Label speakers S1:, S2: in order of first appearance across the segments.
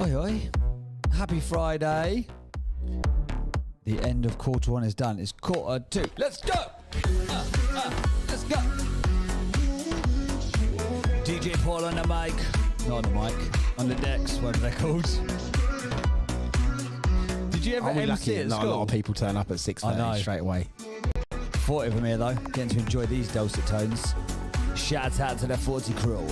S1: Oi, oi. Happy Friday. The end of quarter one is done. It's quarter two. Let's go. Let's go. DJ Paul on the mic. Not on the mic. On the decks, whatever they're called. Did you ever MC at
S2: Not
S1: school?
S2: a lot of people turn up at 6:30 straight away.
S1: 40 of them here though, getting to enjoy these dulcet tones. Shout out to the 40 crew.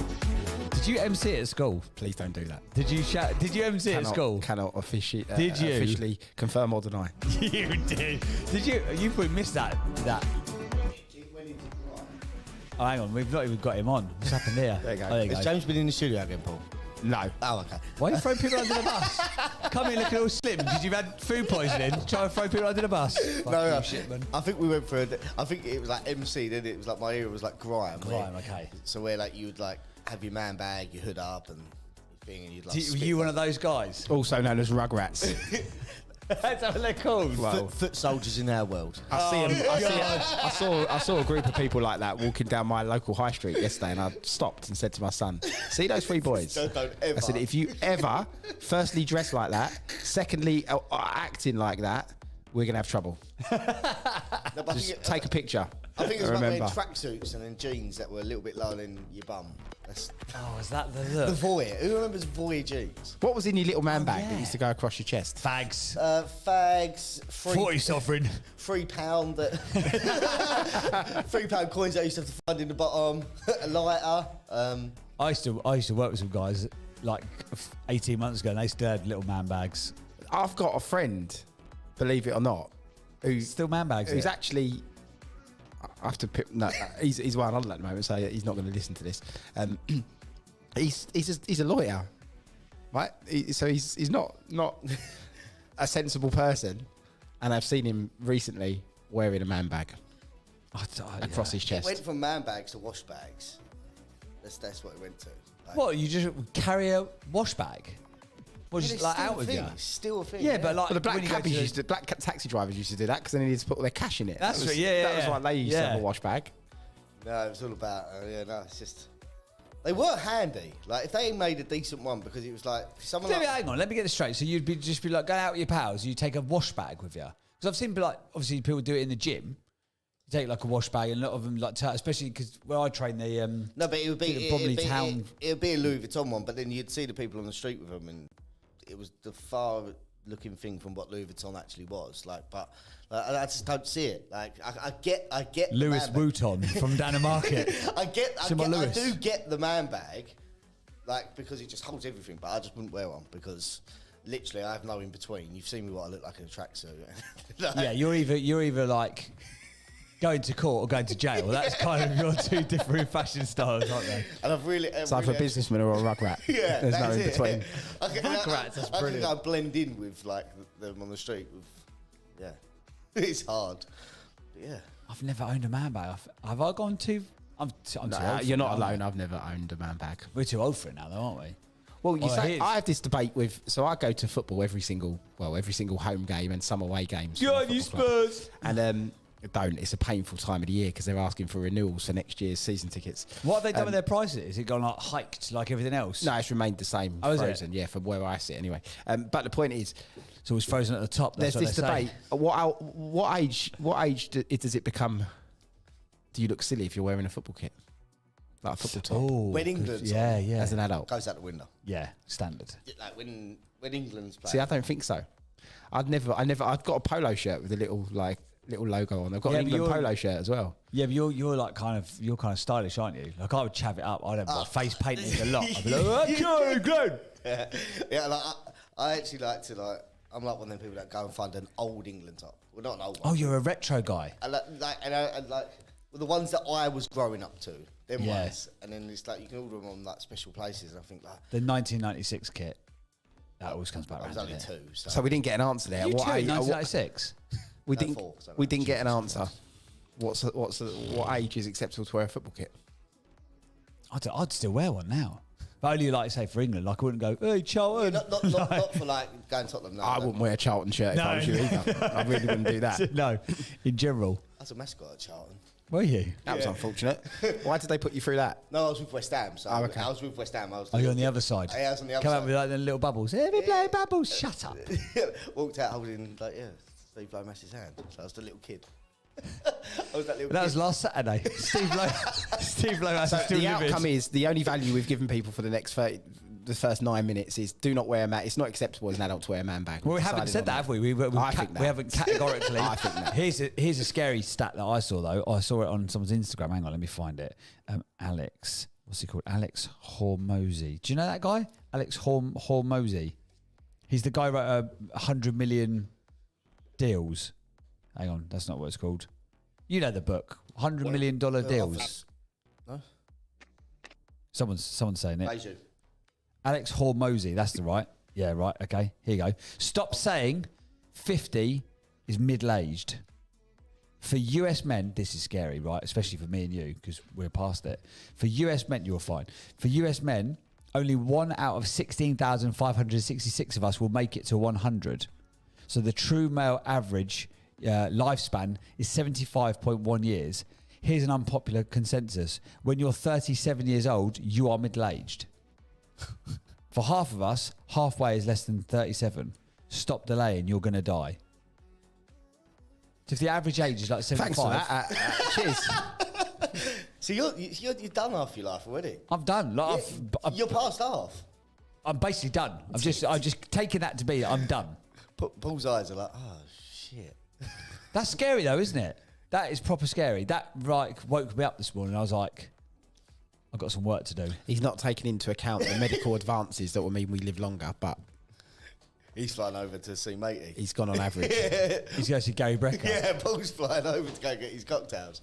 S1: Did you MC at school?
S2: Please don't do that.
S1: Did you MC at school?
S2: Cannot
S1: Did you?
S2: officially confirm or deny.
S1: You did. Did you? You probably missed that. Oh, hang on, we've not even got him on. What's happened here?
S2: There you go.
S1: Oh, there you
S3: Has
S1: go.
S3: James been in the studio again, Paul?
S2: No.
S3: Oh, okay.
S1: Why are you throwing people under the bus? Come here looking all slim. Did you have food poisoning? Try and throw people under the bus.
S3: No,
S1: Shit, man.
S3: I think we went for I think it was like MC, then it was like my era was like grime.
S1: Grime, okay.
S3: So where like you would like have your man bag, your hood up and your thing, and you'd like
S1: Were you one of those guys?
S2: Also known as Rugrats.
S1: That's what they're called.
S2: Well,
S3: foot soldiers in our world.
S2: I saw a group of people like that walking down my local high street yesterday, and I stopped and said to my son, "See those three boys?"
S3: Don't ever.
S2: I said, "If you ever, firstly, dress like that, secondly, are acting like that, we're gonna have trouble.
S3: No, but
S2: Just take a picture."
S3: I think it was like wearing
S2: remember.
S3: tracksuits and then jeans that were a little bit lower than your bum. That's
S1: Oh, is that the
S3: the
S1: look?
S3: Voy. Who remembers Voy jeans?
S2: What was in your little man bag
S1: yeah.
S2: that used to go across your chest?
S1: Fags.
S3: Fags,
S1: £40 sovereign.
S3: £3 that £3 coins that I used to have to find in the bottom, a lighter.
S1: I used to work with some guys like 18 months ago, and they still had little man bags.
S2: I've got a friend, believe it or not, who's
S1: Still man bags.
S2: who's
S1: yeah?
S2: actually. I have to pick. No, he's away on holiday at the moment, so he's not going to listen to this. He's a lawyer, right? So he's not a sensible person, and I've seen him recently wearing a man bag across his
S3: It
S2: chest.
S3: went from man bags to wash bags. That's what it went to. Like,
S1: What, you just carry a wash bag? What,
S3: yeah,
S1: just
S3: it's
S1: like
S3: still
S1: out
S3: a
S1: with
S3: thing.
S1: you?
S3: It's still a thing.
S1: Yeah, but like
S2: Well, the black
S1: when you go
S2: cabbies
S1: to
S2: used to, black taxi drivers used to do that because then they needed to put all their cash in it.
S1: That's
S2: that was,
S1: right, yeah,
S2: That was
S1: yeah.
S2: like they used to have
S1: Yeah.
S2: a wash bag.
S3: No, it was all about. It's just. They were handy. Like if they made a decent one, because it was like someone.
S1: Let me,
S3: Like,
S1: hang on, let me get this straight. So you'd just be like going out with your pals, you take a wash bag with you. Because I've seen like obviously people do it in the gym. You take like a wash bag, and a lot of them like especially because where I train the
S3: no, but it would be
S1: Bromley
S3: it'd be,
S1: Town.
S3: It would be a Louis Vuitton one, but then you'd see the people on the street with them, and it was the far looking thing from what Louis Vuitton actually was. Like, but I just don't see it. Like, I get
S1: Louis
S3: the man bag.
S1: Vuitton from down the market.
S3: I
S1: Lewis.
S3: do get the man bag, like because it just holds everything. But I just wouldn't wear one because literally I have no in between. You've seen me what I look like in a tracksuit. Like,
S1: Yeah, you're either like going to court or going to jail. That's kind of your two different fashion styles, aren't they?
S3: and I've really.
S2: It's either a businessman or a rugrat.
S3: Yeah,
S2: There's no
S3: that's
S2: in
S3: it.
S2: between.
S1: Rugrats, that's
S3: I can
S1: brilliant.
S3: go and blend in with like them on the street. Yeah, it's hard. But yeah,
S1: I've never owned a man bag. Have I gone too? I'm too old.
S2: No,
S1: for
S2: you're
S1: it
S2: not
S1: now,
S2: alone. I've never owned a man bag.
S1: We're too old for it now, though, aren't we?
S2: Well, you
S1: Oh,
S2: say
S1: it is.
S2: I have this debate with. So I go to football every single home game and some away games. for my football club. And don't. It's a painful time of the year because they're asking for renewals for next year's season tickets.
S1: What have they done with their prices? Is it gone like hiked like everything else?
S2: No, it's remained the same.
S1: Oh, is it?
S2: Frozen, yeah, from where I sit anyway. But the point is,
S1: So it's frozen at the top. That's
S2: there's
S1: what
S2: this
S1: they
S2: debate.
S1: say.
S2: What age does it become? Do you look silly if you're wearing a football kit, like a football top,
S1: Oh,
S3: When England's
S1: yeah,
S3: on.
S1: yeah,
S2: as an adult?
S3: goes out the window.
S1: yeah, standard.
S3: Like when England's playing.
S2: See, I don't think so. I've got a polo shirt with a little logo on. I've got
S1: Yeah,
S2: an
S1: but
S2: England
S1: you're-
S2: polo shirt as well.
S1: Yeah, but you're like kind of stylish, aren't you? Like I would chav it up. I'd have like face painting a lot. I'd be like, okay, good.
S3: Yeah, like I actually like to like. I'm like one of them people that go and find an old England top. Well, not an old one.
S1: Oh, you're a retro guy.
S3: I like well, the ones that I was growing up to, them
S1: Yeah.
S3: ones, and then it's like you can order them on like special places. And I think like
S1: The 1996 kit. That always comes back
S3: I was
S1: around.
S3: only
S1: doesn't it?
S3: two,
S2: So we didn't get an answer there.
S1: You too,
S2: age-
S1: 1996.
S2: we
S3: No,
S2: didn't.
S3: four, so
S2: We
S3: no,
S2: didn't get an
S3: Jesus
S2: answer. What age is acceptable to wear a football kit?
S1: I'd still wear one now. But only like say for England. Like I wouldn't go, hey Charlton.
S3: not for like going Tottenham. No,
S2: I wouldn't wear a Charlton shirt if I was you either. I really wouldn't do that.
S1: No, in general.
S3: That's a mascot at Charlton.
S1: Were you?
S2: That was unfortunate. Why did they put you through that?
S3: No, I was with West Ham. So
S2: okay.
S3: I was with West Ham.
S1: Oh, you're on the other side.
S3: Yeah, I was on the other
S1: Come
S3: side.
S1: out with like the little bubbles. Hey, we play bubbles. Shut up.
S3: Walked out holding Steve Lomas's hand. So I was the little kid. I was that little.
S1: That
S3: kid.
S1: was last Saturday. Steve Lomas is still
S2: The
S1: living.
S2: outcome is the only value we've given people for the first 9 minutes is do not wear a man. It's not acceptable as an adult to wear a man bag.
S1: Well, we haven't said that, have we? We haven't categorically.
S2: I think that.
S1: Here's a scary stat that I saw though. I saw it on someone's Instagram. Hang on, let me find it. Alex, what's he called? Alex Hormozy. Do you know that guy? Alex Hormozy. He's the guy who wrote 100 million deals. Hang on, that's not what it's called. You know the book, $100 million deals.
S3: No.
S1: Someone's saying it.
S3: Beijing.
S1: Alex Hormozy, that's the right. Yeah, right. Okay, here you go. Stop saying 50 is middle-aged. For US men, this is scary, right? Especially for me and you, because we're past it. For US men, you're fine. For US men, only 1 out of 16,566 of us will make it to 100. So the true male average lifespan is 75.1 years. Here's an unpopular consensus. When you're 37 years old, you are middle-aged. For half of us, halfway is less than 37. Stop delaying, you're going to die. So if the average age is like 75...
S2: Thanks for that. Cheers.
S3: So you're done half your life already?
S1: I'm done. Like,
S3: You're past half.
S1: I'm basically done. I've just taken that to be, I'm done.
S3: Paul's eyes are like, oh, shit.
S1: That's scary though, isn't it? That is proper scary. That woke me up this morning. I was like, I've got some work to do.
S2: He's not taking into account the medical advances that will mean we live longer, but
S3: He's flying over to see matey.
S2: he's gone on average.
S1: He's going to see Gary Brecker.
S3: Yeah, Paul's flying over to go get his cocktails.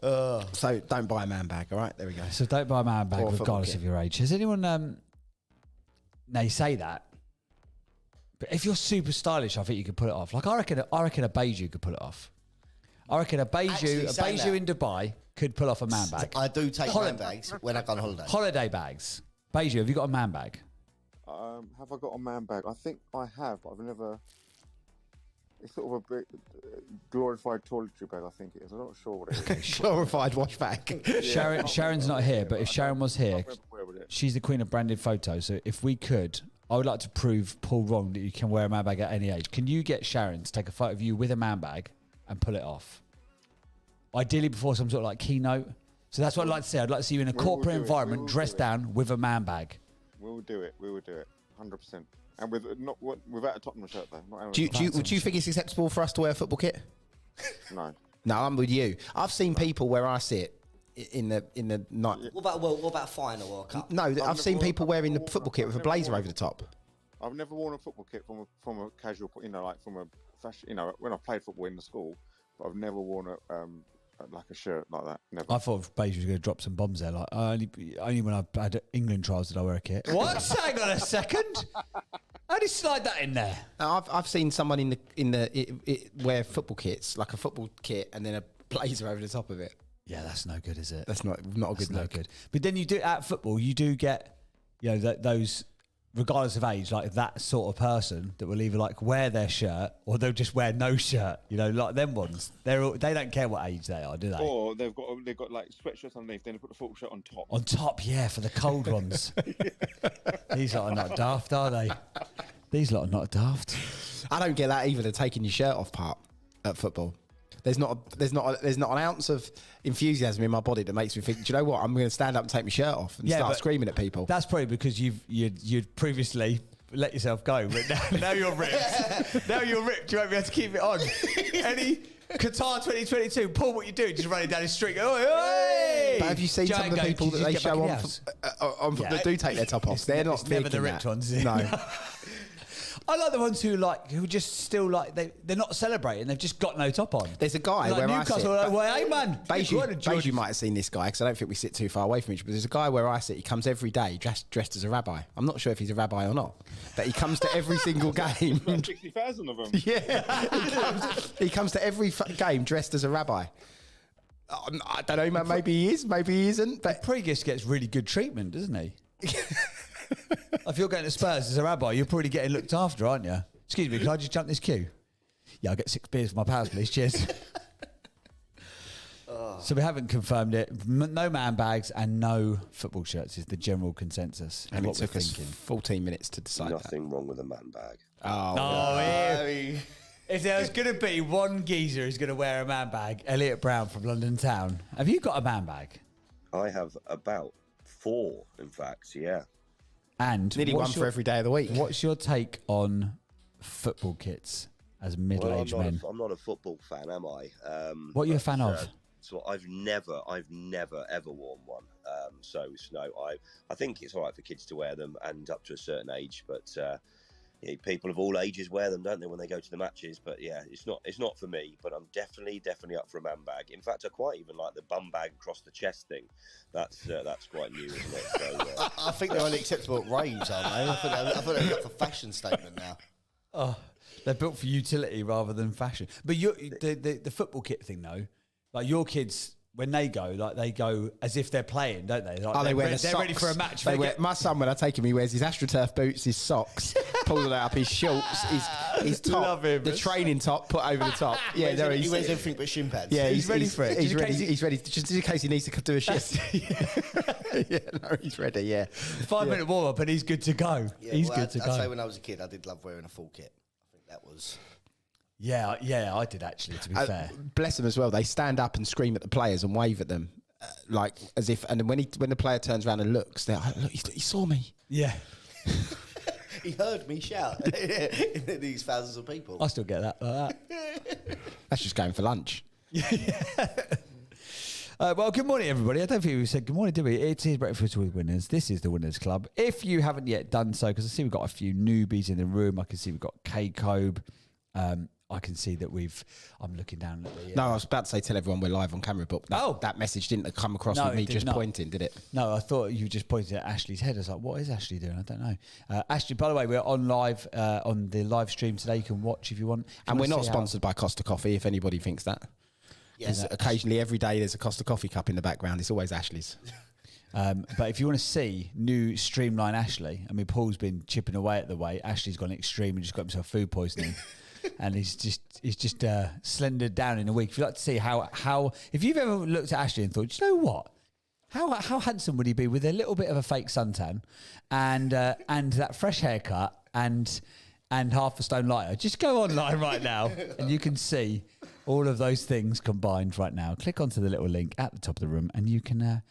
S2: So don't buy a man bag, all right? There we go.
S1: So don't buy a man bag
S2: Or a
S1: regardless
S2: football
S1: of your age. Has anyone... they say that. But if you're super stylish, I think you could pull it off. Like I reckon a beiju could pull it off. I reckon a beiju in Dubai could pull off a man bag.
S3: I do take man bags when I go on holiday.
S1: Holiday bags. Beiju, have you got a man bag?
S4: Have I got a man bag? I think I have, but I've never... It's sort of a bit glorified toiletry bag, I think it is. I'm not sure what it is.
S2: Glorified wash bag.
S1: Sharon's not here, but if Sharon was here, she's the queen of branded photos. So if we could, I would like to prove Paul wrong that you can wear a man bag at any age. Can you get Sharon to take a photo of you with a man bag and pull it off? Ideally before some sort of like keynote. So that's what I'd like to see. I'd like to see you in a corporate environment, dressed down with a man bag.
S4: We will do it. 100%. And without a Tottenham shirt though.
S2: Would you think it's acceptable for us to wear a football kit?
S4: No.
S2: No, I'm with you. I've seen people where I sit in the night.
S3: What about a final or a cup?
S2: No, I've seen people wearing the football kit with a blazer over the top.
S4: I've never worn a football kit from a casual, like from a fashion, when I played football in the school, but I've never worn like a shirt like that. Never.
S1: I thought Beige was going to drop some bombs there. Like only when I had England trials did I wear a kit. What? Hang on a second. How did you slide that in there?
S2: I've seen someone in the wear football kits, like a football kit, and then a blazer over the top of it.
S1: Yeah, that's no good, is it?
S2: That's not a good look.
S1: No good. But then you do at football, you do get, those, regardless of age, like that sort of person that will either like wear their shirt or they'll just wear no shirt. Like them ones. They don't care what age they are, do they?
S4: Or they've got like sweatshirts underneath, then they put the football shirt on top.
S1: On top, yeah, for the cold ones. These lot are not daft, are they? These lot are not daft.
S2: I don't get that either. The taking your shirt off part at football. There's not an ounce of enthusiasm in my body that makes me think, do you know what? I'm going to stand up and take my shirt off and start screaming at people.
S1: That's probably because you'd previously let yourself go, but now you're ripped. Now you're ripped. You won't be able to keep it on. Any Qatar 2022, Paul, what you do? Just running down the street. Oi!
S2: But have you seen some of the people that they show on that do take their top off? They're not
S1: never the ripped ones.
S2: No.
S1: I like the ones who just still like they're not celebrating. They've just got no top on.
S2: There's a guy
S1: like
S2: where
S1: Newcastle,
S2: I sit.
S1: Hey man,
S2: Beige might have seen this guy because I don't think we sit too far away from each other. But there's a guy where I sit. He comes every day dressed as a rabbi. I'm not sure if he's a rabbi or not, but he comes to every single game.
S4: 60,000 of them.
S2: Yeah, he comes to every game dressed as a rabbi. I don't know, man. Maybe he is, maybe he isn't. But
S1: Pregis gets really good treatment, doesn't he? If you're going to Spurs as a rabbi, you're probably getting looked after, aren't you? Excuse me, can I just jump this queue? Yeah, I'll get 6 beers for my pals, please. Cheers. So we haven't confirmed it. No man bags and no football shirts is the general consensus.
S2: And
S1: what
S2: it took
S1: we're
S2: us
S1: thinking.
S2: 14 minutes to decide
S5: Nothing wrong with a man bag.
S1: If there was going to be one geezer who's going to wear a man bag, Elliot Brown from London Town. Have you got a man bag?
S5: I have about 4, in fact, yeah.
S1: And
S2: Nearly one for every day of the week.
S1: What's your take on football kits as middle-aged men?
S5: I'm not a football fan, am I?
S1: What are you a fan of?
S5: So I've never ever worn one. So no, I think it's all right for kids to wear them and up to a certain age, but people of all ages wear them, don't they, when they go to the matches? But yeah, it's not for me. But I'm definitely up for a man bag. In fact, I quite even like the bum bag across the chest thing. That's quite new, isn't it? So,
S3: I think they're only acceptable at raves, aren't they? I thought they're up for fashion statement now.
S1: Oh, they're built for utility rather than fashion. But the football kit thing, though, like your kids, when they go as if they're playing, don't they? Like
S2: they wear
S1: they're
S2: the socks.
S1: ready for a match.
S2: My son, when I take him, he wears his AstroTurf boots, his socks, pulls it up, his shorts, his top,
S1: Love him.
S2: the training top put over the top.
S3: He wears everything but shin pads.
S2: Yeah,
S1: He's ready for it.
S2: He's ready just in case he needs to do a shift. He's ready. Yeah,
S1: 5-minute warm up and he's good to go.
S3: Yeah,
S1: He's good to go.
S3: I'd say when I was a kid, I did love wearing a full kit. I think that was...
S1: Yeah, I did actually, to be fair.
S2: Bless them as well. They stand up and scream at the players and wave at them, like as if. And then when the player turns around and looks, they're like, "Look, he saw me."
S1: Yeah.
S3: He heard me shout in these thousands of people.
S1: I still get that like that.
S2: That's just going for lunch.
S1: Well, good morning, everybody. I don't think we said good morning, did we? It is Breakfast with Winners. This is the Winners Club. If you haven't yet done so, because I see we've got a few newbies in the room. I can see we've got K-Cobe. I can see that I'm looking down at the...
S2: No, I was about to say tell everyone we're live on camera, but that message didn't come across with me just pointing, did it?
S1: No, I thought you just pointed at Ashley's head. I was like, what is Ashley doing? I don't know. Ashley, by the way, we're on live on the live stream today. You can watch if you want.
S2: And we're not sponsored by Costa Coffee, if anybody thinks that. Because occasionally, every day, there's a Costa Coffee cup in the background. It's always Ashley's.
S1: But if you want to see new Streamline Ashley, I mean, Paul's been chipping away at the weight. Ashley's gone extreme and just got himself food poisoning. And he's just slendered down in a week. If you'd like to see how if you've ever looked at Ashley and thought, you know what, how handsome would he be with a little bit of a fake suntan and that fresh haircut and half a stone lighter, just go online right now and you can see all of those things combined right now. Click onto the little link at the top of the room and you can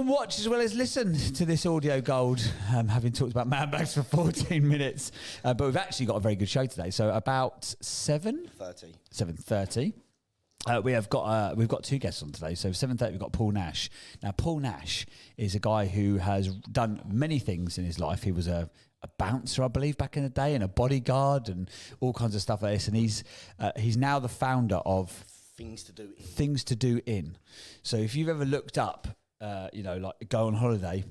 S1: watch as well as listen to this audio gold, having talked about man bags for 14 minutes. But we've actually got a very good show today. So about 7:30. We've got two guests on today. So 7:30 we've got Paul Nash. Now Paul Nash is a guy who has done many things in his life. He was a bouncer, I believe, back in the day, and a bodyguard and all kinds of stuff like this. And he's now the founder of
S3: Things to Do In.
S1: So if you've ever looked up, like go on holiday,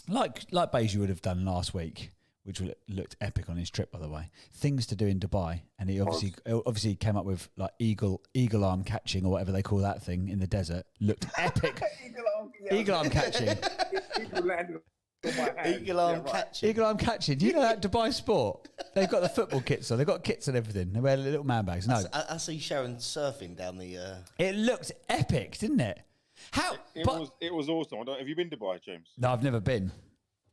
S1: like Beige would have done last week, which looked epic on his trip, by the way. Things to do in Dubai, and he obviously came up with like eagle arm catching or whatever they call that thing in the desert. Looked epic. Eagle arm catching.
S3: Eagle arm catching.
S1: Eagle arm catching. Do you know that Dubai sport? They've got the football kits on. They've got kits and everything. They wear little man bags. No,
S3: I see Sharon surfing down the.
S1: It looked epic, didn't it?
S4: It was awesome. Have you been to Dubai, James?
S1: No, I've never been.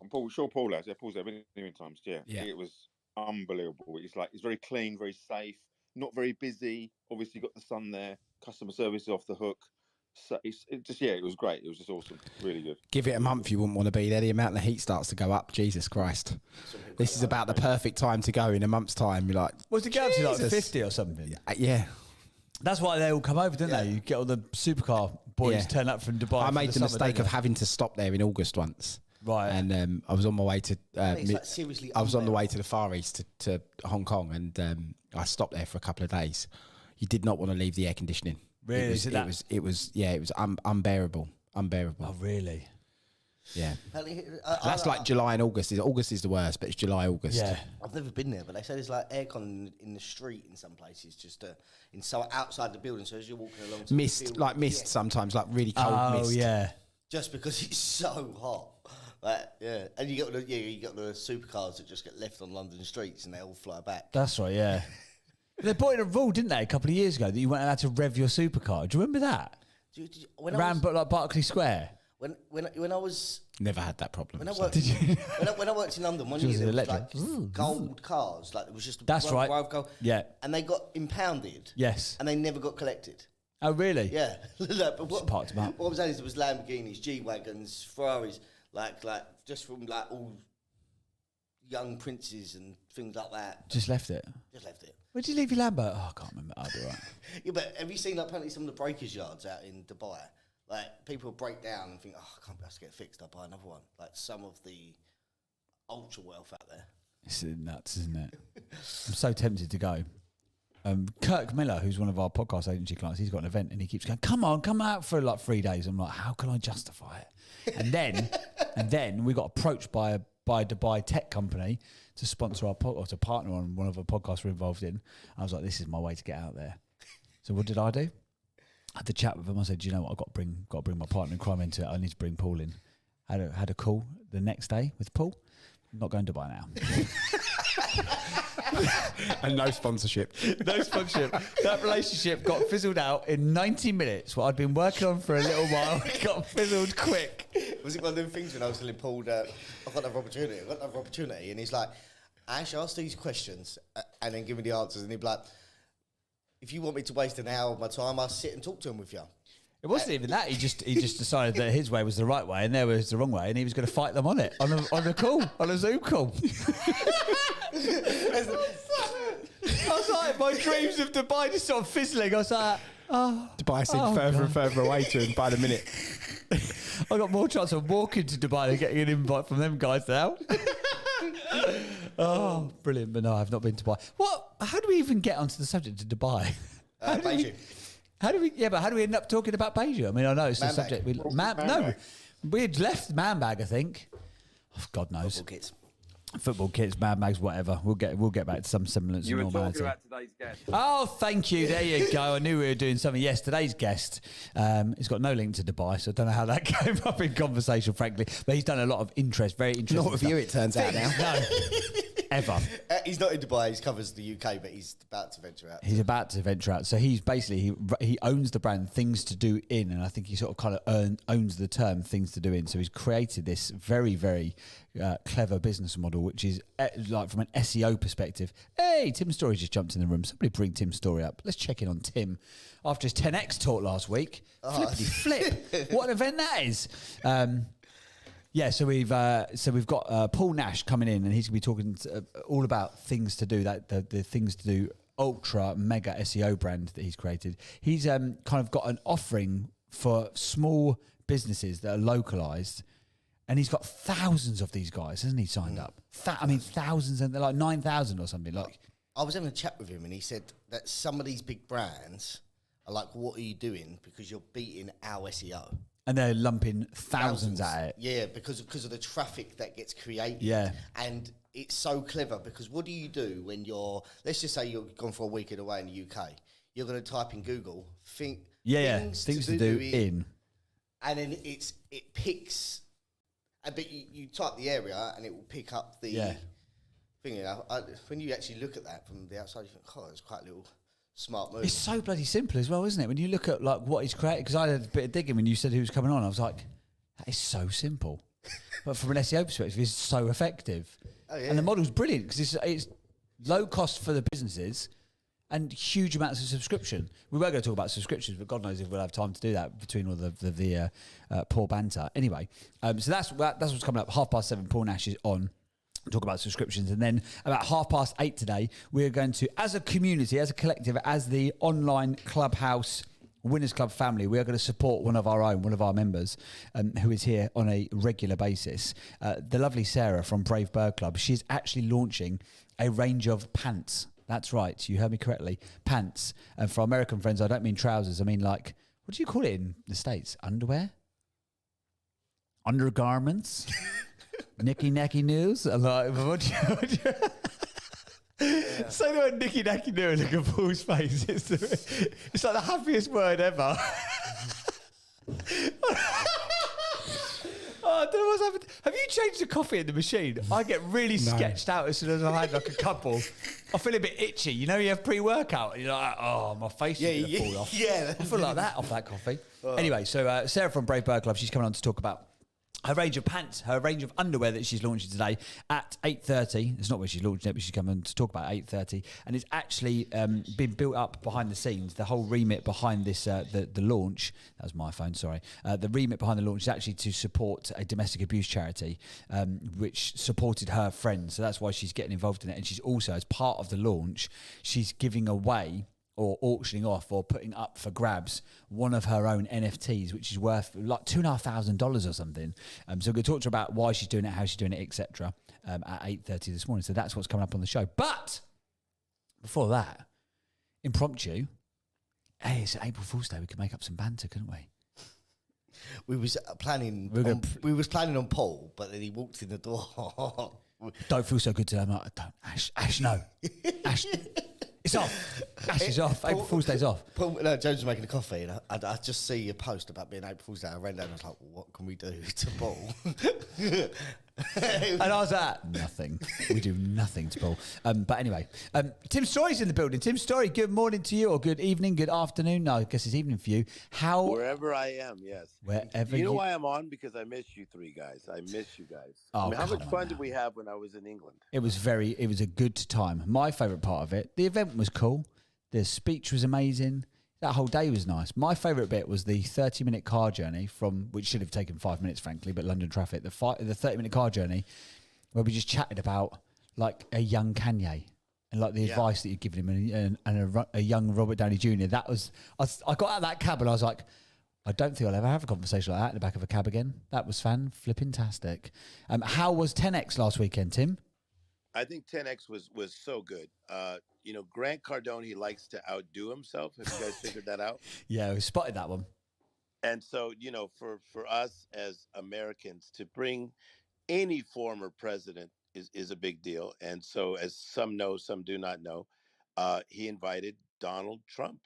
S4: I'm sure Paul has. Yeah, Paul's there many times. Yeah. It was unbelievable. It's very clean, very safe, not very busy. Obviously, got the sun there. Customer service is off the hook. So it was great. It was just awesome. Really good.
S2: Give it a month, you wouldn't want to be there. The amount of heat starts to go up. Jesus Christ. This is about the perfect time to go in a month's time. You're like,
S1: what's it go up to, like 50 or something?
S2: Yeah.
S1: That's why they all come over, don't they? You get all the supercar boys turn up from Dubai.
S2: I made the mistake of having to stop there in August once.
S1: Right.
S2: And I was on my way to
S3: seriously
S2: I was on the way to the Far East to Hong Kong, and I stopped there for a couple of days. You did not want to leave the air conditioning.
S1: Really?
S2: It was unbearable.
S1: Oh, really?
S2: Yeah. That's like July and August. August is the worst, but it's July, August.
S1: Yeah.
S3: I've never been there, but they say there's like aircon in the street in some places, just outside the building. So as you're walking along,
S2: mist sometimes, like really cold mist.
S1: Oh yeah.
S3: Just because it's so hot. And you got the supercars that just get left on London streets and they all fly back.
S1: That's right, yeah. They put in a rule, didn't they, a couple of years ago, that you weren't allowed to rev your supercar. Do you remember that? Around like Berkeley Square.
S3: When I was
S2: never had that problem.
S3: when I worked when I worked in London, one year there was like gold cars, like it was just
S1: That's right.
S3: Gold,
S1: Yeah.
S3: and they got impounded.
S1: Yes.
S3: And they never got collected.
S1: Oh, really?
S3: Yeah. But
S1: Just parked them up.
S3: what I'm saying is there was Lamborghinis, G-Wagons, Ferraris, like just from like all young princes and things like that.
S1: Just left it.
S3: Just left it.
S1: Where'd you leave your Lambo? Oh, I can't remember. I'll be right.
S3: Yeah, but have you seen like apparently some of the breakers yards out in Dubai? Like people break down and think, oh, I can't be able to get it fixed. I'll buy another one. Like some of the ultra wealth out there.
S1: It's nuts, isn't it? I'm so tempted to go. Kirk Miller, who's one of our podcast agency clients, he's got an event and he keeps going, come on, come out for like 3 days. I'm like, how can I justify it? And then we got approached by a Dubai tech company to sponsor our or to partner on one of the podcasts we're involved in. I was like, this is my way to get out there. So what did I do? I had to chat with him. I said, do you know what? I've got to bring my partner in crime into it. I need to bring Paul in. Had a call the next day with Paul. I'm not going to Dubai now.
S2: And no sponsorship.
S1: No sponsorship. That relationship got fizzled out in 90 minutes. What I'd been working on for a little while got fizzled quick.
S3: Was it one of them things when I was telling Paul that I've got another opportunity, and he's like, Ash, ask these questions and then give me the answers, and he'd be like, if you want me to waste an hour of my time, I'll sit and talk to him with you. It
S1: wasn't even that. He just decided that his way was the right way and their way was the wrong way, and he was going to fight them on it on a call, on a Zoom call. I was like, my dreams of Dubai just sort of fizzling. I was like,
S2: Dubai seemed further and further away to him by the minute.
S1: I got more chance of walking to Dubai than getting an invite from them guys now. Oh, brilliant. But no, I've not been to Dubai. What? How do we even get onto the subject of Dubai?
S3: Beijing.
S1: How do we end up talking about Beijing? I mean, I know it's the subject. We had left man bag, I think. Oh, God knows. Football kits, man bags, whatever. We'll get back to some semblance of normality.
S4: You were talking about today's guest.
S1: Oh, thank you. There you go. I knew we were doing something. Yes, today's guest. He's got no link to Dubai, so I don't know how that came up in conversation, frankly. But he's done a lot of very interesting.
S2: Not with you, it turns out now.
S1: No. Ever.
S3: He's not in Dubai. He covers the UK, but he's about to venture out.
S1: He's about to venture out. So he's basically, he owns the brand Things to Do In, and I think he sort of kind of owns the term Things to Do In. So he's created this very, very clever business model, which is like from an SEO perspective. Hey, Tim Story just jumped in the room. Somebody bring Tim Story up. Let's check in on Tim after his 10X talk last week. Flippity flip. What an event that is. Yeah, so we've got Paul Nash coming in, and he's going to be talking all about Things to Do, that the Things to Do ultra mega SEO brand that he's created. He's kind of got an offering for small businesses that are localized, and he's got thousands of these guys, hasn't he, signed up? Thousands, and they're like 9,000 or something. Like,
S3: I was having a chat with him, and he said that some of these big brands are like, what are you doing? Because you're beating our SEO.
S1: And they're lumping thousands at it.
S3: Yeah, because of the traffic that gets created.
S1: Yeah.
S3: And it's so clever, because what do you do when you're, let's just say you're gone for a weekend away in the UK. You're going to type in Google, things to do in. And then it picks, but you type the area and it will pick up the thing. You know, when you actually look at that from the outside, you think, oh, it's quite a little smart move.
S1: It's so bloody simple as well, isn't it? When you look at like what he's created, because I had a bit of digging when you said who was coming on, I was like, that is so simple. But from an SEO perspective, it's so effective. Oh, yeah. And the model's brilliant because it's low cost for the businesses and huge amounts of subscription. We were going to talk about subscriptions, but God knows if we'll have time to do that between all the poor banter. Anyway, so that's what's coming up. 7:30, Paul Nash is on. Talk about subscriptions, and then about 8:30 today, we're going to, as a community, as a collective, as the online Clubhouse Winners Club family, we are going to support one of our members, who is here on a regular basis. The lovely Sarah from Brave Bird Club. She's actually launching a range of pants. That's right, you heard me correctly, pants. And for American friends, I don't mean trousers. I mean, like, what do you call it in the States? Underwear? Undergarments? Nicky Nacky News? Say the word Nicky Nacky News and look at Paul's face. It's like the happiest word ever. I don't know what's happened. Have you changed the coffee in the machine? I get really sketched out as soon as I had like a couple. I feel a bit itchy. You know, you have pre-workout and you're like, oh, my face is going to fall off.
S3: Yeah.
S1: I feel like that off that coffee. Anyway, so Sarah from Brave Bird Club, she's coming on to talk about her range of pants, her range of underwear that she's launching today at 8:30. It's not where she's launching it, but she's coming to talk about 8:30. And it's actually been built up behind the scenes. The whole remit behind this, the launch, that was my phone, sorry. The remit behind the launch is actually to support a domestic abuse charity, which supported her friends. So that's why she's getting involved in it. And she's also, as part of the launch, she's giving away or auctioning off or putting up for grabs one of her own NFTs, which is worth like $2,500 or something. So we're going to talk to her about why she's doing it, how she's doing it, etc. At 8:30 this morning. So that's what's coming up on the show. But before that, impromptu, hey, it's April Fool's Day. We could make up some banter, couldn't we?
S3: We was planning on Paul, but then he walked in the door.
S1: Don't feel so good today. I'm like, don't. Ash, no. Ash, it's off. Ash is off. April Fool's Day's off.
S3: Paul, no, Jones was making a coffee, and I just see a post about being April Fool's Day. I ran down and I was like, well, what can we do to Paul?
S1: And I was like, nothing. We do nothing to Paul. But anyway, Tim Story's in the building. Tim Story, good morning to you, or good evening, good afternoon. No, I guess it's evening for you.
S6: Wherever I am, yes.
S1: Wherever
S6: you know why I'm on? Because I miss you three guys. I miss you guys.
S1: Oh,
S6: I mean, how much fun did we have when I was in England?
S1: It was a good time. My favourite part of it, the event was cool. The speech was amazing. That whole day was nice. My favourite bit was the 30-minute car journey which should have taken 5 minutes, frankly, but London traffic. The 30-minute car journey where we just chatted about like a young Kanye and like the advice that you'd given him and a young Robert Downey Jr. That was, I got out of that cab and I was like, I don't think I'll ever have a conversation like that in the back of a cab again. That was fan-flipping-tastic. How was 10X last weekend, Tim?
S6: I think 10X was so good. Grant Cardone, he likes to outdo himself. Have you guys figured that out?
S1: Yeah, we spotted that one.
S6: And so, for us as Americans to bring any former president is a big deal. And so, as some know, some do not know, he invited Donald Trump.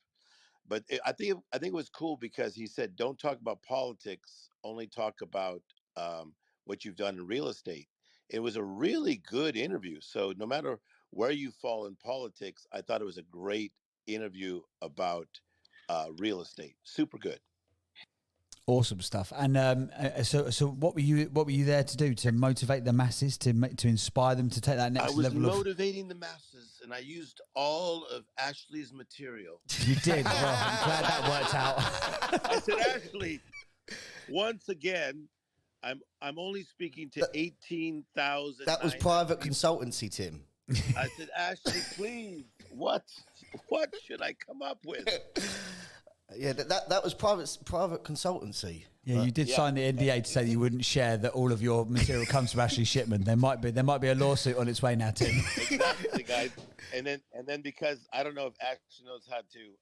S6: But I think it was cool because he said, don't talk about politics, only talk about what you've done in real estate. It was a really good interview. So no matter where you fall in politics, I thought it was a great interview about real estate. Super good.
S1: Awesome stuff. And so what were you there to do? To motivate the masses, to inspire them to take that next level?
S6: I was motivating the masses, and I used all of Ashley's material.
S1: You did. Well, I'm glad that worked out.
S6: I said, Ashley, once again, I'm only speaking to 18,000.
S3: That was private consultancy, Tim.
S6: I said, Ashley, please, what should I come up with?
S3: Yeah, that was private consultancy.
S1: Yeah, you did sign the NDA to say that you wouldn't share that all of your material comes from Ashley Shipman. There might be a lawsuit on its way now, Tim.
S6: Exactly, guys. And then because I don't know if Ashley knows how to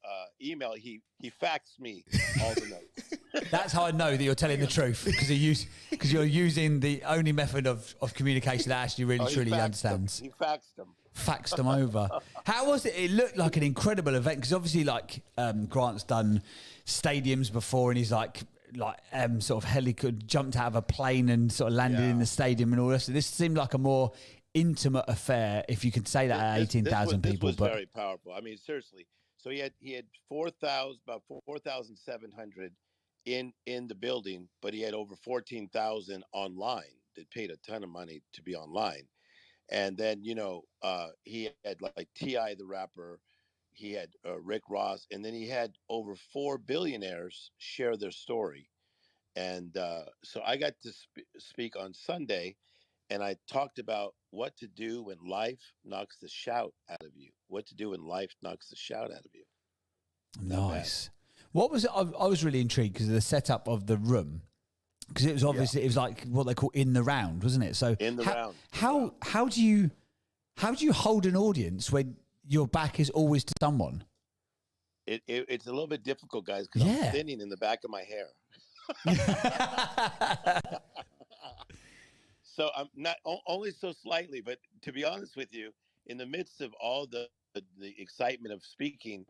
S6: email, he faxed me all the notes.
S1: That's how I know that you're telling the truth, because you're using the only method of communication that Ashley really truly understands.
S6: He faxed them.
S1: Faxed them over. How was it? It looked like an incredible event because obviously, Grant's done stadiums before, and he's sort of jumped out of a plane and sort of landed in the stadium and all this. So this seemed like a more intimate affair, if you could say that, at 18,000 people.
S6: This was very powerful. I mean, seriously. So he had about 4,700 in the building, but he had over 14,000 online that paid a ton of money to be online. And then, he had like T.I. the rapper, he had Rick Ross, and then he had over 4 billionaires share their story. And so I got to speak on Sunday, and I talked about what to do when life knocks the shout out of you. What to do when life knocks the shout out of you.
S1: Nice. What was it? I was really intrigued because of the setup of the room. Because it was obviously it was like what they call in the round, wasn't it? So
S6: in the round.
S1: How do you hold an audience when your back is always to someone?
S6: It's a little bit difficult, guys, because I'm thinning in the back of my hair. So I'm not only so slightly, but to be honest with you, in the midst of all the excitement of speaking,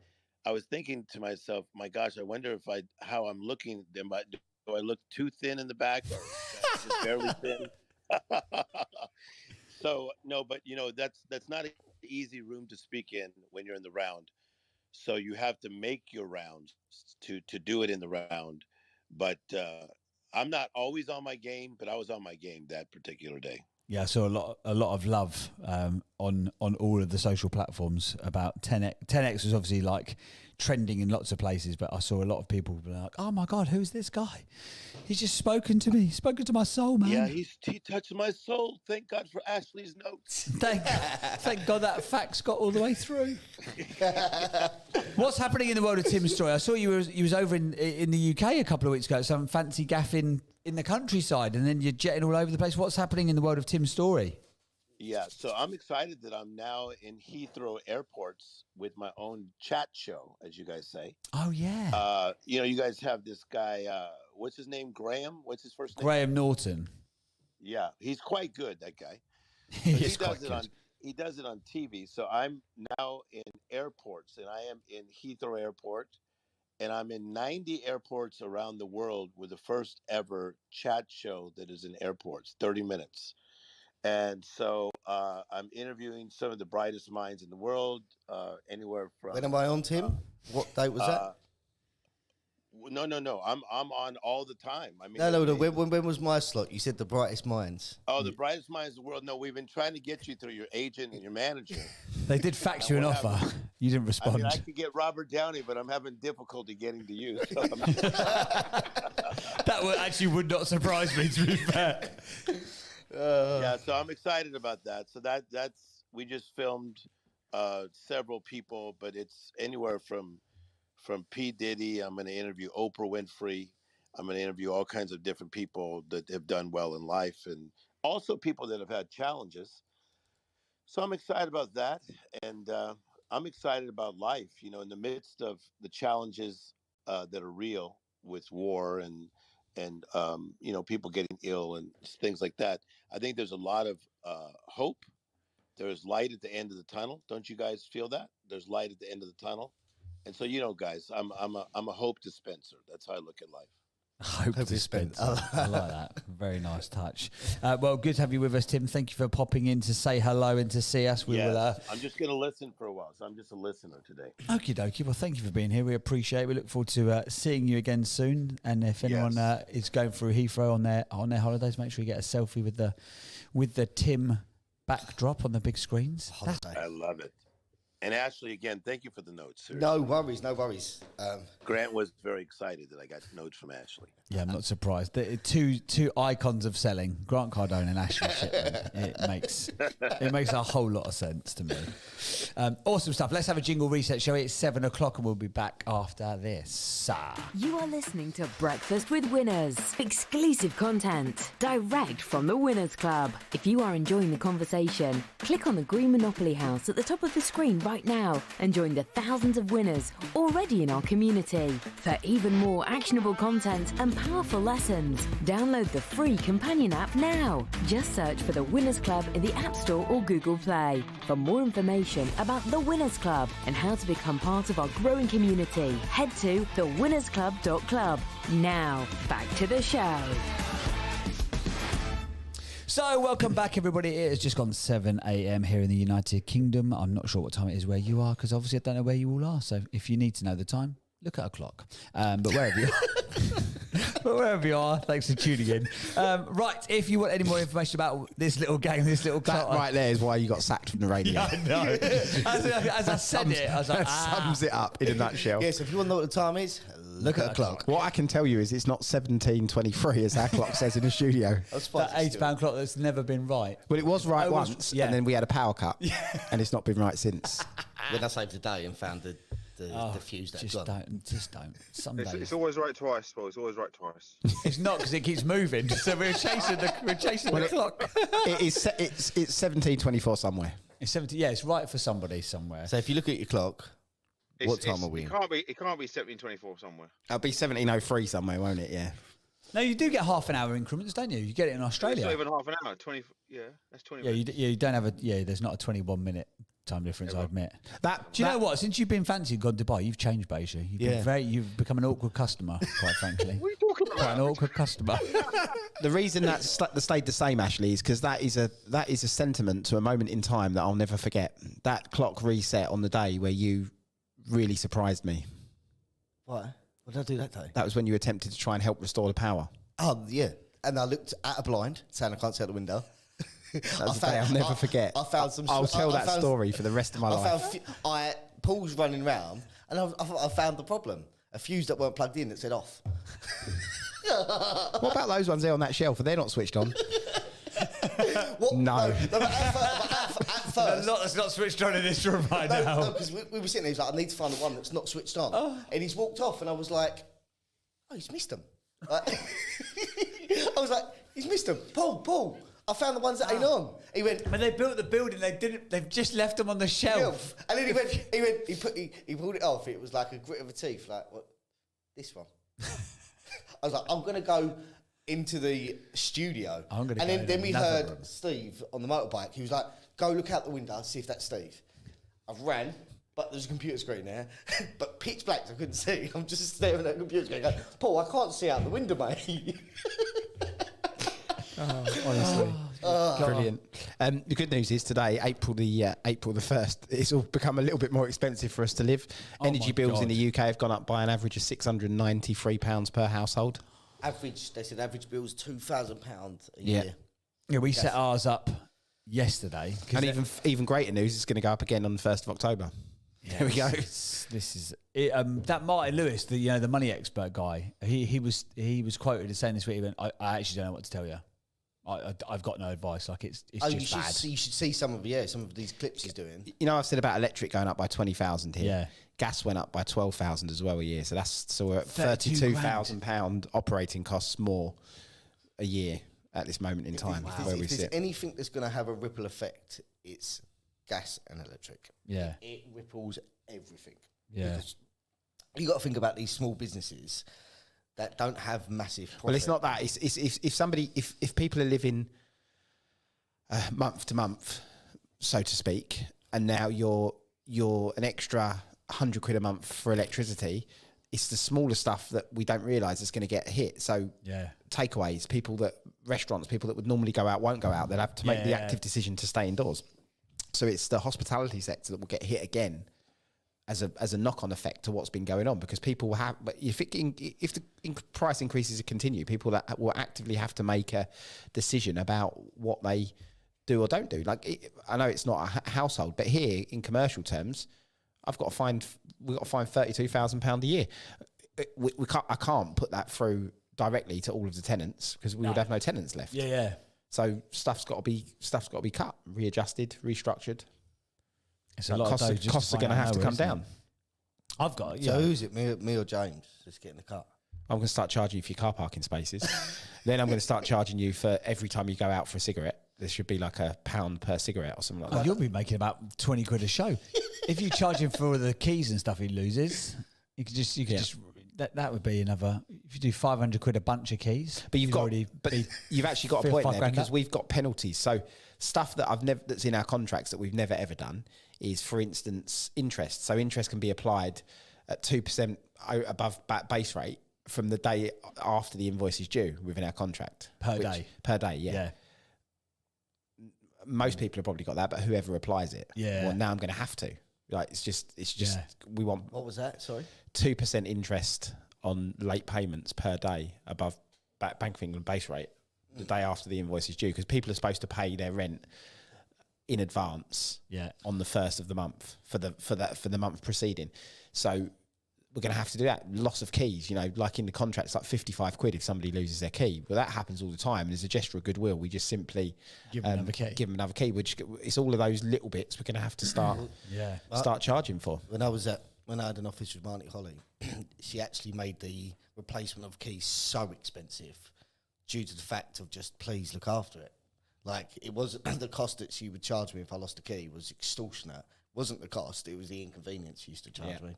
S6: I was thinking to myself, my gosh, I wonder how I'm looking. Do I look too thin in the back? Or Just barely thin. So no, but that's not an easy room to speak in when you're in the round. So you have to make your rounds to do it in the round. But I'm not always on my game, but I was on my game that particular day.
S1: Yeah, I saw a lot of love on all of the social platforms about 10X. 10X was obviously like trending in lots of places, but I saw a lot of people be like, "Oh my God, who's this guy? He's just spoken to me, spoken to my soul, man."
S6: Yeah, he touched my soul. Thank God for Ashley's notes.
S1: Thank God that fax got all the way through. What's happening in the world of Tim's story? I saw you was over in the UK a couple of weeks ago, some fancy gaff in the countryside, and then you're jetting all over the place. What's happening in the world of Tim's story?
S6: Yeah, so I'm excited that I'm now in Heathrow airports with my own chat show, as you guys say.
S1: Oh, yeah.
S6: You guys have this guy, what's his name? Graham? What's his first name?
S1: Graham Norton.
S6: Yeah, he's quite good, that guy.
S1: He does
S6: it on TV. So I'm now in airports, and I am in Heathrow Airport, and I'm in 90 airports around the world with the first ever chat show that is in airports, 30 minutes. And so I'm interviewing some of the brightest minds in the world, anywhere from.
S3: When am I on, Tim? What date was that?
S6: No. I'm on all the time. I mean,
S3: no. When was my slot? You said the brightest minds.
S6: Oh, the brightest minds in the world. No, we've been trying to get you through your agent and your manager.
S1: They did fax you an offer. You didn't respond.
S6: I mean, I could get Robert Downey, but I'm having difficulty getting to you. So
S1: That would not surprise me, to be fair.
S6: Yeah, so I'm excited about that. So that's we just filmed several people, but it's anywhere from P. Diddy. I'm going to interview Oprah Winfrey. I'm going to interview all kinds of different people that have done well in life, and also people that have had challenges. So I'm excited about that, and I'm excited about life. In the midst of the challenges that are real with war and people getting ill and things like that. I think there's a lot of hope. There's light at the end of the tunnel. Don't you guys feel that? There's light at the end of the tunnel. And so, guys, I'm a hope dispenser. That's how I look at life.
S1: Hope dispenser. I like that. Very nice touch. Well, good to have you with us, Tim. Thank you for popping in to say hello and to see us.
S6: I'm just going to listen for a while, so I'm just a listener today.
S1: Okie dokie. Well, thank you for being here. We appreciate it. We look forward to seeing you again soon. And if anyone is going through Heathrow on their holidays, make sure you get a selfie with the Tim backdrop on the big screens.
S6: I love it. And Ashley, again, thank you for the notes. Seriously.
S3: No worries.
S6: Grant was very excited that I got notes from Ashley.
S1: Yeah, I'm not surprised. Two icons of selling, Grant Cardone and Ashley Shipman. It makes a whole lot of sense to me. Awesome stuff. Let's have a jingle reset, shall we? It's 7 o'clock and we'll be back after this.
S7: You are listening to Breakfast with Winners. Exclusive content direct from the Winners Club. If you are enjoying the conversation, click on the green Monopoly house at the top of the screen right now and join the thousands of winners already in our community. For even more actionable content and powerful lessons, download the free companion app now. Just search for the Winners Club in the App Store or Google Play. For more information about the Winners Club and how to become part of our growing community, head to thewinnersclub.club. Now, back to the show.
S1: So, welcome back, everybody. It has just gone 7 a.m. here in the United Kingdom. I'm not sure what time it is where you are, because obviously I don't know where you all are. So, if you need to know the time, look at a clock. But wherever you are, thanks for tuning in. Right, if you want any more information about this little game, this little clock,
S2: that right there is why you got sacked from the radio.
S1: Yeah, I know. As I said it, I was like,
S2: sums it up in a nutshell.
S3: Yes, if you want to know what the time is, look at a clock.
S2: What I can tell you is it's not 17:23 as our clock says in the studio.
S1: That £8 clock that's never been right.
S2: Well, it was right once, and then we had a power cut, and it's not been right since.
S3: When I saved the day and found the fuse that
S1: just don't. Someday.
S4: It's always right twice. Well, it's always right twice.
S1: It's not, because it keeps moving. So we're chasing the clock.
S2: It's 17:24 somewhere.
S1: It's 70. Yeah, it's right for somebody somewhere.
S3: So if you look at your clock, what time are we in?
S4: It can't be 17:24 somewhere.
S2: It'll be 17:03 somewhere, won't it? Yeah.
S1: No, you do get half an hour increments, don't you? You get it in Australia.
S4: It's not even half an hour. 20. Yeah, that's 20.
S1: Yeah, you don't have a. Yeah, there's not a 21-minute time difference. I admit. Do you know what? Since you've been fancy and gone to Dubai, you've changed, Beja. You've become an awkward customer, quite frankly.
S4: What are you talking
S1: Quite an awkward customer.
S2: The reason that stayed the same, Ashley, is because that is a sentiment to a moment in time that I'll never forget. That clock reset on the day where you really surprised me.
S3: What? What did I do that day?
S2: That was when you attempted to try and help restore the power.
S3: Oh, yeah. And I looked at a blind, saying I can't see out the window.
S2: That was the day I'll never forget.
S3: I found some...
S2: I'll tell that story for the rest of my life.
S3: Paul's running round, and I found the problem. A fuse that weren't plugged in that said off.
S2: What about those ones there on that shelf? Are they not switched on?
S3: What?
S2: No.
S3: At first...
S1: That's not switched on in this room right now.
S3: No, because we were sitting there, he's like, I need to find the one that's not switched on. And he's walked off, and I was like, oh, he's missed them. I was like, he's missed them. Paul, I found the ones that ain't on. He went...
S1: When they built the building, they've just left them on the shelf.
S3: And then he pulled it off. It was like a grit of a teeth, like, what? This one. I was like, I'm going to go into the studio. Then we heard Steve on the motorbike. He was like, go look out the window, see if that's Steve. I ran, but there's a computer screen there. But pitch black, so I couldn't see. I'm just staring at the computer screen going, Paul, I can't see out the window, mate.
S2: Honestly. Brilliant. The good news is today, April the 1st, it's all become a little bit more expensive for us to live. Energy bills in the UK have gone up by an average of £693 per household.
S3: They said average bill is £2,000 a year.
S1: Yeah, we set ours up yesterday.
S2: And even greater news, it's going to go up again on the 1st of October.
S1: Yeah,
S2: there we go.
S1: This is it, that Martin Lewis, the money expert guy. He was quoted as saying this week. He went, I actually don't know what to tell you. I've got no advice. Like it's just bad.
S3: You should see some of these clips he's doing.
S2: You know, I've said about electric going up by 20,000 here.
S1: Yeah.
S2: Gas went up by 12,000 as well a year. So we're at £32,000 operating costs more a year at this moment in time.
S3: If there's anything that's going to have a ripple effect, it's gas and electric.
S1: Yeah.
S3: It ripples everything.
S1: Yeah.
S3: Because you got to think about these small businesses that don't have massive profit.
S2: Well, it's not that. It's if people are living month to month, so to speak, and now you're an extra £100 a month for electricity, it's the smaller stuff that we don't realise is going to get hit. So takeaways, restaurants, people that would normally go out won't go out. They'll have to make the active decision to stay indoors. So it's the hospitality sector that will get hit again as a knock-on effect to what's been going on, because people have. But if the price increases continue, people that will actively have to make a decision about what they do or don't do. Like I know it's not a household, but here in commercial terms, we've got to find £32,000 a year. I can't put that through directly to all of the tenants because we would have no tenants left.
S1: Yeah.
S2: So stuff's got to be cut, readjusted, restructured.
S1: It's a lot of those
S2: costs are going to have to come down.
S1: I've got.
S3: So who's it? Me or James? Just getting the cut.
S2: I'm going to start charging you for your car parking spaces. Then I'm going to start charging you for every time you go out for a cigarette. There should be like £1 per cigarette or something like that.
S1: You'll be making about 20 quid a show. If you charge him for all the keys and stuff he loses, you could just that would be another. If you do 500 quid a bunch of keys,
S2: but you've actually got a point there because we've got penalties. So stuff that's in our contracts that we've never ever done is, for instance, interest. So interest can be applied at 2% above base rate from the day after the invoice is due within our contract.
S1: Per day,
S2: yeah. Most people have probably got that, but whoever applies it, well, now I'm going to have to. Like it's just we want.
S3: What was that? Sorry.
S2: 2% interest on late payments per day above Bank of England base rate the day after the invoice is due, because people are supposed to pay their rent in advance on the 1st of the month for the month preceding. So we're going to have to do that. Loss of keys, like in the contracts, like 55 quid if somebody loses their key. Well, that happens all the time. And as a gesture of goodwill, we just simply
S1: give them
S2: another key. It's all of those little bits we're going to have to start charging for.
S3: When I had an office with Marnie Holly, she actually made the replacement of keys so expensive due to the fact of just please look after it. Like it wasn't the cost that she would charge me if I lost a key was extortionate. It wasn't the cost, it was the inconvenience she used to charge me.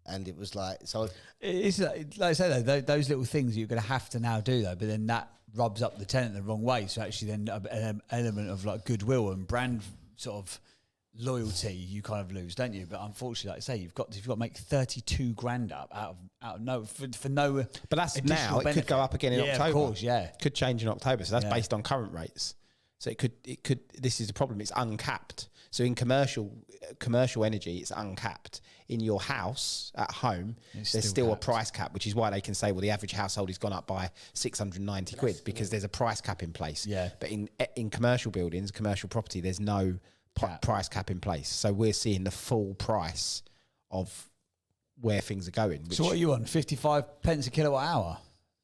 S3: And it was like, so
S1: it's like I say though, those little things you're going to have to now do though, but then that rubs up the tenant the wrong way. So actually then an element of like goodwill and brand sort of loyalty you kind of lose, don't you? But unfortunately, like I say, you've got to make 32 grand up out of no for no.
S2: But that's now. It could go up again in October.
S1: Of course, yeah.
S2: Could change in October. So that's based on current rates. So it could. This is the problem. It's uncapped. So in commercial energy, it's uncapped. In your house at home, there's still a price cap, which is why they can say, well, the average household has gone up by 690 quid because there's a price cap in place.
S1: Yeah.
S2: But in commercial buildings, commercial property, there's no price cap in place. So we're seeing the full price of where things are going.
S1: So what are you on? 55 pence a kilowatt hour?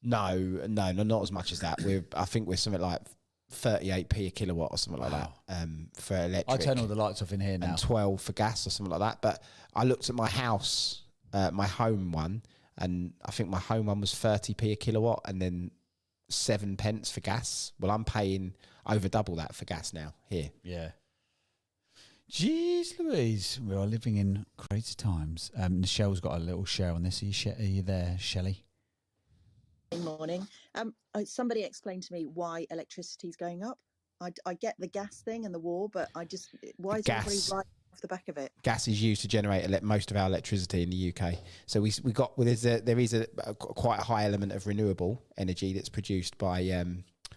S2: No, not as much as that. I think we're something like 38p a kilowatt or something like that for electric.
S1: I turn all the lights off in here now.
S2: And 12 for gas or something like that. But I looked at my house, my home one, and I think my home one was 30p a kilowatt and then 7 pence for gas. Well, I'm paying over double that for gas now here.
S1: Yeah. Jeez Louise, we are living in crazy times. Michelle's got a little share on this. Are you there, Shelley?
S8: Good morning. Somebody explained to me why electricity is going up. I get the gas thing and the war, but why is everybody right off the back of it?
S2: Gas is used to generate most of our electricity in the UK. So there is a quite a high element of renewable energy that's produced by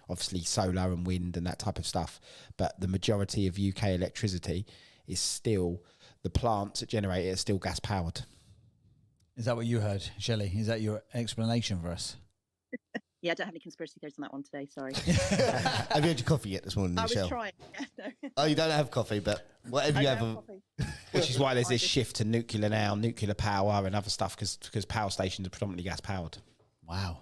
S2: obviously solar and wind and that type of stuff. But the majority of UK electricity is still, the plants that generate it are still gas powered.
S1: Is that what you heard, Shelley? Is that your explanation for us?
S8: Yeah, I don't have any conspiracy theories on that one today, sorry.
S3: Have you had your coffee yet this morning, Michelle?
S8: I was trying. Yeah, no.
S3: Oh, you don't have coffee, but whatever you have.
S2: Which is why there's this shift to nuclear now, nuclear power and other stuff, because power stations are predominantly gas powered.
S1: Wow.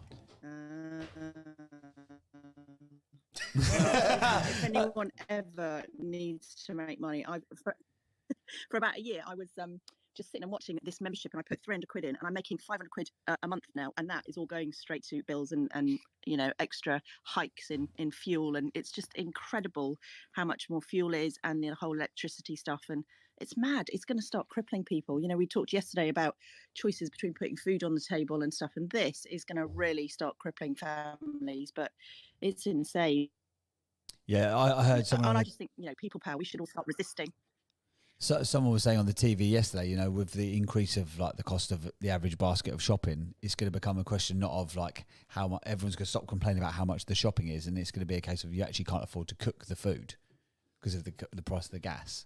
S8: If anyone ever needs to make money, for about a year, I was just sitting and watching this membership, and I put 300 quid in, and I'm making 500 quid a month now, and that is all going straight to bills and extra hikes in fuel, and it's just incredible how much more fuel is, and the whole electricity stuff, and it's mad. It's going to start crippling people. We talked yesterday about choices between putting food on the table and stuff, and this is going to really start crippling families, but it's insane.
S1: Yeah, I heard someone.
S8: And I just think, people power, we should all start resisting.
S1: So someone was saying on the TV yesterday, with the increase of like the cost of the average basket of shopping, it's going to become a question not of like how much everyone's going to stop complaining about how much the shopping is, and it's going to be a case of you actually can't afford to cook the food because of the price of the gas.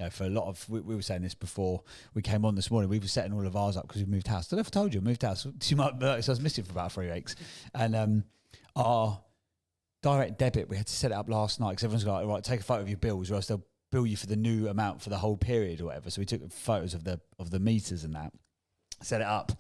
S1: For a lot of, we were saying this before we came on this morning, we were setting all of ours up because we moved house. I don't know if I told you, we moved house. You might notice I was missing for about 3 weeks, and our direct debit, we had to set it up last night because everyone's like, right, take a photo of your bills or else they'll bill you for the new amount for the whole period or whatever. So we took photos of the meters and that, set it up,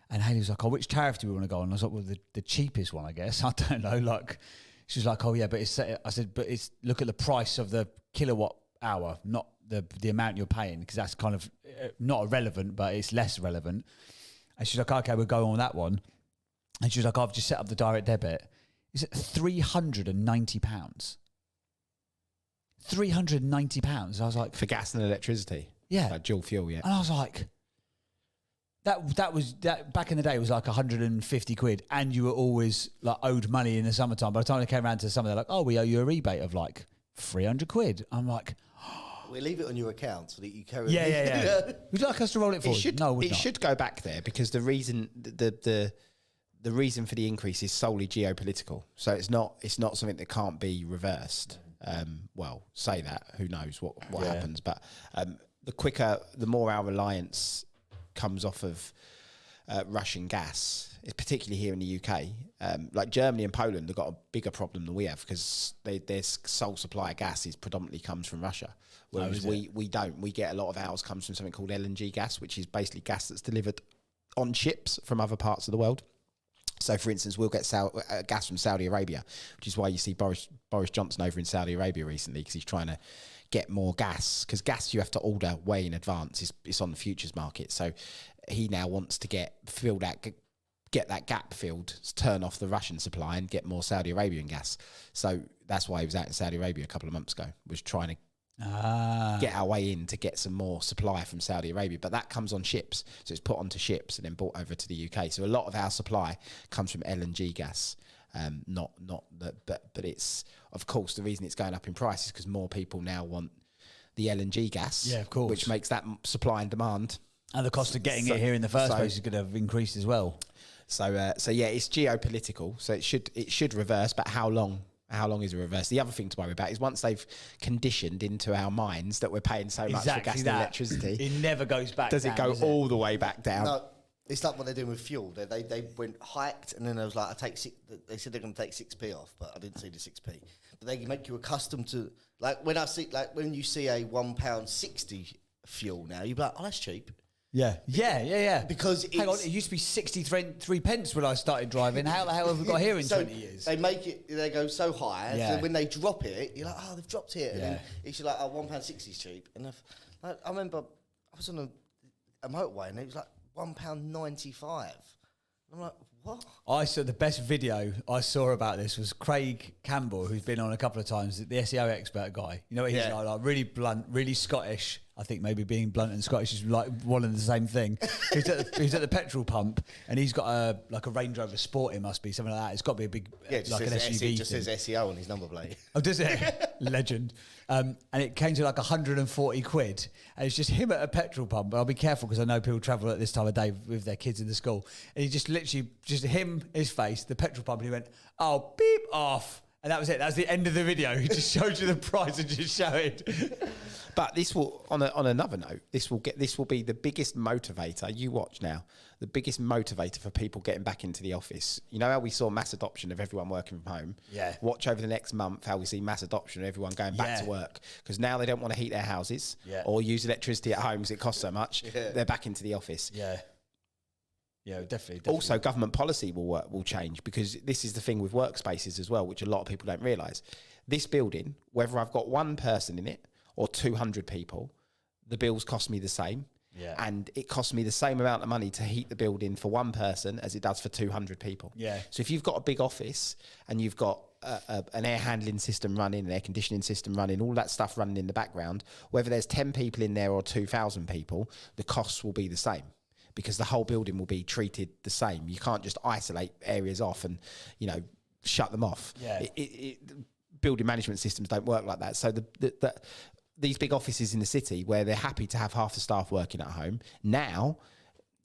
S1: and Hayley was like, oh, which tariff do we want to go on? And I was like, well, the cheapest one, I guess. I don't know. Like, she was like, oh yeah, but it's set. I said, but it's look at the price of the kilowatt hour, not the amount you're paying, because that's kind of not irrelevant, but it's less relevant. And she's like, okay, we'll go on that one. And she was like, oh, I've just set up the direct debit. Is it £390? £390. I was like,
S2: for gas and electricity.
S1: Yeah,
S2: like dual fuel. Yeah,
S1: and I was like, that was back in the day. It was like 150 quid, and you were always like owed money in the summertime. By the time it came around to summer, they're like, oh, we owe you a rebate of like 300 quid. I'm like,
S3: we'll leave it on your account so that you carry.
S1: Yeah. Would you like us to roll it forward?
S2: It should go back there because the reason the reason for the increase is solely geopolitical. So it's not something that can't be reversed. Well, say that, who knows what happens, but the more our reliance comes off of Russian gas, particularly here in the UK, like Germany and Poland have got a bigger problem than we have because their sole supply of gas predominantly comes from Russia, whereas we don't. We get a lot of ours comes from something called LNG gas, which is basically gas that's delivered on ships from other parts of the world. So, for instance, we'll get gas from Saudi Arabia, which is why you see Boris Johnson over in Saudi Arabia recently, because he's trying to get more gas. Because gas you have to order way in advance. It's on the futures market. So he now wants to get that gap filled, turn off the Russian supply and get more Saudi Arabian gas. So that's why he was out in Saudi Arabia a couple of months ago, was trying to get our way in to get some more supply from Saudi Arabia, but that comes on ships, so it's put onto ships and then brought over to the UK. So a lot of our supply comes from LNG gas, but it's, of course, the reason it's going up in price is because more people now want the LNG gas.
S1: Yeah, of course.
S2: Which makes that supply and demand.
S1: And the cost of getting it here in the first place is going to have increased as well.
S2: So yeah, it's geopolitical. So it should reverse, but how long? How long is a reverse? The other thing to worry about is once they've conditioned into our minds that we're paying so much for gas and electricity,
S1: it never goes back.
S2: Does it go all the way back down?
S3: No, it's like what they're doing with fuel. They went hiked, and then I was like, they said they're going to take 6p off, but I didn't see the 6p. But they make you accustomed to, like when you see a £1.60 fuel now, you're like, oh, that's cheap.
S1: Yeah.
S3: Because
S1: hang on, it used to be 63 pence when I started driving. How the hell have we got here in 20 years?
S3: They make it, they go so high, so when they drop it, you're like, oh, they've dropped it. And then it's like, oh, £1.60 is cheap. And I remember I was on a motorway and it was like £1.95. I'm like, what?
S1: I saw the best video I saw about this was Craig Campbell, who's been on a couple of times, the SEO expert guy. You know what he's like really blunt, really Scottish. I think maybe being blunt and Scottish is like one and the same thing. He's at the petrol pump and he's got a Range Rover Sport. It must be something like that. It's got to be a big like an SUV.
S3: It just says SEO on his number plate.
S1: Oh, does it? Legend. And it came to like 140 quid. And it's just him at a petrol pump. But I'll be careful because I know people travel at this time of day with their kids in the school. And he just literally, just him, his face, the petrol pump, and he went, oh, beep off. And that was it. That was the end of the video. He just showed you the price and just showed.
S2: But this will, on another note, this will be the biggest motivator. You watch now, the biggest motivator for people getting back into the office. You know how we saw mass adoption of everyone working from home?
S1: Yeah.
S2: Watch over the next month how we see mass adoption of everyone going back to work. Because now they don't want to heat their houses or use electricity at home because it costs so much. Yeah. They're back into the office.
S1: Yeah. Yeah, definitely.
S2: Also, government policy will change because this is the thing with workspaces as well, which a lot of people don't realise. This building, whether I've got one person in it or 200 people, the bills cost me the same.
S1: Yeah.
S2: And it costs me the same amount of money to heat the building for one person as it does for 200 people.
S1: Yeah.
S2: So if you've got a big office and you've got an air handling system running, an air conditioning system running, all that stuff running in the background, whether there's 10 people in there or 2,000 people, the costs will be the same. Because the whole building will be treated the same. You can't just isolate areas off and, shut them off.
S1: Yeah.
S2: Building management systems don't work like that. So these big offices in the city where they're happy to have half the staff working at home, now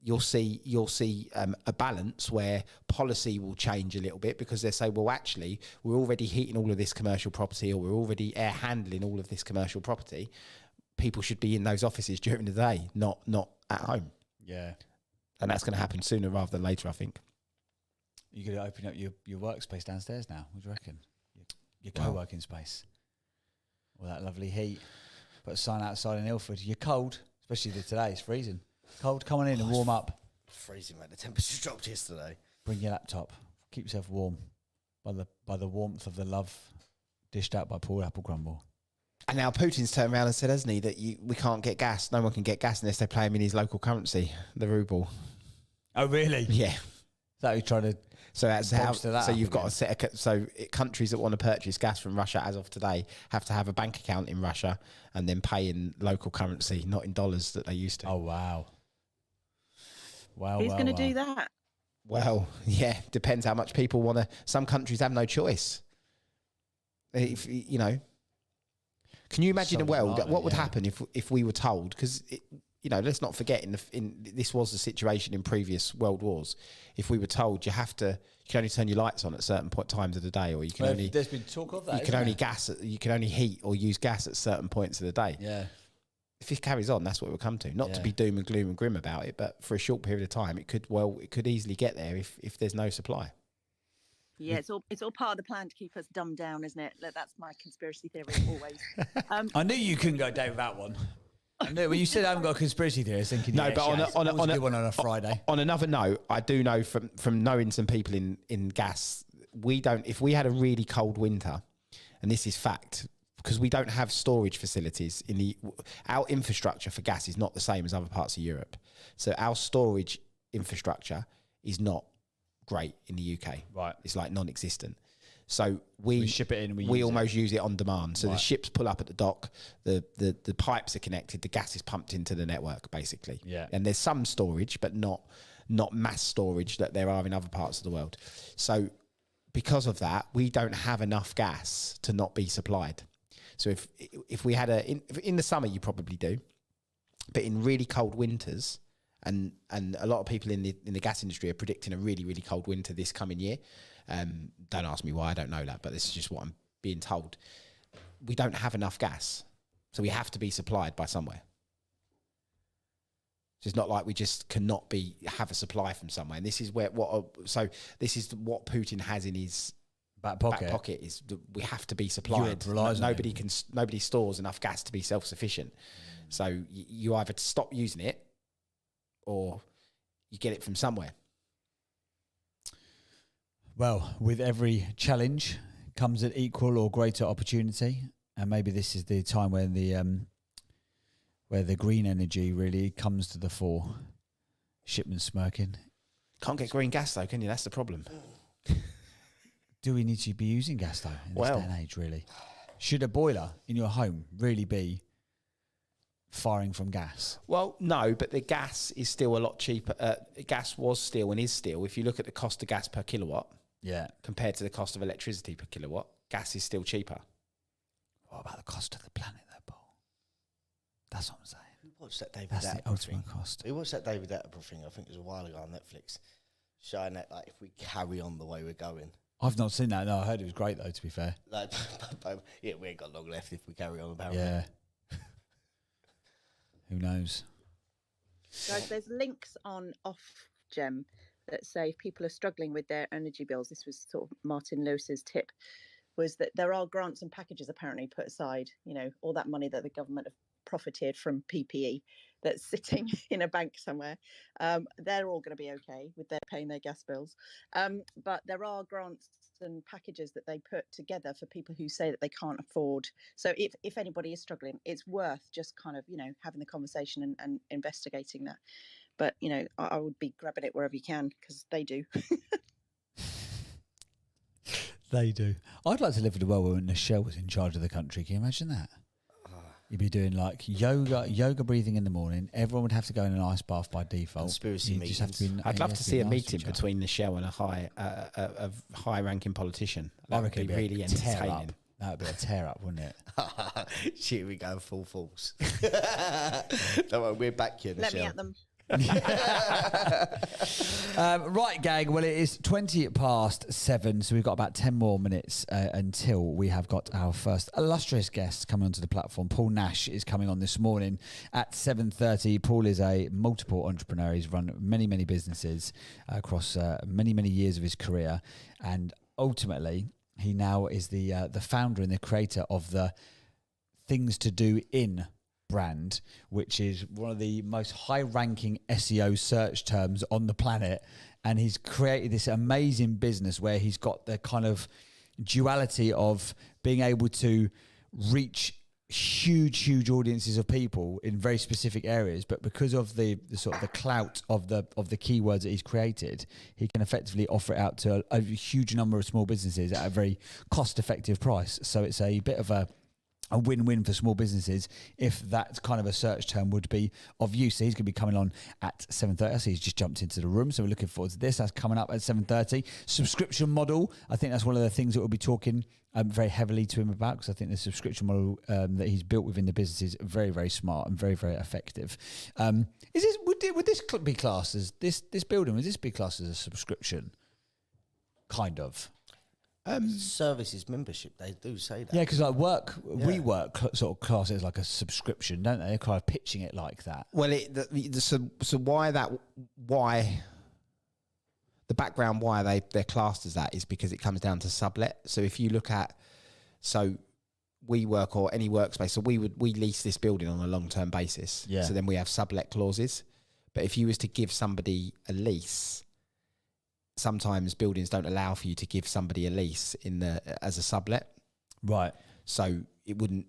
S2: you'll see a balance where policy will change a little bit because they say, well, actually, we're already heating all of this commercial property or we're already air handling all of this commercial property. People should be in those offices during the day, not at home.
S1: Yeah.
S2: And that's going to happen sooner rather than later, I think.
S1: You're going to open up your workspace downstairs now. What do you reckon? Your co-working space. All that lovely heat. Put a sign outside in Ilford. You're cold, especially today. It's freezing. Cold. Come on in and warm up.
S3: Freezing, mate. The temperature dropped yesterday.
S1: Bring your laptop. Keep yourself warm by the warmth of the love dished out by Paul Applecrumble.
S2: And now Putin's turned around and said, hasn't he, that we can't get gas. No one can get gas unless they play him in his local currency, the ruble.
S1: Oh, really?
S2: Yeah.
S1: Is that who trying to?
S2: So that's how. So you've got
S1: again?
S2: to set countries that want to purchase gas from Russia as of today have to have a bank account in Russia and then pay in local currency, not in dollars that they used to.
S1: Oh wow! Wow.
S8: Who's going to do that?
S2: Well, yeah, depends how much people want to. Some countries have no choice. If can you imagine a world? What would happen if we were told? Because let's not forget, this was the situation in previous world wars. If we were told you can only turn your lights on at certain times of the day, or you can only.
S1: There's been talk of that.
S2: You can only heat or use gas at certain points of the day.
S1: Yeah.
S2: If it carries on, that's what it will come to. Not to be doom and gloom and grim about it, but for a short period of time, it could easily get there if there's no supply.
S8: Yeah, it's all part of the plan to keep us dumbed down, isn't it? That's my conspiracy theory always.
S1: I knew you couldn't go a day without one. I knew when you said I haven't got a conspiracy theory, I was thinking
S2: no. But on a
S1: good one on a Friday.
S2: On another note, I do know from knowing some people in gas, if we had a really cold winter, and this is fact, because we don't have storage facilities our infrastructure for gas is not the same as other parts of Europe. So our storage infrastructure is not great in the UK.
S1: Right.
S2: It's like non-existent. So we
S1: ship it in and
S2: we almost use it on demand. So the ships pull up at the dock, the pipes are connected, the gas is pumped into the network, basically.
S1: Yeah.
S2: And there's some storage, but not mass storage that there are in other parts of the world. So because of that, we don't have enough gas to not be supplied. So if we had in the summer, you probably do, but in really cold winters, and a lot of people in the gas industry are predicting a really, really cold winter this coming year. Don't ask me why, I don't know that, but this is just what I'm being told. We don't have enough gas, so we have to be supplied by somewhere. So it's not like we just cannot have a supply from somewhere. And this is this is what Putin has in his back pocket is we have to be supplied. Nobody stores enough gas to be self-sufficient. So you either stop using it or you get it from somewhere. Well, with every challenge comes an equal or greater opportunity, and maybe this is the time when where the green energy really comes to the fore. Shipman smirking. Can't get green gas though, can you? That's the problem. Do we need to be using gas though in this day and age? Really, should a boiler in your home really be firing from gas? Well, no, but the gas is still a lot cheaper. Gas was still and is still. If you look at the cost of gas per kilowatt, compared to the cost of electricity per kilowatt, gas is still cheaper. What about the cost of the planet, though, Paul? That's what I'm saying.
S3: We watched that David
S2: That's
S3: Attenborough
S2: the ultimate
S3: thing.
S2: cost.
S3: We watched that David Attenborough thing. I think it was a while ago on Netflix, showing that like if we carry on the way we're going.
S2: I've not seen that. No, I heard it was great though. To be fair,
S3: Like, yeah, we ain't got long left if we carry on. Apparently,
S2: yeah. Who knows?
S8: Guys, there's links on Ofgem that say if people are struggling with their energy bills, this was sort of Martin Lewis's tip, was that there are grants and packages apparently put aside, you know, all that money that the government have profited from PPE that's sitting in a bank somewhere. They're all going to be okay with their paying their gas bills. But there are grants and packages that they put together for people who say that they can't afford. So if anybody is struggling, it's worth just kind of, you know, having the conversation and investigating that. But, you know, I would be grabbing it wherever you can because they do.
S2: They do. I'd like to live in a world where Nash was in charge of the country. Can you imagine that? You'd be doing like yoga breathing in the morning. Everyone would have to go in an ice bath by default.
S3: Conspiracy meetings.
S2: Just have to be,
S9: I'd love to see a meeting between Nash and a high-ranking politician. That would be really entertaining.
S2: That would be a tear up, wouldn't it?
S3: Shit, we go full force. Don't worry, we're back here.
S8: Let me at them.
S2: Right, gang. Well, it is 7:20, so we've got about 10 more minutes until we have got our first illustrious guest coming onto the platform. Paul Nash is coming on this morning at 7:30. Paul is a multiple entrepreneur. He's run many, many businesses across many, many years of his career, and ultimately, he now is the founder and the creator of the Things to Do in brand, which is one of the most high-ranking SEO search terms on the planet, and he's created this amazing business where he's got the kind of duality of being able to reach huge audiences of people in very specific areas, but because of the sort of the clout of the keywords that he's created, he can effectively offer it out to a huge number of small businesses at a very cost-effective price. So it's a bit of a win-win for small businesses if that kind of a search term would be of use. So he's going to be coming on at 7:30. So he's just jumped into the room. So we're looking forward to this. That's coming up at 7:30. Subscription model. I think that's one of the things that we'll be talking very heavily to him about, because I think the subscription model that he's built within the business is very, very smart and very, very effective. Would this be classed as this building? Would this be classed as a subscription? Kind of.
S3: Services membership, they do say that.
S2: Yeah, because like WeWork sort of class it as like a subscription, don't they? They're kind of pitching it like that.
S9: Well, so why the background why they're classed as that is because it comes down to sublet. So if you look at WeWork or any workspace, so we lease this building on a long-term basis.
S2: Yeah.
S9: So then we have sublet clauses. But if you was to give somebody a lease, sometimes buildings don't allow for you to give somebody a lease as a sublet. Right. So it wouldn't,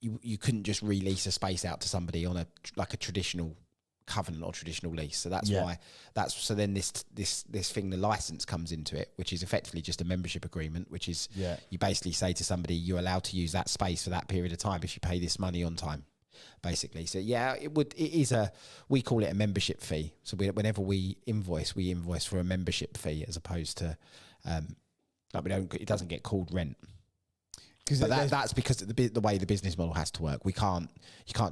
S9: you couldn't just release a space out to somebody on a traditional covenant or traditional lease. So that's why so then this thing, the license comes into it, which is effectively just a membership agreement, which is you basically say to somebody, you're allowed to use that space for that period of time if you pay this money on time. Basically, so we call it a membership fee. So whenever we invoice for a membership fee as opposed to it doesn't get called rent. But that's because of the way the business model has to work. You can't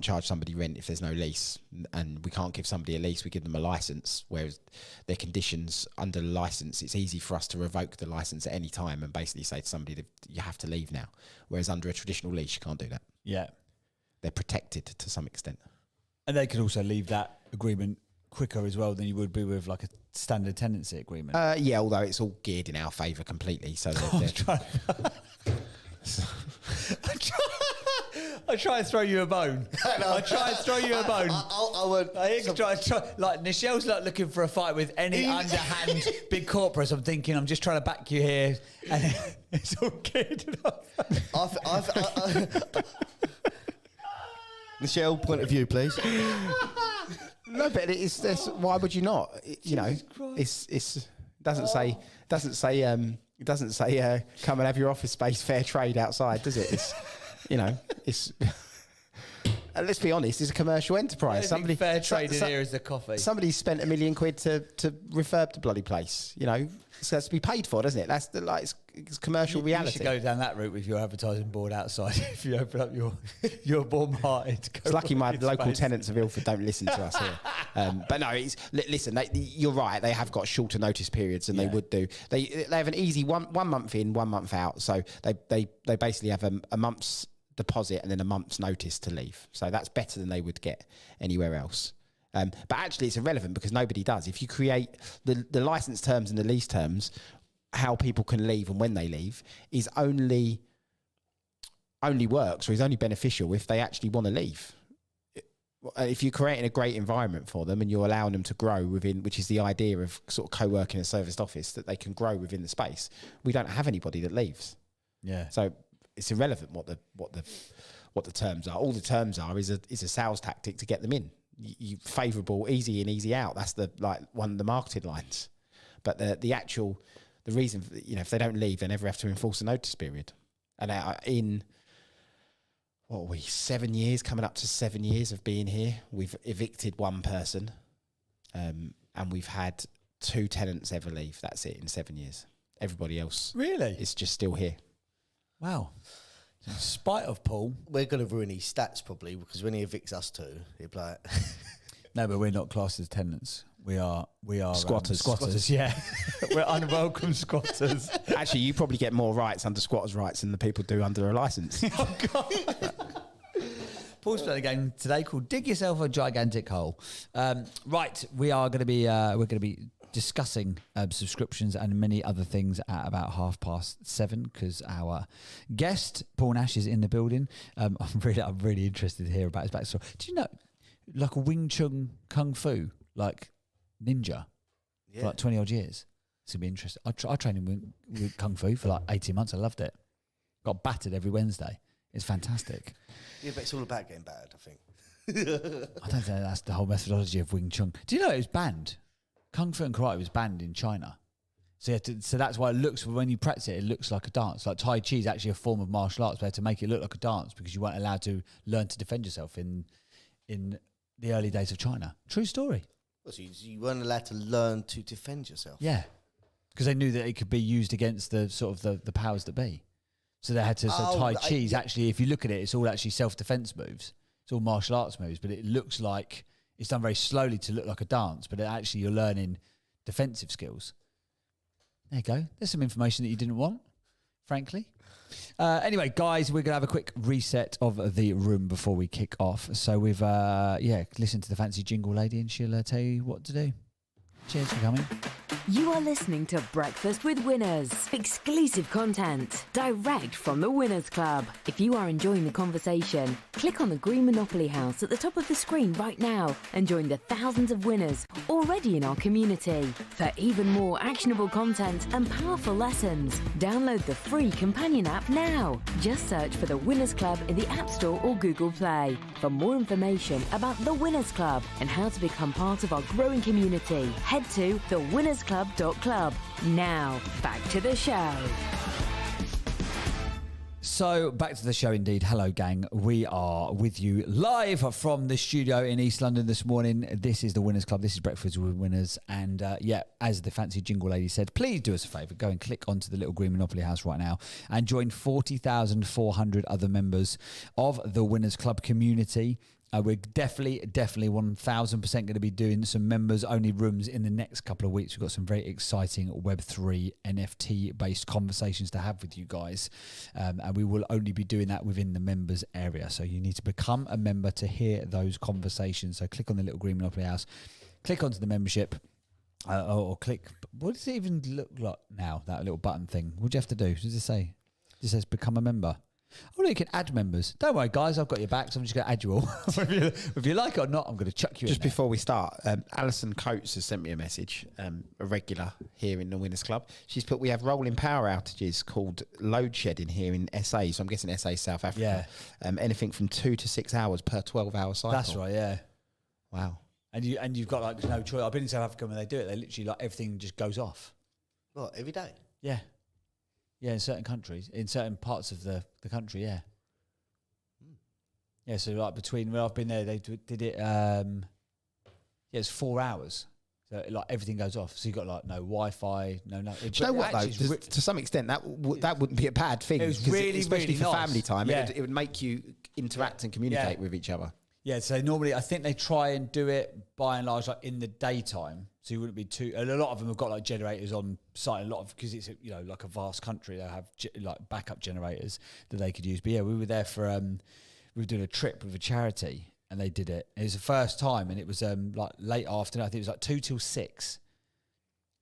S9: charge somebody rent if there's no lease, and we can't give somebody a lease. We give them a license, whereas their conditions under the license, it's easy for us to revoke the license at any time and basically say to somebody that you have to leave now. Whereas under a traditional lease, you can't do that.
S1: Yeah,
S9: they're protected to some extent, and
S1: they could also leave that agreement quicker as well than you would be with like a standard tenancy agreement.
S9: Yeah, although it's all geared in our favour completely. So
S1: I try and throw you a bone. I try and throw you a bone.
S3: I would.
S1: Like Nichelle's like looking for a fight with any underhand big corporates. I'm thinking I'm just trying to back you here, and it's all geared enough.
S3: Nichelle, point of view, please.
S9: No, but it's why would you not? It doesn't say come and have your office space, fair trade outside, does it? It's let's be honest, it's a commercial enterprise.
S1: Somebody fair trade in here is the coffee.
S9: Somebody spent £1 million to refurb the bloody place. So that's to be paid for, doesn't it? That's it's commercial reality.
S1: You should go down that route with your advertising board outside. If you open up your warm-hearted.
S9: It's lucky my local tenants of Ilford don't listen to us here. But no, listen. You're right. They have got shorter notice periods than they would do. They have an easy one month in, 1 month out. So they basically have a month's deposit and then a month's notice to leave. So that's better than they would get anywhere else. But actually, it's irrelevant because nobody does. If you create the license terms and the lease terms, how people can leave and when they leave is only works or is only beneficial if they actually want to leave. If you're creating a great environment for them and you're allowing them to grow within, which is the idea of sort of co-working in a serviced office, that they can grow within the space. We don't have anybody that leaves.
S1: Yeah.
S9: So it's irrelevant what the terms are. All the terms are is a sales tactic to get them in. You favourable, easy in, easy out. That's one of the marketing lines. But the reason, if they don't leave, they never have to enforce a notice period. And in 7 years, coming up to 7 years of being here, we've evicted one person, and we've had 2 tenants ever leave. That's it in 7 years. Everybody else,
S1: really,
S9: is just still here.
S1: Wow. In spite of Paul,
S3: we're going to ruin his stats probably because when he evicts us too, he'll be like.
S1: No, but we're not classed as tenants. We are
S9: squatters.
S1: Squatters, yeah. We're unwelcome squatters.
S9: Actually, you probably get more rights under squatters' rights than the people do under a license.
S1: Oh God. Paul's playing a game today called "Dig Yourself a Gigantic Hole." Right, we're going to be discussing subscriptions and many other things at about 7:30 because our guest Paul Nash is in the building. I'm really interested to hear about his backstory. Do you know, like a Wing Chun Kung Fu, like ninja, for like 20 odd years? It's gonna be interesting. I trained in with Kung Fu for like 18 months. I loved it. Got battered every Wednesday. It's fantastic.
S3: Yeah, but it's all about getting battered, I think.
S1: I don't think that's the whole methodology of Wing Chun. Do you know it was banned? Kung Fu and karate was banned in China. So that's why it looks, when you practice it looks like a dance. Like Tai Chi is actually a form of martial arts, but they had to make it look like a dance because you weren't allowed to learn to defend yourself in the early days of China. True story.
S3: Well, so you weren't allowed to learn to defend yourself?
S1: Yeah. Because they knew that it could be used against the sort of the powers that be. So they had to, Tai Chi is actually, if you look at it, it's all actually self-defense moves. It's all martial arts moves, but it looks like it's done very slowly to look like a dance, but actually you're learning defensive skills. There you go. There's some information that you didn't want, frankly. Anyway, guys, we're going to have a quick reset of the room before we kick off. So we've, listened to the fancy jingle lady and she'll tell you what to do. Cheers for coming.
S7: You are listening to Breakfast with Winners. Exclusive content direct from the Winners Club. If you are enjoying the conversation, click on the green Monopoly house at the top of the screen right now and join the thousands of winners already in our community. For even more actionable content and powerful lessons, download the free companion app now. Just search for the Winners Club in the App Store or Google Play. For more information about the Winners Club and how to become part of our growing community, head to thewinnersclub.club. Now, back to the show.
S1: So back to the show indeed. Hello gang, we are with you live from the studio in East London this morning. This is the Winners Club, this is Breakfast with Winners, and as the fancy jingle lady said, please do us a favour, go and click onto the little green Monopoly house right now and join 40,400 other members of the Winners Club community. We're definitely 1000% going to be doing some members only rooms in the next couple of weeks. We've got some very exciting Web3 NFT based conversations to have with you guys. And we will only be doing that within the members area. So you need to become a member to hear those conversations. So click on the little green Monopoly house, click onto the membership, or click. What does it even look like now, that little button thing? What do you have to do? What does it say? It says become a member. Oh, no, you can add members. Don't worry, guys. I've got your back, so I'm just going to add you all. If you like it or not, I'm going to chuck you
S2: Just
S1: in
S2: before we start, Alison Coates has sent me a message, a regular here in the Winners Club. She's put, we have rolling power outages called load shedding here in SA. So I'm guessing SA, South Africa. Yeah. Anything from 2 to 6 hours per 12-hour cycle.
S1: That's right, yeah.
S2: Wow.
S1: And you've got like no choice. I've been in South Africa when they do it. They literally like everything just goes off.
S3: What, every day?
S1: Yeah. Yeah, in certain countries, in certain parts of the country, yeah. Yeah, so like between when I've been there, they did it, it's 4 hours. So like everything goes off. So you got like no Wi-Fi, no nothing.
S2: Do you know what though? To some extent, that wouldn't be a bad thing.
S1: It was really,
S2: especially
S1: really
S2: for
S1: nice.
S2: family time.
S1: Yeah.
S2: It would make you interact and communicate with each other.
S1: Yeah, so normally I think they try and do it by and large like in the daytime, so you wouldn't be too. And a lot of them have got like generators on site. A lot of because it's like a vast country, they have like backup generators that they could use. But yeah, we were there for we were doing a trip with a charity, and they did it. It was the first time, and it was like late afternoon. I think it was like 2 till 6,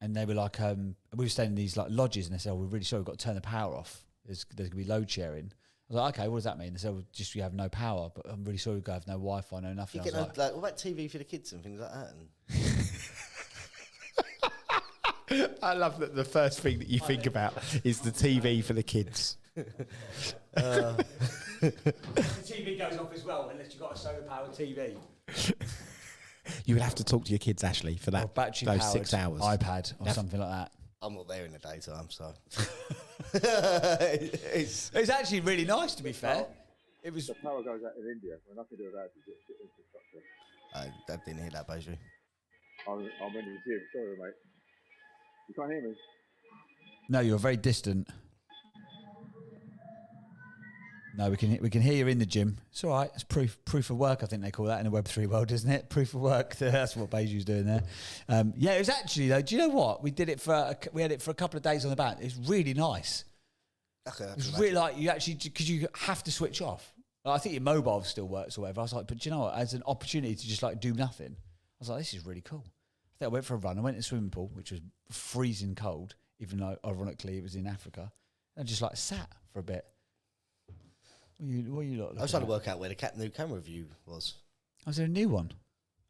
S1: and they were like we were staying in these like lodges, and they said, "Oh, we're really sorry, we've got to turn the power off. There's going to be load sharing." I was like, okay, what does that mean? They said, well, just you have no power, but I'm really sorry we have no Wi-Fi, no nothing.
S3: You get like, what about TV for the kids and things like
S2: that? I love that the first thing that you think about is the TV for the kids.
S1: The TV goes off as well, unless you've got a solar-powered TV.
S2: You would have to talk to your kids, Ashley, for that. Those 6 hours.
S1: iPad or something like that.
S3: I'm not there in the daytime, so.
S1: It's actually really nice, to be fair. It was.
S4: The power goes out in India. When nothing to do with that, it's infrastructure.
S3: I didn't hear that, Basri.
S4: I'm in the gym. Sorry, mate. You can't hear me?
S1: No, you're very distant. No, we can hear you in the gym. It's all right. It's proof of work, I think they call that in the Web3 world, isn't it? Proof of work. That's what Beiju's doing there. Yeah, it was actually though. Do you know what? We did it we had it for a couple of days on the boat. It's really nice.
S3: Okay,
S1: it's really like you actually because you have to switch off. Like, I think your mobile still works or whatever. I was like, but do you know what? As an opportunity to just like do nothing, I was like, this is really cool. I think I went for a run. I went to the swimming pool, which was freezing cold, even though ironically it was in Africa, and just like sat for a bit. What are you lot?
S3: I was trying to work out where the new camera view was.
S1: Was there a new one?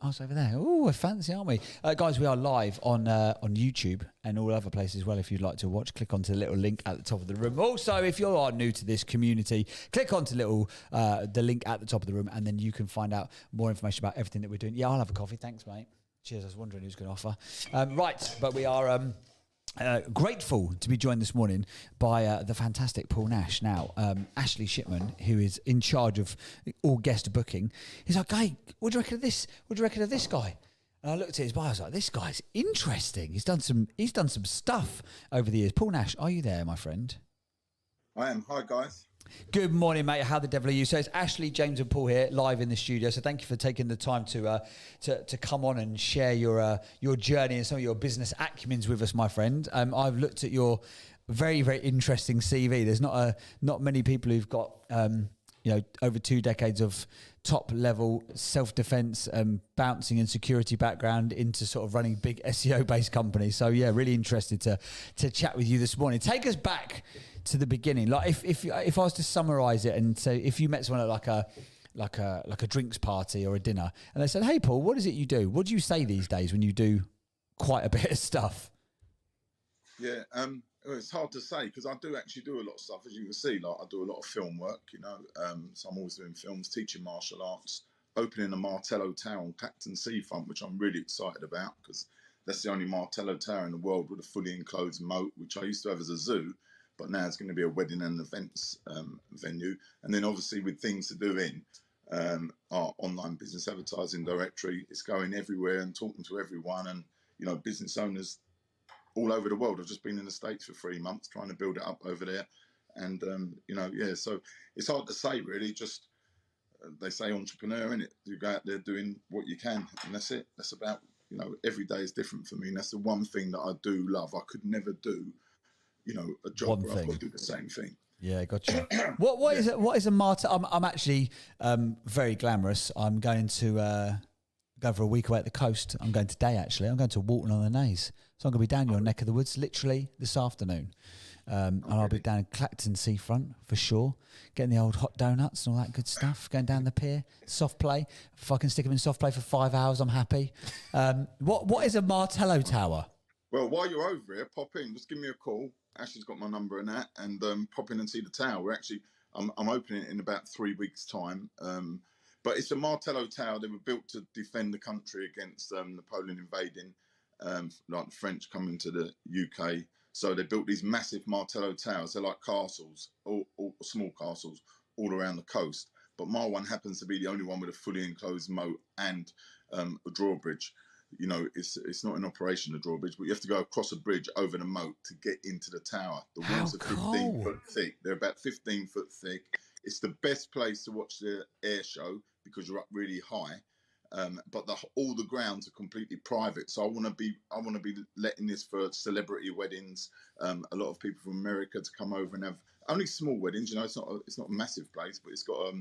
S1: Oh, it's over there. Oh, we're fancy, aren't we? Guys, we are live on YouTube and all other places as well. If you'd like to watch, click onto the little link at the top of the room. Also, if you are new to this community, click onto the link at the top of the room, and then you can find out more information about everything that we're doing. Yeah, I'll have a coffee. Thanks, mate. Cheers. I was wondering who's going to offer. Right, but we are... grateful to be joined this morning by the fantastic Paul Nash. Now, Ashley Shipman, who is in charge of all guest booking, he's like, "Hey, what do you reckon of this? What do you reckon of this guy?" And I looked at his bio. I was like, "This guy's interesting. He's done some stuff over the years." Paul Nash, are you there, my friend?
S10: I am. Hi, guys.
S1: Good morning, mate. How the devil are you? So it's Ashley, James, and Paul here, live in the studio. So thank you for taking the time to come on and share your journey and some of your business acumens with us, my friend. I've looked at your very, very interesting CV. There's not many people who've got over 2 decades of top level self-defense, bouncing and security background into sort of running big SEO based companies. So yeah, really interested to chat with you this morning. Take us back to the beginning. Like if I was to summarize it and say, if you met someone at like a drinks party or a dinner and they said, "Hey Paul, what is it you do?" What do you say these days when you do quite a bit of stuff?
S10: Yeah, it's hard to say because I do actually do a lot of stuff, as you can see. Like I do a lot of film work, so I'm always doing films, teaching martial arts, opening a Martello tower on Clacton Seafront, which I'm really excited about because that's the only Martello tower in the world with a fully enclosed moat, which I used to have as a zoo. but now it's going to be a wedding and events venue. And then obviously with things to do in our online business advertising directory, it's going everywhere and talking to everyone, and business owners all over the world. I've just been in the States for 3 months trying to build it up over there, and so it's hard to say really. Just they say entrepreneur, innit? You go out there doing what you can, and that's it. That's about, every day is different for me, and that's the one thing that I do love. I could never do, a job where I've got to do the same thing.
S1: Yeah, gotcha. What is it? What is a Martello? I'm actually very glamorous. I'm going to go for a week away at the coast. I'm going today, actually. I'm going to Walton on the Naze. So I'm going to be down your neck of the woods literally this afternoon. And I'll be down in Clacton Seafront for sure, getting the old hot donuts and all that good stuff, going down the pier, soft play. If I can stick them in soft play for 5 hours, I'm happy. What is a Martello Tower?
S10: Well, while you're over here, pop in, just give me a call. Ashley's got my number and that, and pop in and see the tower. We're actually, I'm opening it in about 3 weeks' time. But it's a Martello Tower. They were built to defend the country against Napoleon invading, like the French coming to the UK. So they built these massive Martello towers. They're like castles, all small castles, all around the coast. But my one happens to be the only one with a fully enclosed moat and a drawbridge. It's not in operation, the drawbridge, but you have to go across a bridge over the moat to get into the tower. The walls are 15 foot thick. They're about 15 foot thick. It's the best place to watch the air show because you're up really high. But all the grounds are completely private. So I want to be letting this for celebrity weddings. A lot of people from America to come over and have only small weddings. It's not a massive place, but it's got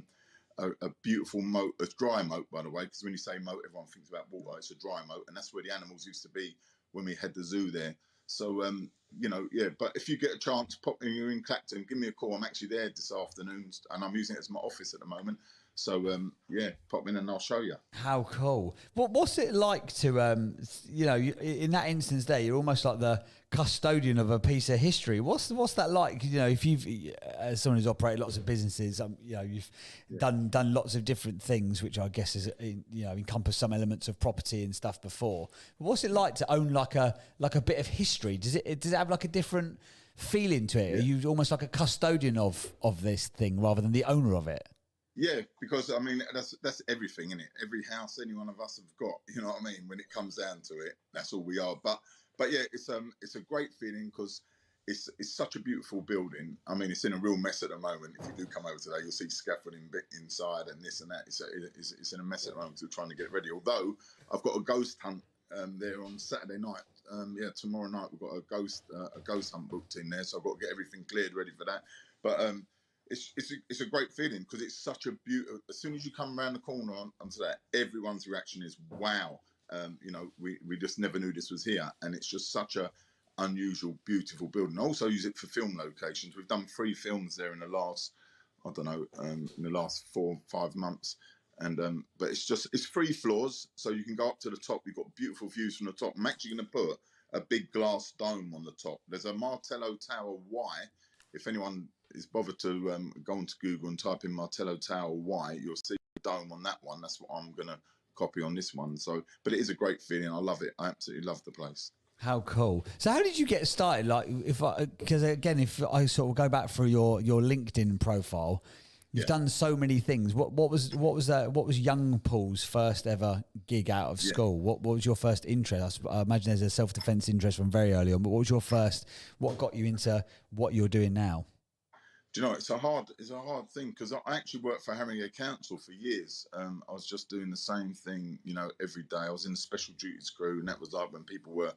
S10: a beautiful moat, a dry moat, by the way, because when you say moat, everyone thinks about water. It's a dry moat, and that's where the animals used to be when we had the zoo there. So, but if you get a chance, pop in, you're in Clacton, give me a call. I'm actually there this afternoon, and I'm using it as my office at the moment. So, pop in and I'll show you.
S1: How cool. What's it like to, in that instance there, you're almost like the custodian of a piece of history. What's that like? If you've, as someone who's operated lots of businesses, you've done lots of different things, which I guess is, encompass some elements of property and stuff before. What's it like to own like a bit of history? Does it have like a different feeling to it? Yeah. Are you almost like a custodian of this thing rather than the owner of it?
S10: Yeah, because that's everything, isn't it? Every house any one of us have got, you know what I mean? When it comes down to it, that's all we are. But yeah, it's a great feeling because it's such a beautiful building. I mean, it's in a real mess at the moment. If you do come over today, you'll see scaffolding bit inside and this and that. It's in a mess at the moment. We're trying to get ready. Although I've got a ghost hunt there on Saturday night. Tomorrow night we've got a ghost hunt booked in there, so I've got to get everything cleared, ready for that. But it's a great feeling because it's such a beautiful. As soon as you come around the corner onto that, everyone's reaction is wow. We just never knew this was here, and it's just such a unusual, beautiful building. I also use it for film locations. We've done 3 films there in the last, in the last 4 or 5 months, and but it's 3 floors, so you can go up to the top. You've got beautiful views from the top. I'm actually going to put a big glass dome on the top. There's a Martello Tower Y. If anyone is bothered to go onto Google and type in Martello Tower Y, you'll see the dome on that one. That's what I'm going to copy on this one. So, but it is a great feeling. I love it. I absolutely love the place. How
S1: cool. So how did you get started? Like, if I sort of go back through your LinkedIn profile, you've done so many things. What was young Paul's first ever gig out of school? What was your first interest? I imagine there's a self-defense interest from very early on, but what got you into what you're doing now?
S10: Do you know, it's a hard thing because I actually worked for Haringey Council for years. I was just doing the same thing, every day. I was in the special duties crew, and that was like when people were,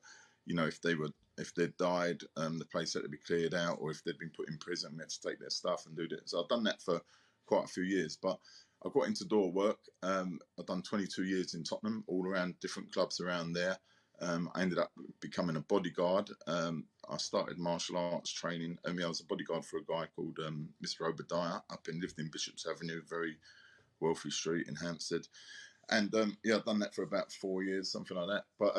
S10: if they'd died, the place had to be cleared out, or if they'd been put in prison, we had to take their stuff and do that. So I've done that for quite a few years, but I got into door work. I've done 22 years in Tottenham, all around different clubs around there. I ended up becoming a bodyguard. I started martial arts training. I was a bodyguard for a guy called Mr. Obadiah lived in Bishop's Avenue, very wealthy street in Hampstead. And I've done that for about 4 years, something like that. But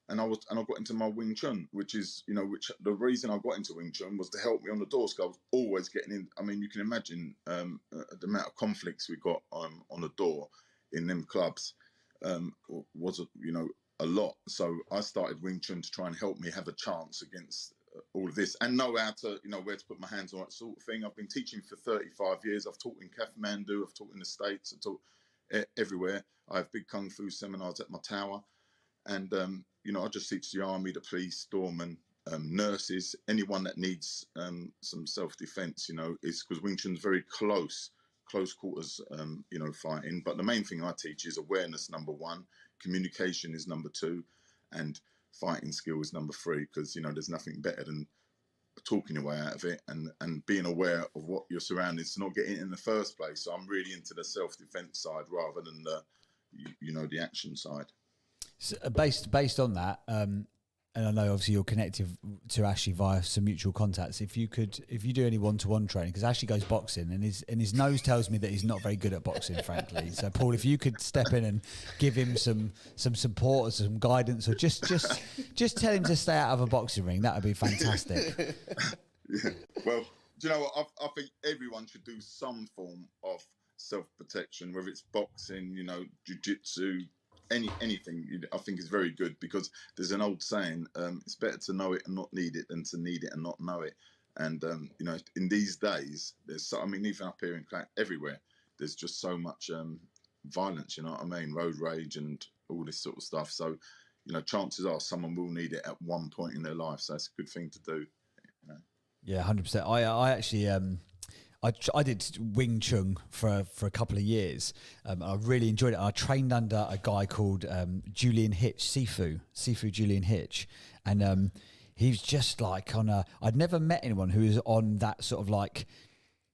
S10: and I got into my Wing Chun, which the reason I got into Wing Chun was to help me on the doors. Because I was always getting in. I mean, you can imagine the amount of conflicts we got on the door in them clubs was a lot. So I started Wing Chun to try and help me have a chance against all of this, and know how to, where to put my hands on that sort of thing. I've been teaching for 35 years. I've taught in Kathmandu, I've taught in the States, I've taught everywhere. I have big Kung Fu seminars at my tower. And, I just teach the army, the police, storemen, nurses, anyone that needs some self-defense, is because Wing Chun's very close quarters, fighting. But the main thing I teach is awareness, number one, communication is number two, and fighting skill is number three, because, there's nothing better than talking your way out of it and being aware of what your surroundings to not get in the first place. So I'm really into the self-defense side rather than the action side.
S1: So based on that, and I know obviously you're connected to Ashley via some mutual contacts. If you do any one-to-one training, because Ashley goes boxing, and his nose tells me that he's not very good at boxing, frankly. So Paul, if you could step in and give him some support or some guidance, or just tell him to stay out of a boxing ring, that would be fantastic.
S10: Yeah. Well, do you know what? I think everyone should do some form of self-protection, whether it's boxing, jiu-jitsu, anything. I think is very good, because there's an old saying, it's better to know it and not need it than to need it and not know it. And in these days, even up here in Clack, everywhere, there's just so much violence, road rage and all this sort of stuff. So chances are someone will need it at one point in their life, so it's a good thing to do.
S1: Yeah, 100%. I actually I did Wing Chun for a couple of years. I really enjoyed it. I trained under a guy called Julian Hitch, Sifu Julian Hitch. And he was just like I'd never met anyone who was on that sort of like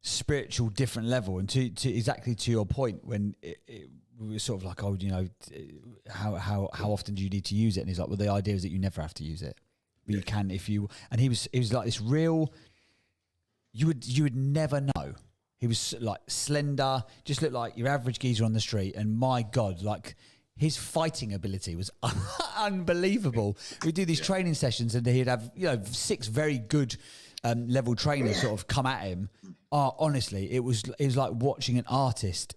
S1: spiritual different level. And to exactly to your point, when it was sort of like, how often do you need to use it? And he's like, well, the idea is that you never have to use it. But you can if you... And he was like this real... You would never know. He was like slender, just looked like your average geezer on the street. And my God, like his fighting ability was unbelievable. We'd do these training sessions, and he'd have 6 very good level trainers sort of come at him. Honestly, it was like watching an artist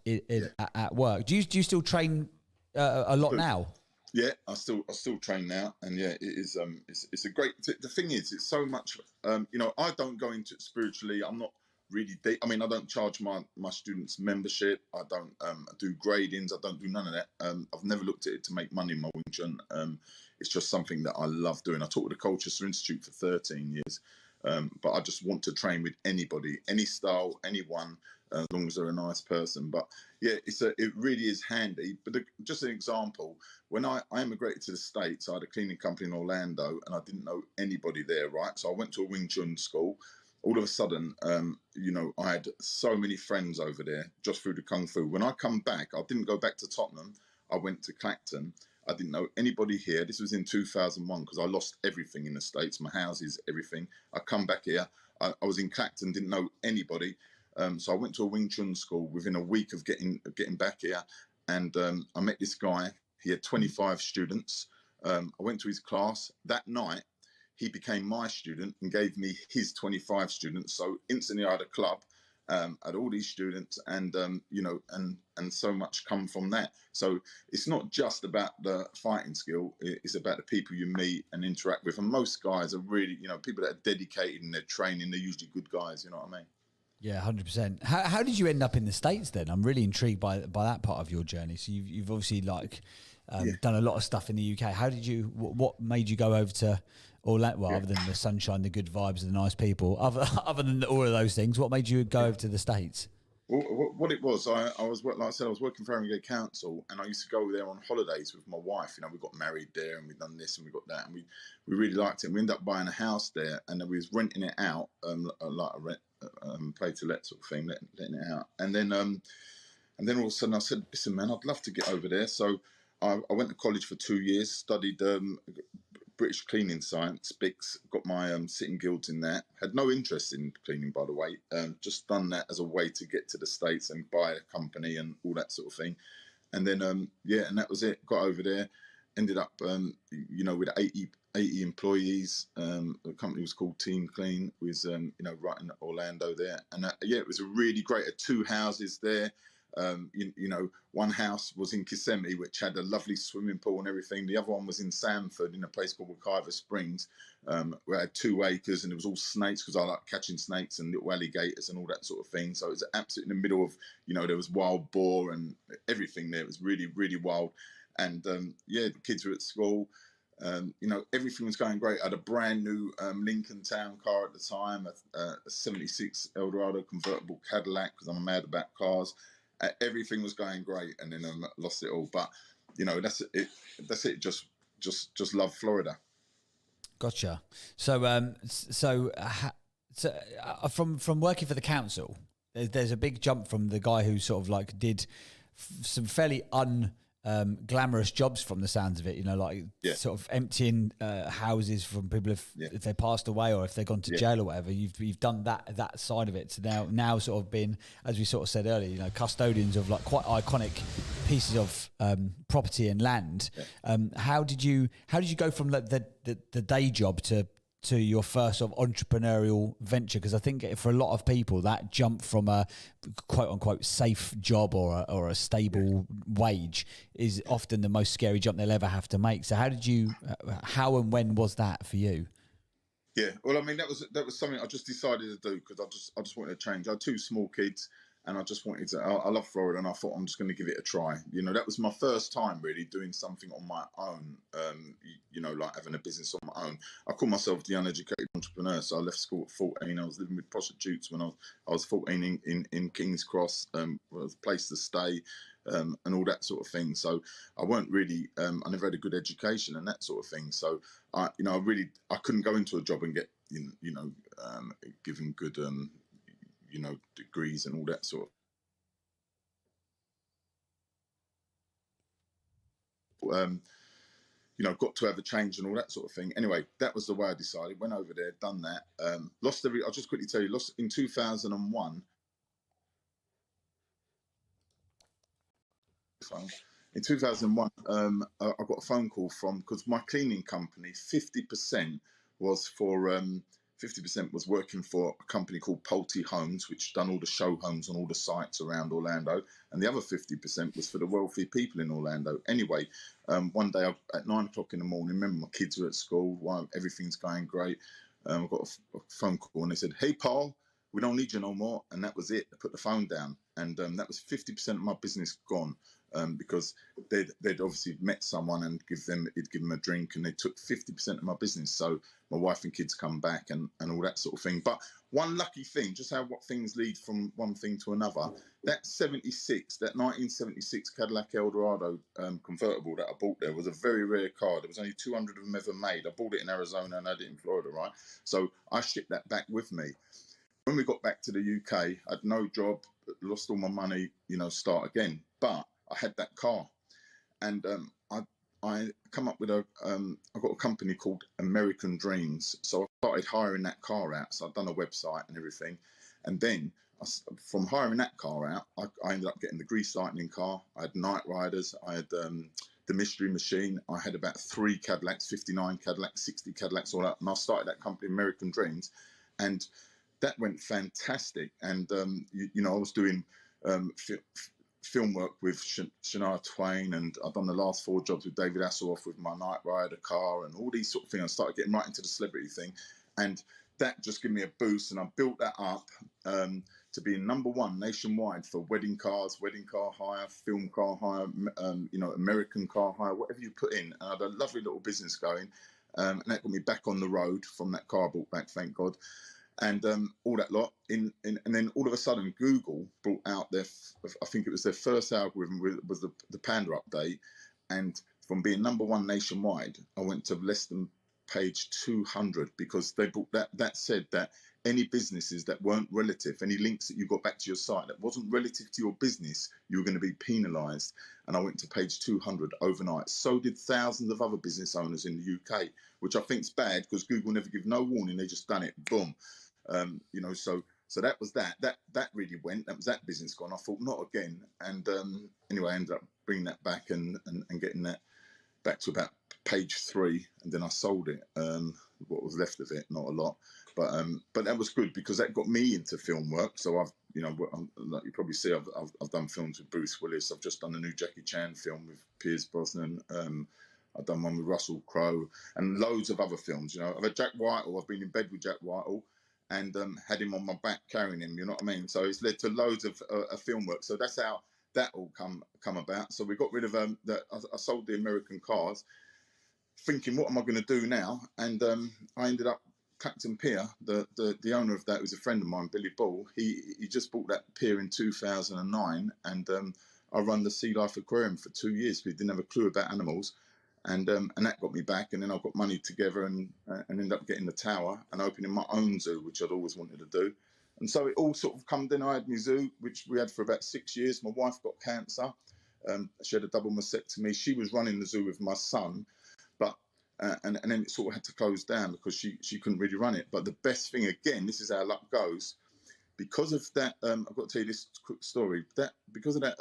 S1: at work. Do you still train a lot now?
S10: Yeah, I still train now, and yeah, it is. It's a great. The thing is, it's so much. I don't go into it spiritually. I'm not really deep. I don't charge my students membership. I don't do gradings. I don't do none of that. I've never looked at it to make money in my Wing Chun. It's just something that I love doing. I taught with the Colchester Institute for 13 years, but I just want to train with anybody, any style, anyone. As long as they're a nice person. But yeah, it really is handy. But just an example, when I immigrated to the States, I had a cleaning company in Orlando, and I didn't know anybody there, right? So I went to a Wing Chun school. All of a sudden, I had so many friends over there just through the Kung Fu. When I come back, I didn't go back to Tottenham. I went to Clacton. I didn't know anybody here. This was in 2001, because I lost everything in the States, my houses, everything. I come back here. I was in Clacton, didn't know anybody. So I went to a Wing Chun school within a week of getting back here, and I met this guy. He had 25 students. I went to his class. That night, he became my student and gave me his 25 students. So instantly I had a club, had all these students, and so much come from that. So it's not just about the fighting skill, it's about the people you meet and interact with. And most guys are really, people that are dedicated in their training, they're usually good guys, you know what I mean?
S1: Yeah, 100%. How did you end up in the States then? I'm really intrigued by that part of your journey. So you've obviously done a lot of stuff in the UK. How did you? What made you go over to Orlando? Well, other than the sunshine, the good vibes, and the nice people. Other than all of those things, what made you go over to the States?
S10: Well, what it was, I was, like I said, I was working for Haringey Council, and I used to go there on holidays with my wife. We got married there, and we'd done this, and we got that, and we really liked it. And we ended up buying a house there, and then we was renting it out, like a rent, play to let sort of thing, letting it out. And then all of a sudden I said, listen, man, I'd love to get over there. So I went to college for 2 years, studied British cleaning science, BICS, got my sitting guilds in that. Had no interest in cleaning, by the way. Just done that as a way to get to the States and buy a company and all that sort of thing. And then, and that was it. Got over there, ended up, with 80 employees. The company was called Team Clean, was, right in Orlando there. And it was a really great, 2 houses there. You know, one house was in Kissimmee, which had a lovely swimming pool and everything. The other one was in Sanford, in a place called Wekiva Springs, where I had 2 acres, and it was all snakes, because I like catching snakes and little alligators and all that sort of thing. So it was absolutely in the middle of, you know, there was wild boar and everything there. It was really, really wild. And yeah, the kids were at school. You know, everything was going great. I had a brand new Lincoln Town car at the time, a 76 Eldorado convertible Cadillac, because I'm mad about cars. Everything was going great, and then I lost it all. But you know, that's it. That's it. Just love Florida.
S1: Gotcha. So, from working for the council, there's a big jump from the guy who sort of like did some fairly glamorous jobs from the sounds of it, you know, like sort of emptying houses from people if they passed away or if they've gone to jail or whatever. You've done that side of it. So now sort of been, as we sort of said earlier, you know, custodians of like quite iconic pieces of property and land. How did you go from the day job to your first sort of entrepreneurial venture? Because I think for a lot of people, that jump from a quote unquote safe job or a stable wage is often the most scary jump they'll ever have to make. So how and when was that for you?
S10: Yeah, well, I mean, that was something I just decided to do, because I just wanted to change. I had 2 small kids, and I just wanted to. I love Florida, and I thought I'm just going to give it a try. You know, that was my first time really doing something on my own. You know, like having a business on my own. I call myself the uneducated entrepreneur. So I left school at 14. I was living with prostitutes when I was 14 in King's Cross. Was a place to stay. And all that sort of thing. So I weren't really, I never had a good education and that sort of thing. So I couldn't go into a job and get, given good, degrees and all that sort of, got to have a change and all that sort of thing. Anyway, that was the way I decided. Went over there, done that. I'll just quickly tell you, lost in 2001. In 2001, I got a phone call because my cleaning company, 50% was for 50% was working for a company called Pulte Homes, which done all the show homes on all the sites around Orlando, and the other 50% was for the wealthy people in Orlando. Anyway, one day at 9 o'clock in the morning, remember my kids were at school, everything's going great. I got a phone call and they said, "Hey, Paul, we don't need you no more," and that was it. I put the phone down, and that was 50% of my business gone. Because they'd obviously met someone and give them a drink, and they took 50% of my business. So my wife and kids come back and all that sort of thing. But one lucky thing, just how what things lead from one thing to another. That 1976 Cadillac Eldorado convertible that I bought there was a very rare car. There was only 200 of them ever made. I bought it in Arizona and had it in Florida, right? So I shipped that back with me. When we got back to the UK, I had no job, lost all my money, start again. But I had that car, and I come up with I got a company called American Dreams. So I started hiring that car out. So I'd done a website and everything, and then from hiring that car out, I ended up getting the grease lightning car. I had night riders. I had the mystery machine. I had about 3 Cadillacs, 59 Cadillacs, 60 Cadillacs, all that. And I started that company, American Dreams, and that went fantastic. And I was doing film work with Shania Twain, and I've done the last 4 jobs with David Hasselhoff with my Night Rider car and all these sort of things. I started getting right into the celebrity thing, and that just gave me a boost, and I built that up to be #1 nationwide for wedding cars, wedding car hire, film car hire, American car hire, whatever you put in. And I had a lovely little business going, and that got me back on the road from that car I bought back, thank God. And all that lot, and then all of a sudden, Google brought out I think it was their first algorithm was the Panda update, and from being #1 nationwide, I went to less than page 200 because they brought that said that any businesses that weren't relative, any links that you got back to your site that wasn't relative to your business, you were going to be penalised. And I went to page 200 overnight. So did thousands of other business owners in the UK, which I think's bad because Google never give no warning. They just done it, boom. So that was that really went. That was that business gone. I thought not again. And anyway, I ended up bringing that back and getting that back to about page 3, and then I sold it. What was left of it, not a lot, but that was good because that got me into film work. So I've, like you probably see, I've done films with Bruce Willis. I've just done a new Jackie Chan film with Pierce Brosnan. I've done one with Russell Crowe and loads of other films. I've had Jack Whitehall. I've been in bed with Jack Whitehall and had him on my back carrying him. You know what I mean? So it's led to loads of film work. So that's how that all come about. So we got rid of I sold the American cars, thinking, what am I going to do now? And I ended up Clacton Pier, the owner of that was a friend of mine, Billy Ball. He just bought that pier in 2009, and I run the Sea Life Aquarium for 2 years. We didn't have a clue about animals, and that got me back. And then I got money together and ended up getting the tower and opening my own zoo, which I'd always wanted to do. And so it all sort of come. Then I had my zoo, which we had for about 6 years. My wife got cancer. She had a double mastectomy. She was running the zoo with my son. But and then it sort of had to close down because she couldn't really run it. But the best thing, again, this is how luck goes, because of that. I've got to tell you this quick story. That because of that,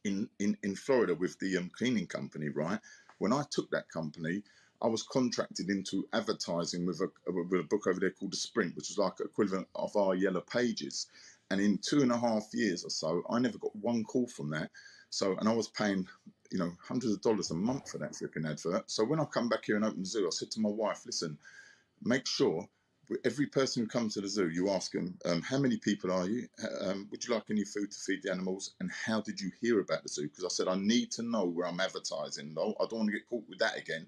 S10: in Florida with the cleaning company, right? When I took that company, I was contracted into advertising with a book over there called The Sprint, which was like equivalent of our Yellow Pages. And in 2.5 years or so, I never got one call from that. So, and I was paying, hundreds of dollars a month for that flipping advert. So when I come back here and open the zoo, I said to my wife, listen, make sure every person who comes to the zoo, you ask them, how many people are you? Would you like any food to feed the animals? And how did you hear about the zoo? Because I said, I need to know where I'm advertising. No, I don't want to get caught with that again.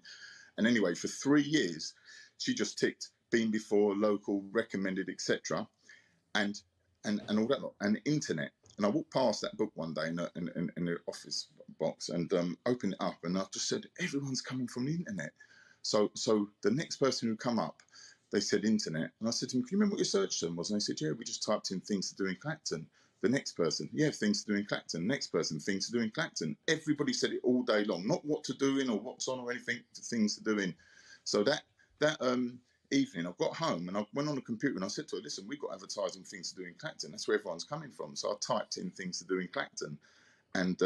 S10: And anyway, for 3 years, she just ticked been before, local, recommended, etc. And all that lot, and internet. And I walked past that book one day in the office box and opened it up, and I just said, everyone's coming from the internet. So the next person who come up, they said internet, and I said to them, can you remember what your search term was? And they said, yeah, we just typed in things to do in Clacton. The next person, yeah, things to do in Clacton. Next person, things to do in Clacton. Everybody said it all day long, not what to do in or what's on or anything, things to do in. So that evening, I got home and I went on the computer and I said to her, listen, we've got advertising things to do in Clacton. That's where everyone's coming from. So I typed in things to do in Clacton, and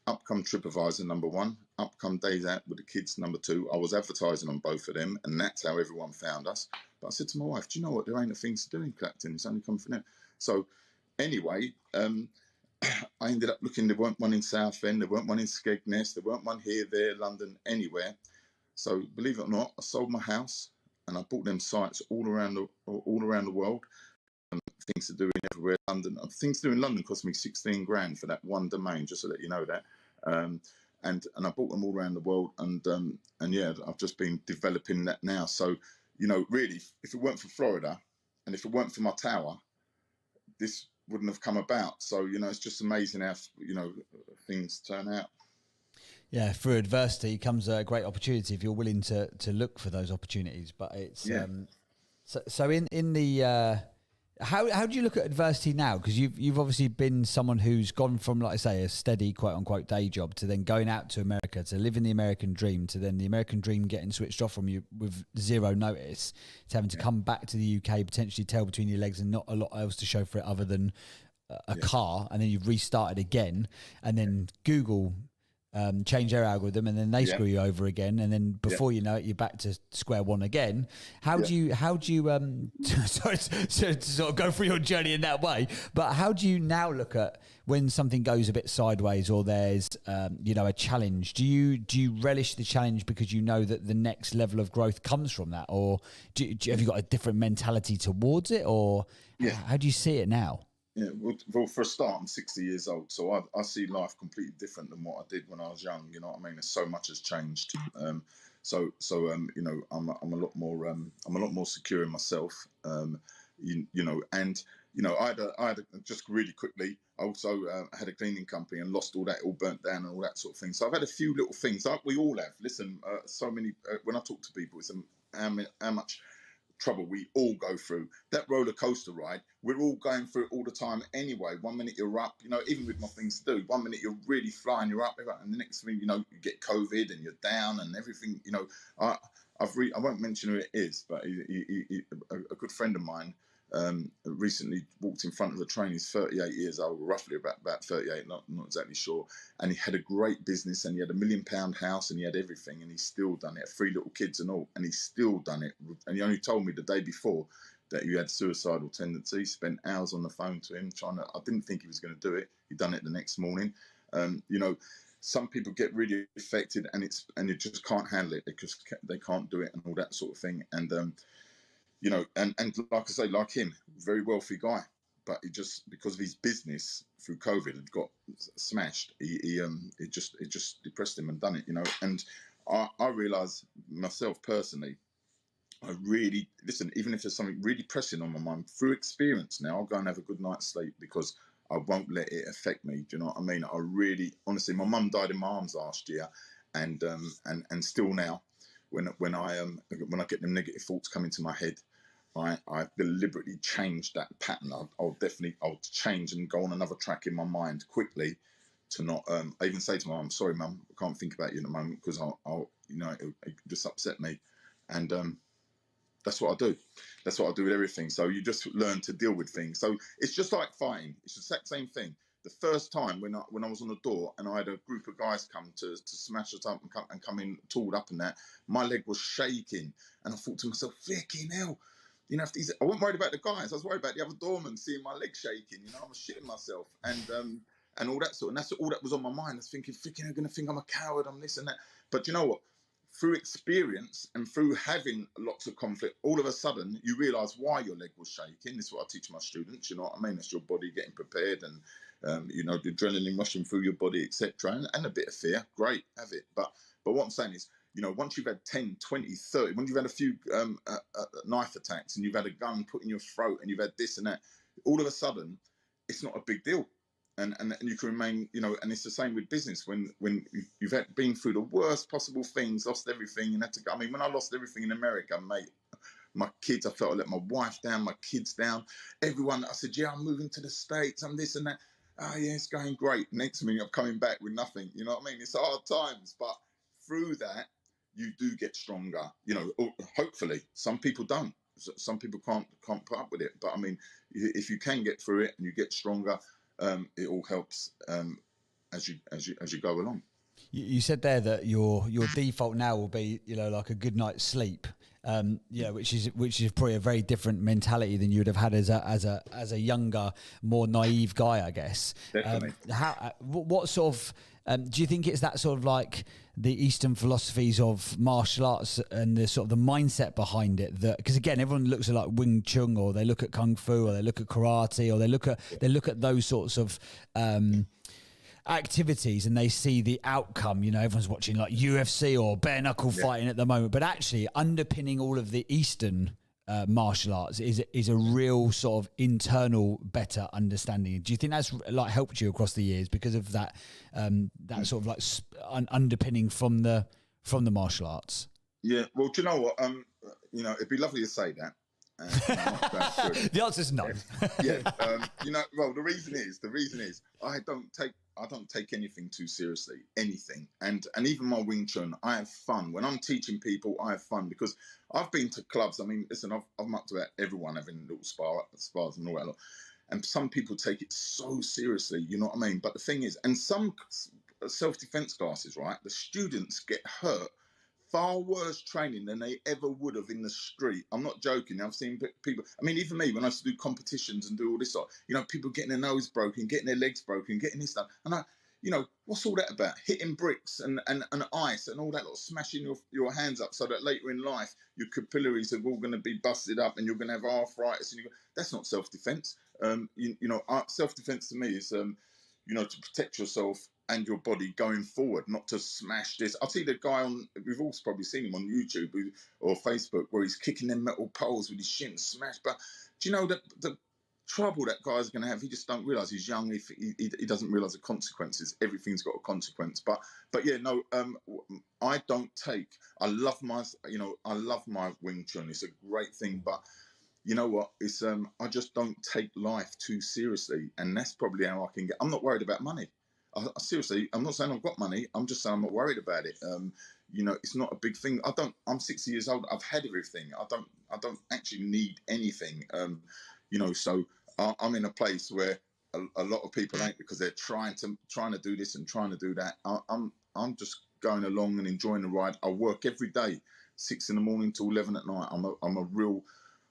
S10: up come TripAdvisor #1, up come Days Out with the Kids #2. I was advertising on both of them, and that's how everyone found us. But I said to my wife, do you know what? There ain't a things to do in Clacton. It's only come from there. So anyway, I ended up looking. There weren't one in Southend. There weren't one in Skegness. There weren't one here, there, London, anywhere. So believe it or not, I sold my house and I bought them sites all around the world. Things to do in everywhere. London, things to do in London cost me 16 grand for that one domain, just to let you know that. And I bought them all around the world, and yeah, I've just been developing that now. So really, if it weren't for Florida, and if it weren't for my tower, this wouldn't have come about. So it's just amazing how things turn out.
S1: Yeah, through adversity comes a great opportunity if you're willing to look for those opportunities. But it's so in the how do you look at adversity now? Because you've obviously been someone who's gone from, like I say, a steady quote unquote day job to then going out to America to living the American dream, to then the American dream getting switched off from you with zero notice, to having to come back to the UK, potentially tail between your legs and not a lot else to show for it other than a car, and then you've restarted again, and then Google change their algorithm, and then they screw you over again, and then before you know it, you're back to square one again. How do you sorry to sort of go through your journey in that way, but how do you now look at when something goes a bit sideways or there's a challenge? Do you relish the challenge because you know that the next level of growth comes from that, or have you got a different mentality towards it, or how do you see it now?
S10: Yeah, well, for a start, I'm 60 years old, so I see life completely different than what I did when I was young. You know what I mean? So much has changed. I'm a lot more secure in myself. And I had just really quickly. I also had a cleaning company and lost all that, all burnt down and all that sort of thing. So I've had a few little things like we all have. Listen, so many. When I talk to people, it's how much trouble we all go through. That roller coaster ride, we're all going through it all the time anyway. 1 minute you're up, even with my things to do, 1 minute you're really flying, you're up, and the next thing you get COVID and you're down and everything. I won't mention who it is, but a good friend of mine recently walked in front of a train. He's 38 years old, roughly about 38, not exactly sure. And he had a great business, and he had £1 million house, and he had everything, and he's still done it. 3 little kids and all, and he's still done it. And he only told me the day before that he had suicidal tendencies. Spent hours on the phone to him trying to. I didn't think he was going to do it. He done it the next morning. You know, some people get really affected, and you just can't handle it because they can't do it and all that sort of thing. And you know, and like I say, like him, very wealthy guy, but he just, because of his business through COVID, had got smashed. It just depressed him and done it, you know. And I realised myself personally, I really listen. Even if there's something really pressing on my mind, through experience now, I'll go and have a good night's sleep because I won't let it affect me. Do you know what I mean? I really, honestly, my mum died in my arms last year, and still now, when I get them negative thoughts coming to my head, I deliberately changed that pattern. I'll change and go on another track in my mind quickly to not. I even say to my mum, "Sorry, mum, I can't think about you at the moment because I'll you know, it just upset me," and that's what I do. That's what I do with everything. So you just learn to deal with things. So it's just like fighting. It's the exact same thing. The first time when I was on the door and I had a group of guys come to smash us up and come in tooled up and that, my leg was shaking, and I thought to myself, "Fucking hell." You know, I wasn't worried about the guys. I was worried about the other doorman seeing my leg shaking. You know, I was shitting myself and all that sort. And that's all that was on my mind. I was thinking, "Freaking, they're going to think I'm a coward. I'm this and that." But you know what? Through experience and through having lots of conflict, all of a sudden you realise why your leg was shaking. This is what I teach my students. You know what I mean? That's your body getting prepared, and you know, the adrenaline rushing through your body, etc. And a bit of fear. Great, have it. But what I'm saying is, you know, once you've had 10, 20, 30, once you've had a few knife attacks and you've had a gun put in your throat and you've had this and that, all of a sudden, it's not a big deal. And you can remain, you know, and it's the same with business. When you've been through the worst possible things, lost everything, and had to go. I mean, when I lost everything in America, mate, my kids, I felt I let my wife down, my kids down, everyone. I said, "Yeah, I'm moving to the States, I'm this and that." "Oh yeah, it's going great." Next minute, I'm coming back with nothing. You know what I mean? It's hard times, but through that, you do get stronger. You know, hopefully. Some people don't. Some people can't put up with it. But I mean, if you can get through it and you get stronger, it all helps as you go along.
S1: You said there that your default now will be, you know, like a good night's sleep. Yeah, which is probably a very different mentality than you would have had as a younger, more naive guy, I guess.
S10: Definitely.
S1: What sort of do you think it's that sort of like the Eastern philosophies of martial arts and the sort of the mindset behind it? That, because again, everyone looks at like Wing Chun, or they look at Kung Fu, or they look at karate, or they look at those sorts of activities and they see the outcome. You know, everyone's watching like UFC or bare knuckle fighting at the moment, but actually underpinning all of the Eastern martial arts is a real sort of internal better understanding. Do you think that's like helped you across the years because of that that sort of like underpinning from the martial arts?
S10: Yeah, well, do you know what? You know, it'd be lovely to say that.
S1: The answer is no.
S10: Yeah, you know, well, the reason is I don't take anything too seriously, anything, and even my Wing Chun, I have fun when I'm teaching people. I have fun because I've been to clubs. I mean, listen, I've mucked about everyone having little spars and all that, and some people take it so seriously. You know what I mean? But the thing is, and some self-defense classes, right? The students get hurt. Far worse training than they ever would have in the street. I'm not joking. I've seen people. I mean, even me, when I used to do competitions and do all this sort, you know, people getting their nose broken, getting their legs broken, getting this stuff. And you know, what's all that about? Hitting bricks and ice and all that, lot, smashing your hands up so that later in life your capillaries are all going to be busted up and you're going to have arthritis. And that's not self-defense. You know, self-defense to me is, you know, to protect yourself and your body going forward, not to smash this. I'll see the guy we've all probably seen him on YouTube or Facebook, where he's kicking them metal poles with his shin smashed. But do you know that the trouble that guy's going to have? He just don't realise he's young. If he doesn't realise the consequences. Everything's got a consequence. But yeah, no, I love my Wing Chun. It's a great thing, but you know what? It's I just don't take life too seriously, and that's probably how I can get. I'm not worried about money. Seriously, I'm not saying I've got money. I'm just saying I'm not worried about it. You know, it's not a big thing. I'm 60 years old. I've had everything. I don't actually need anything. So I'm in a place where a lot of people ain't, because they're trying to do this and trying to do that. I'm just going along and enjoying the ride. I work every day, 6 a.m. to 11 at night. I'm a real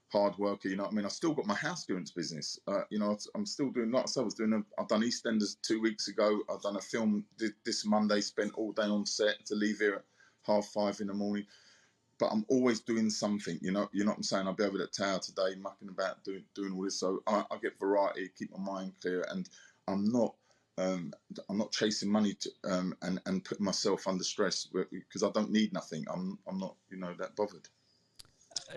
S10: hard worker, you know what I mean? I still got my house clearance business. I'm still doing, like I said, I've done EastEnders 2 weeks ago. I've done a film this Monday, spent all day on set to leave here at 5:30 in the morning. But I'm always doing something, you know what I'm saying? I'll be over at the tower today, mucking about, doing all this. So I get variety, keep my mind clear, and I'm not chasing money and putting myself under stress, because I don't need nothing. I'm not, that bothered.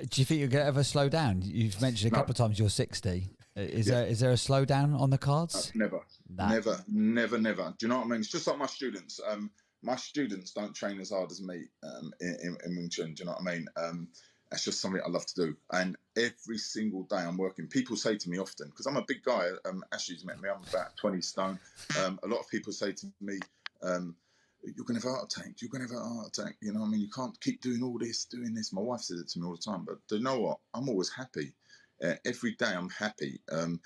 S1: Do you think you're going to ever slow down? You've mentioned a couple of times you're 60. Is there a slowdown on the cards?
S10: Never. Do you know what I mean? It's just like my students. My students don't train as hard as me in Wing Chun. Do you know what I mean? That's just something I love to do. And every single day I'm working. People say to me often, because I'm a big guy. Ashley's met me. I'm about 20 stone. A lot of people say to me, you're going to have a heart attack. You're going to have a heart attack. You know what I mean? You can't keep doing all this, doing this. My wife says it to me all the time. But do you know what? I'm always happy. Every day I'm happy. And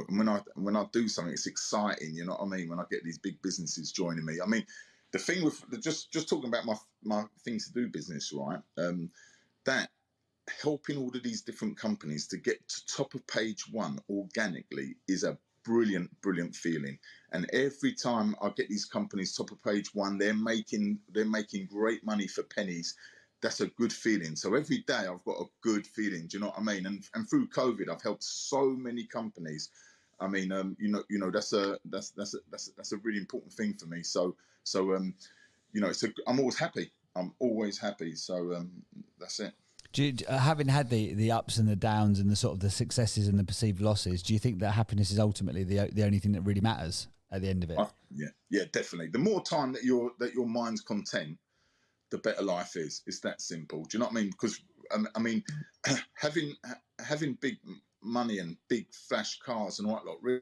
S10: when I do something, it's exciting. You know what I mean? When I get these big businesses joining me. I mean, the thing with just talking about my things to do business, right? That helping all of these different companies to get to top of page one organically is a brilliant feeling. And every time I get these companies top of page one, they're making great money for pennies. That's a good feeling. So every day I've got a good feeling. Do you know what I mean? And through COVID, I've helped so many companies. I mean, that's a really important thing for me. So I'm always happy. So that's it.
S1: Having had the ups and the downs and the sort of the successes and the perceived losses, do you think that happiness is ultimately the only thing that really matters at the end of it?
S10: Yeah, definitely. The more time that your mind's content, the better life is. It's that simple. Do you know what I mean? Because having big money and big flash cars and all that lot really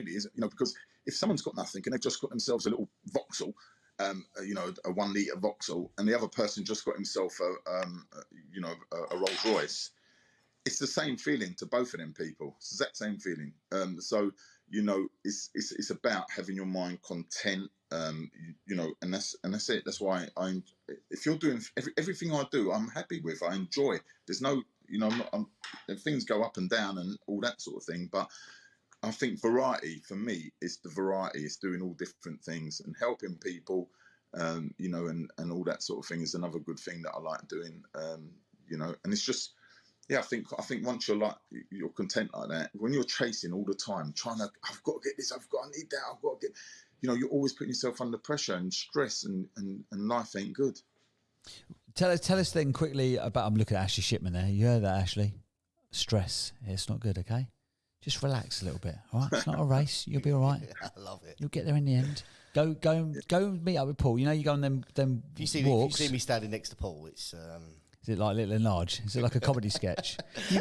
S10: is, because if someone's got nothing and they've just got themselves a little Vauxhall, a 1 litre Vauxhall, and the other person just got himself a Rolls Royce, it's the same feeling to both of them people. It's the exact same feeling. So it's about having your mind content. And that's it. That's why if you're doing everything I do, I'm happy with. I enjoy. There's no, things go up and down and all that sort of thing, but I think variety for me is the variety. It's doing all different things and helping people, and all that sort of thing is another good thing that I like doing. And it's just, I think once you're content like that, when you're chasing all the time, I've got to get this, I need that, I've got to get, you're always putting yourself under pressure and stress, and life ain't good.
S1: Tell us then quickly about, I'm looking at Ashley Shipman there. You heard that, Ashley? Stress. It's not good, okay? Just relax a little bit, all right? It's not a race. You'll be all right.
S3: I love it.
S1: You'll get there in the end. Go and meet up with Paul. You go on them walks.
S3: If you see me standing next to Paul, it's...
S1: Is it like Little and Large? Is it like a comedy sketch?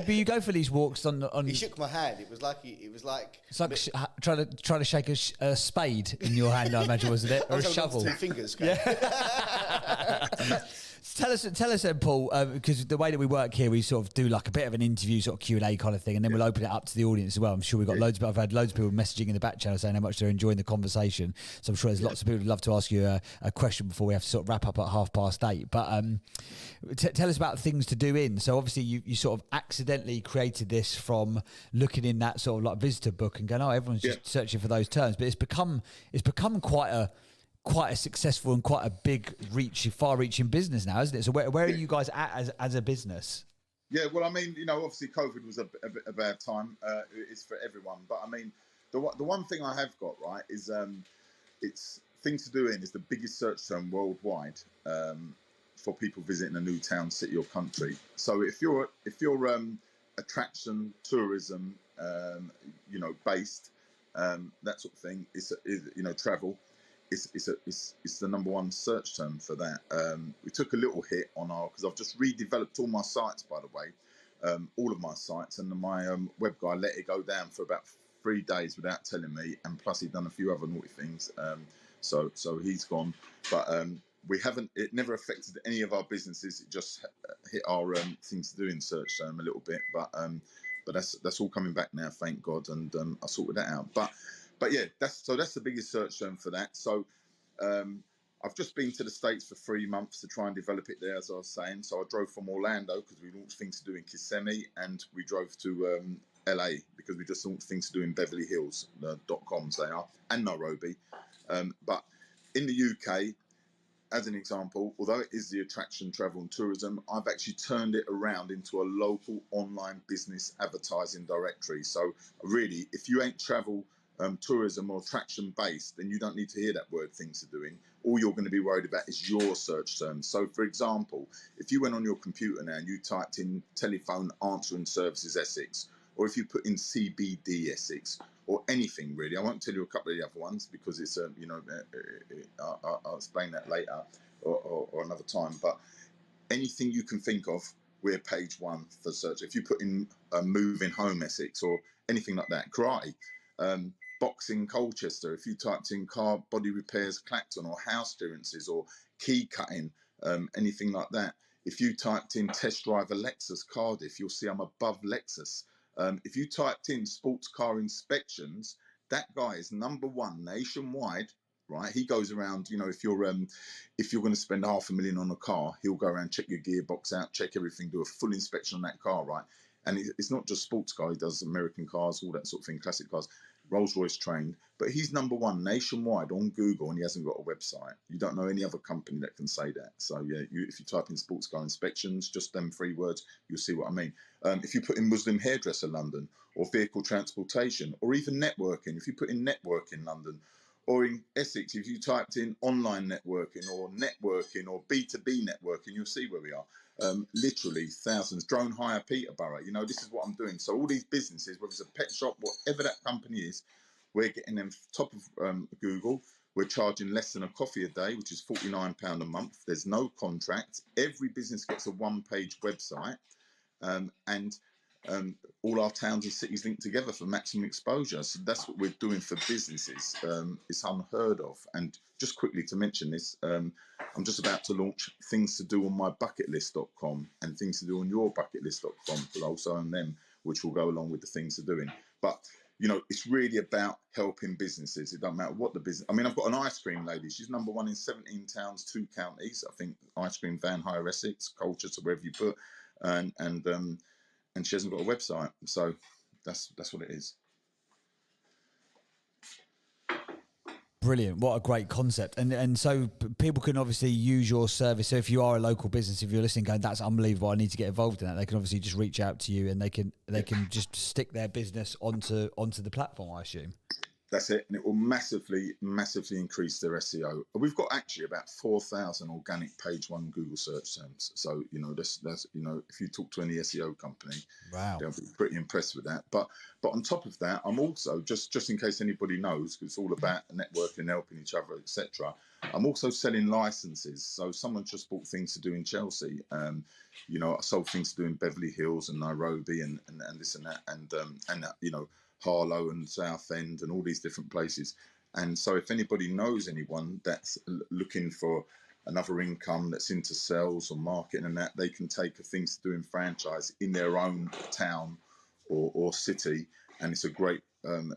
S1: You go for these walks on.
S3: He shook my hand. It was like.
S1: It's like trying to shake a spade in your hand. I imagine, wasn't it, or a shovel?
S3: 2 fingers.
S1: Yeah. Tell us then, Paul, because the way that we work here, we sort of do like a bit of an interview, sort of Q&A kind of thing, and then we'll open it up to the audience as well. I'm sure I've had loads of people messaging in the back channel saying how much they're enjoying the conversation. So I'm sure there's lots of people who'd love to ask you a question before we have to sort of wrap up at 8:30. But tell us about things to do in. So obviously you sort of accidentally created this from looking in that sort of like visitor book and going, oh, everyone's just searching for those terms. But it's become quite a successful and quite a big far-reaching business now, isn't it? So where are you guys at as a business?
S10: Yeah, well, I mean, obviously COVID was a bad time. It's for everyone, but I mean, the one thing I have got right is it's things to do in is the biggest search term worldwide for people visiting a new town, city, or country. So if you're attraction, tourism, based, that sort of thing, is travel. It's the number one search term for that. We took a little hit on because I've just redeveloped all my sites, by the way, all of my sites, and my web guy let it go down for about 3 days without telling me, and plus he'd done a few other naughty things. So he's gone, but it never affected any of our businesses. It just hit our things to do in search term a little bit, but But that's all coming back now, thank God, and I sorted that out. But yeah, that's the biggest search term for that. So I've just been to the States for 3 months to try and develop it there, as I was saying. So I drove from Orlando because we launched things to do in Kissimmee, and we drove to LA because we just launched things to do in Beverly Hills, .coms they are, and Nairobi. But in the UK, as an example, although it is the attraction, travel and tourism, I've actually turned it around into a local online business advertising directory. So really, if you ain't travel, tourism or attraction based, then you don't need to hear that word things are doing. All you're going to be worried about is your search terms. So for example, if you went on your computer now and you typed in telephone answering services Essex, or if you put in CBD Essex, or anything really. I won't tell you a couple of the other ones because it's I'll explain that later or another time. But anything you can think of, we're page one for search. If you put in moving home Essex or anything like that, karate, boxing Colchester. If you typed in car body repairs Clacton or house clearances or key cutting, anything like that. If you typed in test drive a Lexus Cardiff, you'll see I'm above Lexus. If you typed in sports car inspections, that guy is #1 nationwide, right? He goes around, if you're going to spend $500,000 on a car, he'll go around, check your gearbox out, check everything, do a full inspection on that car, right? And it's not just sports car, he does American cars, all that sort of thing, classic cars. Rolls-Royce trained, but he's #1 nationwide on Google, and he hasn't got a website. You don't know any other company that can say that. So yeah, if you type in sports car inspections, just them 3 words, you'll see what I mean. If you put in Muslim hairdresser London, or vehicle transportation, or even networking, if you put in networking London, or in Essex, if you typed in online networking or B2B networking, you'll see where we are. Literally thousands. Drone hire Peterborough. This is what I'm doing. So all these businesses, whether it's a pet shop, whatever that company is, we're getting them top of Google. We're charging less than a coffee a day, which is £49 a month. There's no contract. Every business gets a 1-page website, and all our towns and cities linked together for maximum exposure. So that's what we're doing for businesses. It's unheard of. And just quickly to mention this, I'm just about to launch things to do on my bucketlist.com and things to do on your bucketlist.com, because I also own them, which will go along with the things to doing. But it's really about helping businesses. It doesn't matter what the business. I mean, I've got an ice cream lady. She's #1 in 17 towns, 2 counties. I think ice cream van hire Essex, Colchester, wherever you put, and she hasn't got a website. So that's what it is.
S1: Brilliant. What a great concept. And so people can obviously use your service. So if you are a local business, if you're listening going, that's unbelievable, I need to get involved in that, they can obviously just reach out to you, and they can just stick their business onto the platform, I assume.
S10: That's it, and it will massively increase their SEO. We've got actually about 4,000 organic page 1 Google search terms. So that's if you talk to any SEO company,
S1: wow,
S10: they'll be pretty impressed with that. But on top of that, I'm also just in case anybody knows, because it's all about networking, helping each other, etc. I'm also selling licenses. So someone just bought things to do in Chelsea. I sold things to do in Beverly Hills and Nairobi and this and that, and Harlow and Southend and all these different places. And so if anybody knows anyone that's looking for another income, that's into sales or marketing and that, they can take a things to do in franchise in their own town or city, and it's a great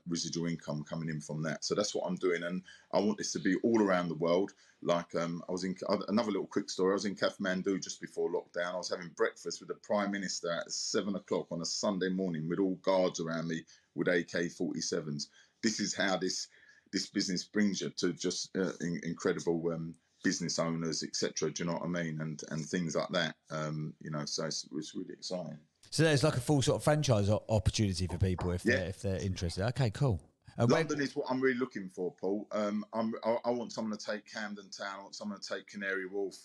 S10: residual income coming in from that. So that's what I'm doing, and I want this to be all around the world. Like I was in another little quick story. I was in Kathmandu just before lockdown. I was having breakfast with the Prime Minister at 7 o'clock on a Sunday morning with all guards around me with AK-47s. This is how this business brings you to just incredible business owners, etc. Do you know what I mean? And things like that. So it's really exciting.
S1: So there's like a full sort of franchise opportunity for people if they're interested. Okay, cool.
S10: London is what I'm really looking for, Paul. I want someone to take Camden Town. I want someone to take Canary Wharf,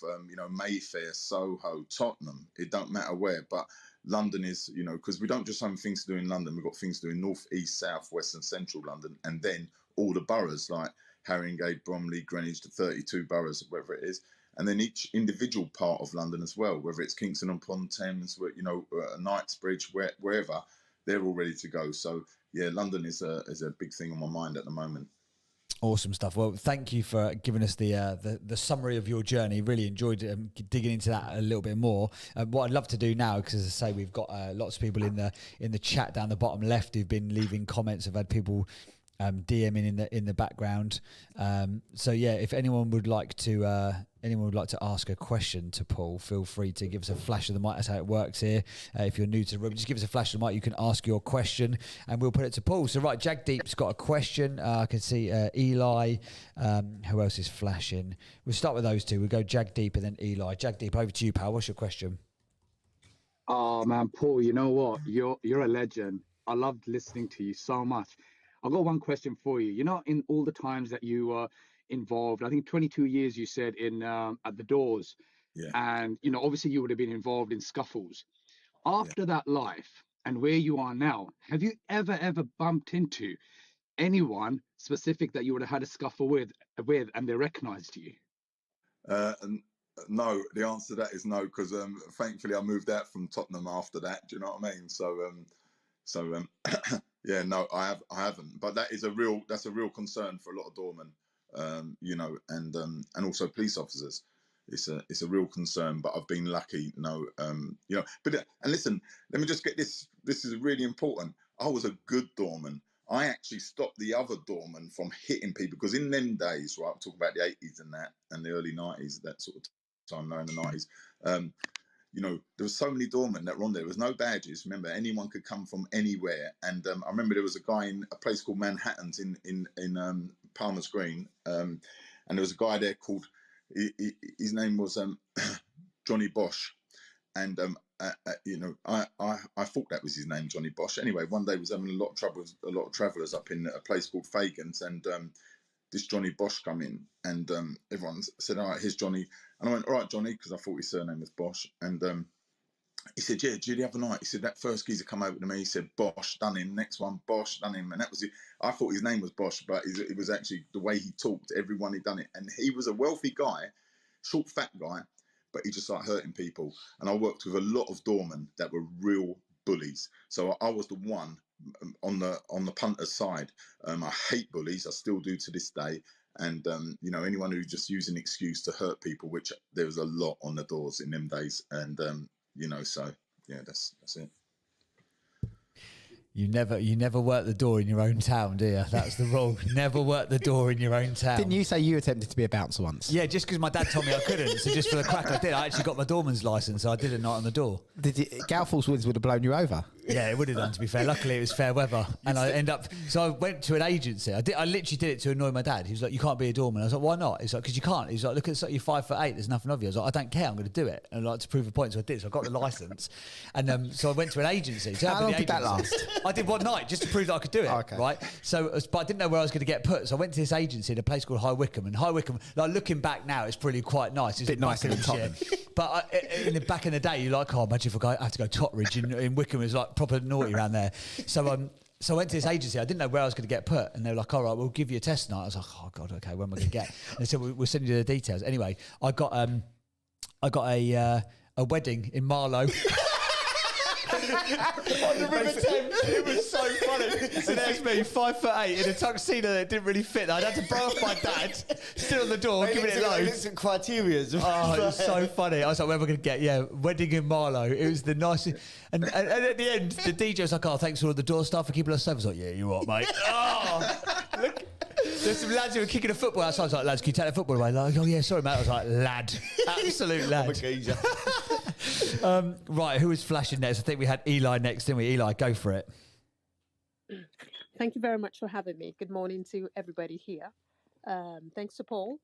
S10: Mayfair, Soho, Tottenham. It don't matter where, but London is, because we don't just have things to do in London. We've got things to do in North, East, South, West and Central London. And then all the boroughs like Haringey, Bromley, Greenwich, the 32 boroughs, whatever it is. And then each individual part of London as well, whether it's Kingston upon Thames, Knightsbridge, wherever, they're all ready to go. So yeah, London is a big thing on my mind at the moment.
S1: Awesome stuff. Well, thank you for giving us the summary of your journey. Really enjoyed digging into that a little bit more. What I'd love to do now, because as I say, we've got lots of people in the chat down the bottom left who've been leaving comments. I've had people DMing in the background. So yeah, if anyone would like to ask a question to Paul, feel free to give us a flash of the mic. That's how it works here. If you're new to the room, just give us a flash of the mic. You can ask your question, and we'll put it to Paul. So right, Jagdeep's got a question. I can see Eli. Who else is flashing? We'll start with those two. We'll go Jagdeep and then Eli. Jagdeep, over to you, pal. What's your question?
S11: Oh man, Paul, you know what? You're a legend. I loved listening to you so much. I've got one question for you. You know, in all the times that you were involved, I think 22 years you said in at the doors, and you know, obviously you would have been involved in scuffles. After that life and where you are now, have you ever bumped into anyone specific that you would have had a scuffle with, and they recognised you?
S10: No, the answer to that is no, because thankfully I moved out from Tottenham after that. Do you know what I mean? So yeah, no, I haven't. But that's a real concern for a lot of doormen, you know, and also police officers. It's a real concern. But I've been lucky, you know. But and listen, let me just get this. This is really important. I was a good doorman. I actually stopped the other doorman from hitting people, because in them days, right, I'm talking about the 80s and that, and the early 90s, that sort of time there in the 90s. You know, there were so many doormen that were on there. There was no badges. Remember, anyone could come from anywhere. And I remember there was a guy in a place called Manhattan's in Palmer's Green, and there was a guy there called, his name was Johnny Bosch, and you know, I thought that was his name, Johnny Bosch. Anyway, one day was having a lot of trouble with a lot of travellers up in a place called Fagan's, and this Johnny Bosch come in, and everyone said, all right, here's Johnny. And I went, all right, Johnny, because I thought his surname was Bosch. And he said, yeah, the other night, he said, that first geezer come over to me, he said, Bosch, done him. Next one, Bosch, done him. And that was it. I thought his name was Bosch, but it was actually the way he talked, everyone had done it. And he was a wealthy guy, short, fat guy, but he just started hurting people. And I worked with a lot of doormen that were real bullies. So I was the one on the punter's side. I hate bullies. I still do to this day. And you know, anyone who just used an excuse to hurt people, which there was a lot on the doors in them days. And you know, so yeah, that's it.
S1: You never work the door in your own town, do you? That's the rule. Never work the door in your own town.
S9: Didn't you say you attempted to be a bouncer once?
S1: Yeah, just because my dad told me I couldn't. So just for the crack, I did. I actually got my doorman's license, so I did a night on the door.
S9: Galfall's winds would have blown you over.
S1: Yeah, it would have done, to be fair. Luckily, it was fair weather. And I end up... So I went to an agency. I literally did it to annoy my dad. He was like, you can't be a doorman. I was like, why not? He's like, because you can't. He's like, look, at you're 5'8". There's nothing of you. I was like, I don't care. I'm going to do it. And I like to prove a point. So I did. So I got the licence. And so I went to an agency. So
S9: how long did that last?
S1: I did one night just to prove that I could do it. Oh, okay. Right? So, but I didn't know where I was going to get put. So I went to this agency in a place called High Wycombe. And High Wycombe, like looking back now, it's probably quite nice. It's
S9: a bit nicer than Tottenham.
S1: But back in the day, you're like, oh, imagine if I have to go Totteridge in Wycombe. It's like proper naughty around there. So I went to this agency. I didn't know where I was going to get put. And they were like, all right, we'll give you a test tonight. I was like, oh, God, okay, where am I going to get? And they said, we'll send you the details. Anyway, I got a wedding in Marlow. On the River Thames. It was so funny. So there's me, 5'8", in a tuxedo that didn't really fit. I had to borrow off my dad, still on the door, giving it loads.
S3: Some criteria.
S1: Oh, it was so funny. I was like, where am I going to get? Yeah, wedding in Marlow. It was the nicest. And at the end, the DJ was like, oh, thanks for all the door stuff for keeping us safe. I was like, yeah, you what, mate? Oh, look. There's some lads who were kicking a football outside. I was like, lads, can you take the football away? Like, oh, yeah, sorry, mate. I was like, lad. Absolute lad. Right, who was flashing next? I think we had Eli next, didn't we? Eli, go for it.
S12: Thank you very much for having me. Good morning to everybody here. Thanks to Paul.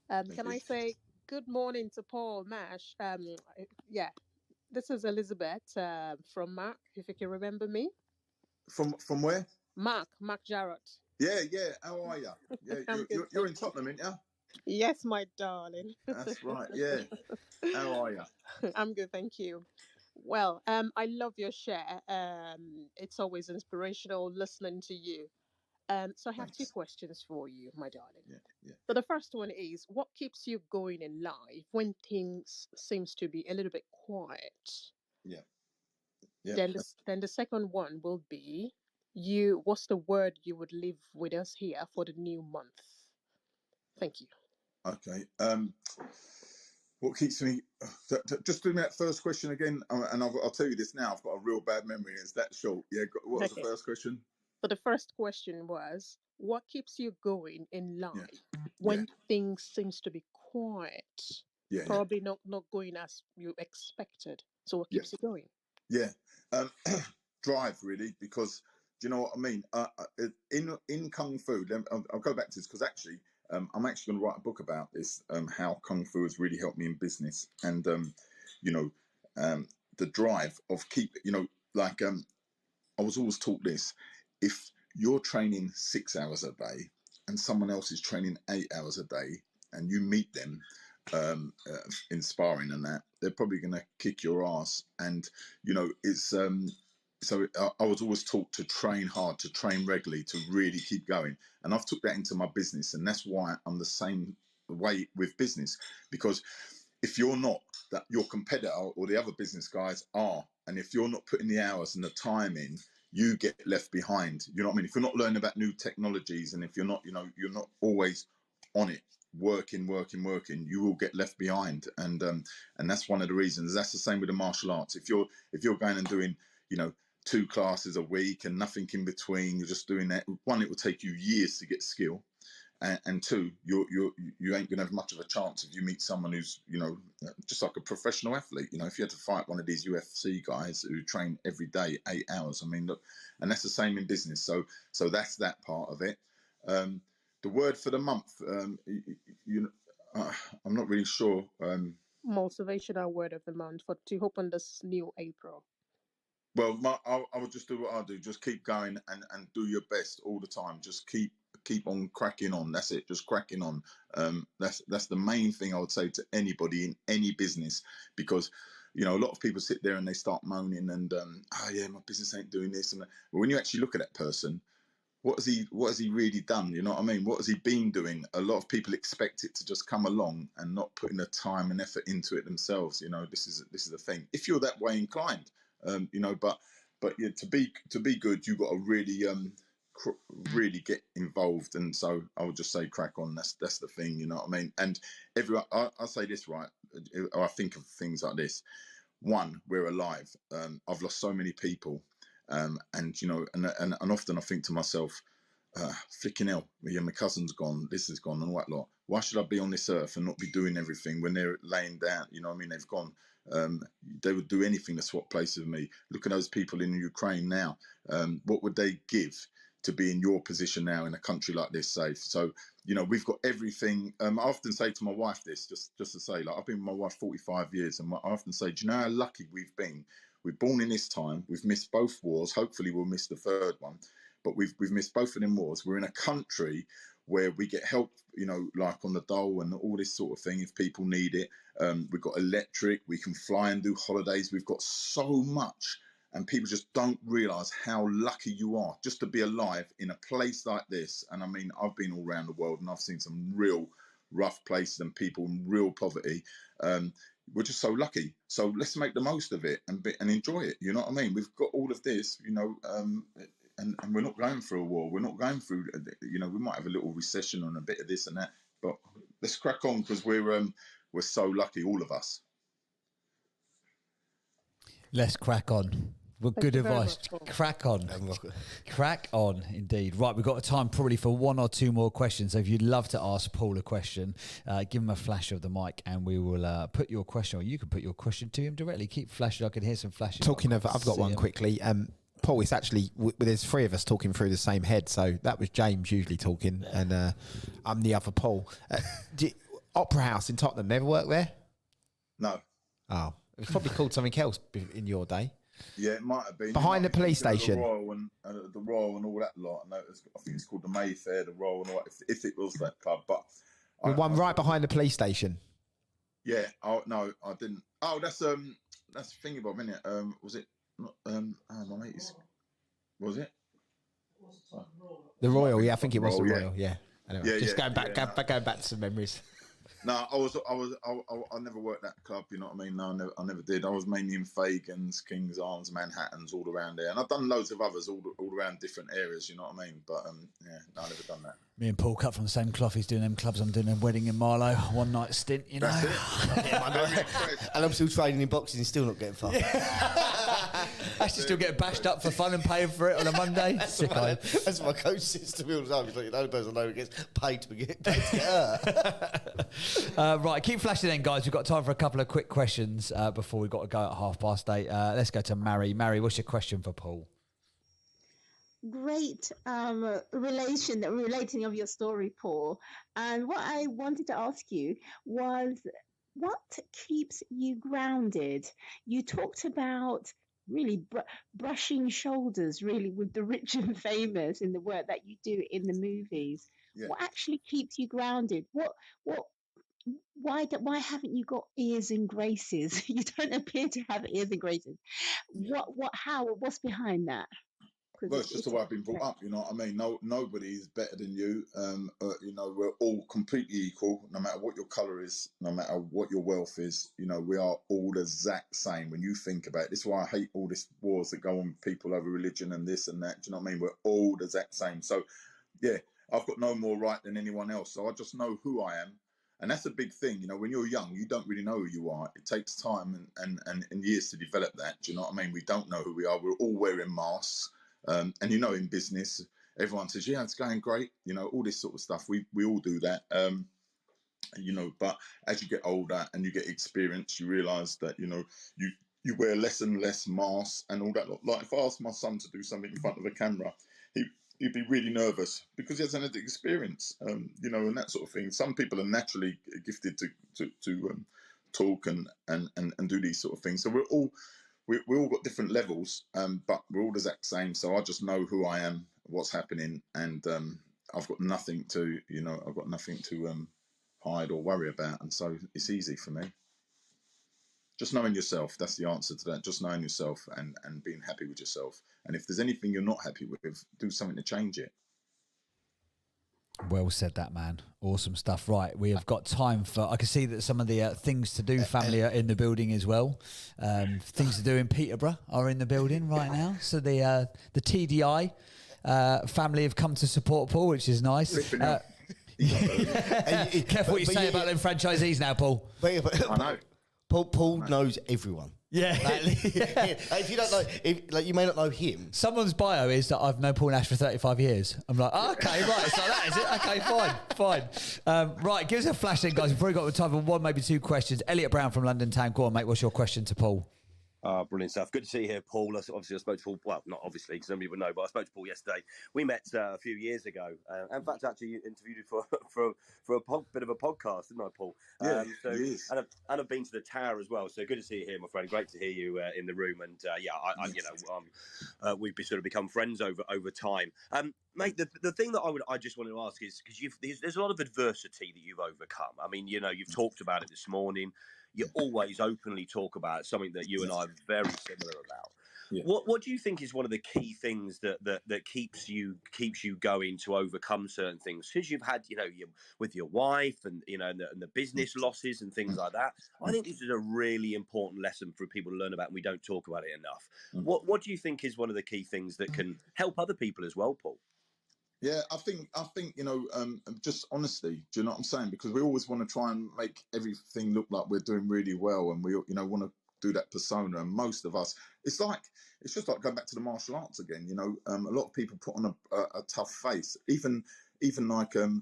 S12: Can I say good morning to Paul, Nash? Yeah, this is Elizabeth from Mark, if you can remember me.
S10: From where?
S12: Mark Jarrett.
S10: Yeah. How are you? Yeah, you're in Tottenham, aren't you?
S12: Yes, my darling.
S10: That's right. Yeah. How are you?
S12: I'm good, thank you. Well, I love your share. It's always inspirational listening to you. So I have two questions for you, my darling.
S10: Yeah.
S12: So the first one is, what keeps you going in life when things seems to be a little bit quiet?
S10: Yeah.
S12: Then the second one will be, what's the word you would leave with us here for the new month? Thank you.
S10: Okay. What keeps me? Just doing that first question again, and I'll tell you this now. I've got a real bad memory. It's that short. Yeah. What was the first question?
S12: So the first question was, what keeps you going in life when things seems to be quiet? Probably not going as you expected. So what keeps you going?
S10: Yeah. Drive, really, because do you know what I mean? In Kung Fu, I'll go back to this because actually, I'm actually going to write a book about this, how Kung Fu has really helped me in business. And, the drive of I was always taught this. If you're training 6 hours a day and someone else is training 8 hours a day and you meet them in sparring and that, they're probably going to kick your ass. And, it's... So I was always taught to train hard, to train regularly, to really keep going. And I've took that into my business. And that's why I'm the same way with business. Because if you're not, that your competitor or the other business guys are, and if you're not putting the hours and the time in, you get left behind. You know what I mean? If you're not learning about new technologies, and if you're not, you're not always on it, working, you will get left behind. And that's one of the reasons. That's the same with the martial arts. If you're going and doing, 2 classes a week and nothing in between, you're just doing that. One, it will take you years to get skill. And 2, you ain't gonna have much of a chance if you meet someone who's just like a professional athlete. If you had to fight one of these UFC guys who train every day 8 hours, I mean, look, and that's the same in business. So that's that part of it. The word for the month, I'm not really sure.
S12: Motivational word of the month to open this new April.
S10: Well, I would just do what I do. Just keep going and do your best all the time. Just keep on cracking on. That's it. Just cracking on. That's the main thing I would say to anybody in any business, because a lot of people sit there and they start moaning and my business ain't doing this and that. But when you actually look at that person, what has he really done? You know what I mean? What has he been doing? A lot of people expect it to just come along and not putting the time and effort into it themselves. This is the thing. If you're that way inclined, but yeah, to be good, you've got to really really get involved. And so I would just say crack on. That's the thing. You know what I mean? And everyone, I say this, right? I think of things like this. One, we're alive. I've lost so many people. And often I think to myself, flicking hell, my cousin's gone, this is gone, and all that lot. Why should I be on this earth and not be doing everything when they're laying down? You know what I mean? They've gone. They would do anything to swap places with me. Look at those people in Ukraine now. What would they give to be in your position now in a country like this, safe? So, we've got everything. I often say to my wife this, just to say, like, I've been with my wife 45 years, and I often say, do you know how lucky we've been? We're born in this time. We've missed both wars. Hopefully we'll miss the third one. But we've missed both of them wars. We're in a country where we get help, like on the dole and all this sort of thing if people need it. We've got electric. We can fly and do holidays. We've got so much. And people just don't realise how lucky you are just to be alive in a place like this. And I mean, I've been all around the world and I've seen some real rough places and people in real poverty. We're just so lucky. So let's make the most of it and enjoy it. You know what I mean? We've got all of this, and we're not going through a war. We're not going through, we might have a little recession and a bit of this and that, but let's crack on because we're so lucky, all of us.
S1: Let's crack on. Well, good advice. Crack on. Crack on, indeed. Right, we've got time probably for 1 or 2 more questions. So if you'd love to ask Paul a question, give him a flash of the mic and we will put your question, or you can put your question to him directly. Keep flashing. I can hear some flashes.
S9: Talking of, I've got one quickly. Paul, it's actually, there's 3 of us talking through the same head. So that was James usually talking, and I'm the other Paul. Opera House in Tottenham, never worked there?
S10: No.
S9: Oh, it was probably called something else in your day.
S10: Yeah, it might have been.
S9: Behind the police station.
S10: The Royal and all that lot. I think it's called the Mayfair, the Royal and all that, if it was that club. But
S9: the one right behind the police station.
S10: Yeah. Oh, no, I didn't. Oh, that's Thingybob, isn't it? Was it? My mate is. Was it?
S9: The Royal, yeah, I think it was the Royal, yeah.
S10: Yeah,
S9: Anyway, going back to some memories.
S10: No, I never worked that club. You know what I mean? No, I never did. I was mainly in Fagan's, King's Arms, Manhattan's, all around there, and I've done loads of others all around different areas. You know what I mean? But no, I never done that.
S1: Me and Paul cut from the same cloth. He's doing them clubs. I'm doing a wedding in Marlow. One night stint, you know.
S3: And I'm still training in boxing and still not getting far.
S1: Actually, still getting bashed up for fun and paying for it on a Monday.
S3: That's what my coach says to me all the time. He's like, the only person I know who gets paid to get hurt.
S1: Right, keep flashing then, guys. We've got time for a couple of quick questions before we've got to go at 8:30. Let's go to Mary. Mary, what's your question for Paul?
S13: Great relating of your story, Paul. And what I wanted to ask you was, what keeps you grounded? You talked about really brushing shoulders, really, with the rich and famous in the work that you do in the movies. Yeah. What actually keeps you grounded? Why haven't you got ears and graces? You don't appear to have ears and graces. What's behind that?
S10: Well, it's just the way I've been brought up, you know what I mean? Nobody is better than you. You know, we're all completely equal, no matter what your colour is, no matter what your wealth is. You know, we are all the exact same when you think about it. This is why I hate all these wars that go on with people over religion and this and that. Do you know what I mean? We're all the exact same. So, yeah, I've got no more right than anyone else. So I just know who I am. And that's a big thing. You know, when you're young, you don't really know who you are. It takes time and years to develop that. Do you know what I mean? We don't know who we are. We're all wearing masks. And you know, in business, everyone says, yeah, it's going great. You know, all this sort of stuff. We all do that. You know, but as you get older and you get experience, you realise that, you know, you wear less and less masks and all that. Like if I asked my son to do something in front of a camera, he'd be really nervous because he hasn't had the experience, you know, and that sort of thing. Some people are naturally gifted to talk and do these sort of things. So we all got different levels, but we're all the exact same. So I just know who I am, what's happening, and I've got nothing to, you know, hide or worry about, and so it's easy for me. Just knowing yourself, that's the answer to that. Just knowing yourself and being happy with yourself. And if there's anything you're not happy with, do something to change it.
S1: Well said, that man. Awesome stuff. Right, we have got time for. I can see that some of the things to do family are in the building as well. Things to do in Peterborough are in the building right now. So the TDI family have come to support Paul, which is nice. Careful what you say about them franchisees now, Paul.
S3: I know. Paul knows everyone.
S1: Yeah.
S3: If you don't know, you may not know him.
S1: Someone's bio is that I've known Paul Nash for 35 years. I'm like, oh, okay, right, it's like that, is it? Okay, fine. Right, give us a flash then, guys. We've probably got time for one, maybe two questions. Elliot Brown from London Town. Go on, mate. What's your question to Paul?
S5: Brilliant stuff. Good to see you here, Paul. Obviously, I spoke to Paul. Well, not obviously, because nobody would know, but I spoke to Paul yesterday. We met a few years ago. In fact, actually interviewed you for a bit of a podcast, didn't I, Paul?
S10: Yeah,
S5: and I've been to the Tower as well. So good to see you here, my friend. Great to hear you in the room. And we've sort of become friends over time. Mate, the thing that I just wanted to ask is because there's a lot of adversity that you've overcome. I mean, you know, you've talked about it this morning. You always openly talk about something that you and I are very similar about. Yeah. What do you think is one of the key things that keeps you going to overcome certain things? Because you've had, you know, with your wife and, you know, and the business losses and things like that. I think this is a really important lesson for people to learn about, and we don't talk about it enough. What do you think is one of the key things that can help other people as well, Paul?
S10: Yeah, I think you know, just honesty. Do you know what I'm saying? Because we always want to try and make everything look like we're doing really well, and we, you know, want to do that persona. And most of us, it's just like going back to the martial arts again. You know, a lot of people put on a tough face. Even like you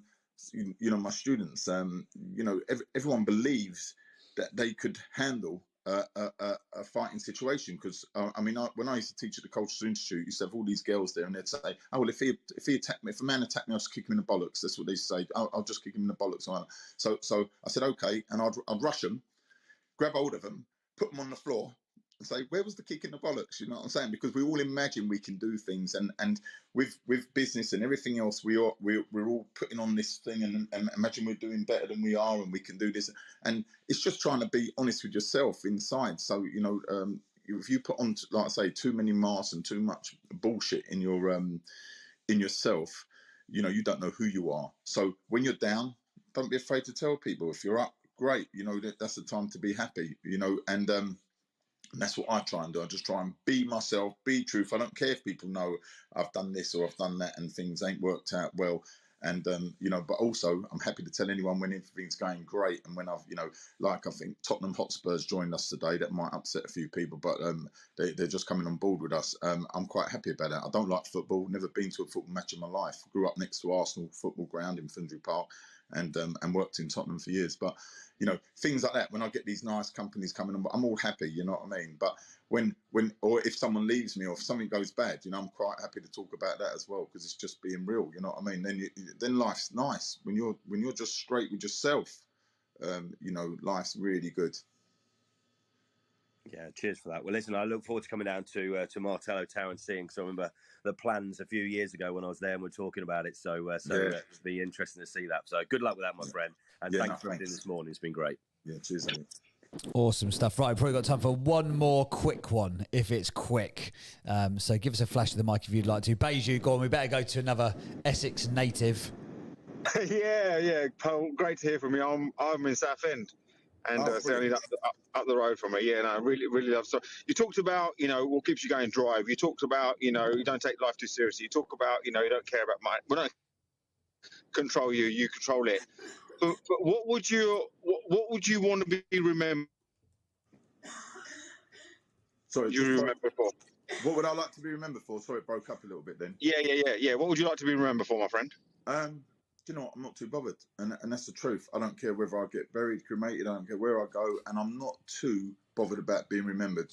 S10: know, my students. You know, everyone believes that they could handle a fighting situation, because I mean, when I used to teach at the Cultural Institute, you used to have all these girls there, and they'd say, "Oh well, if he attacked me, if a man attacked me, I'll just kick him in the bollocks." That's what they say. I'll just kick him in the bollocks. So I said, okay, and I'd rush them, grab hold of them, put them on the floor, and say, "Where was the kick in the bollocks?" You know what I'm saying? Because we all imagine we can do things, and with business and everything else, we're all putting on this thing and imagine we're doing better than we are, and we can do this. And it's just trying to be honest with yourself inside. So, you know, if you put on, like I say, too many masks and too much bullshit in your in yourself, you know, you don't know who you are. So when you're down, don't be afraid to tell people. If you're up, great. You know, that's the time to be happy. You know, and that's what I try and do. I just try and be myself, be truth. I don't care if people know I've done this or I've done that and things ain't worked out well. And but also I'm happy to tell anyone when everything's going great, and when I've, like I think Tottenham Hotspur's joined us today. That might upset a few people, but they're just coming on board with us. I'm quite happy about that. I don't like football. Never been to a football match in my life. Grew up next to Arsenal football ground in Finsbury Park, and worked in Tottenham for years. But things like that. When I get these nice companies coming on, I'm all happy. You know what I mean? But when or if someone leaves me or if something goes bad, I'm quite happy to talk about that as well, because it's just being real. You know what I mean? Then life's nice when you're just straight with yourself. Life's really good.
S5: Yeah, cheers for that. Well, listen, I look forward to coming down to Martello Tower and seeing, because I remember the plans a few years ago when I was there and we're talking about it. So it'll be interesting to see that. So good luck with that, my friend. And thanks for everything this morning. It's been great.
S10: Yeah, cheers, Elliot.
S1: Awesome stuff. Right, probably got time for one more quick one, if it's quick. So give us a flash of the mic if you'd like to. Beju, go on. We better go to another Essex native.
S14: Yeah, Paul, great to hear from you. I'm in Southend, and certainly up the road from me. Yeah, and I really love. So you talked about what keeps you going, drive. You talked about you don't take life too seriously. You talk about you don't care about money. We don't control you. You control it. But what would you want to be remembered?
S10: Sorry,
S14: you remember for?
S10: What would I like to be remembered for? Sorry, it broke up a little bit then.
S14: Yeah. What would you like to be remembered for, my friend?
S10: Do you know what? I'm not too bothered, and that's the truth. I don't care whether I get buried, cremated. I don't care where I go, and I'm not too bothered about being remembered.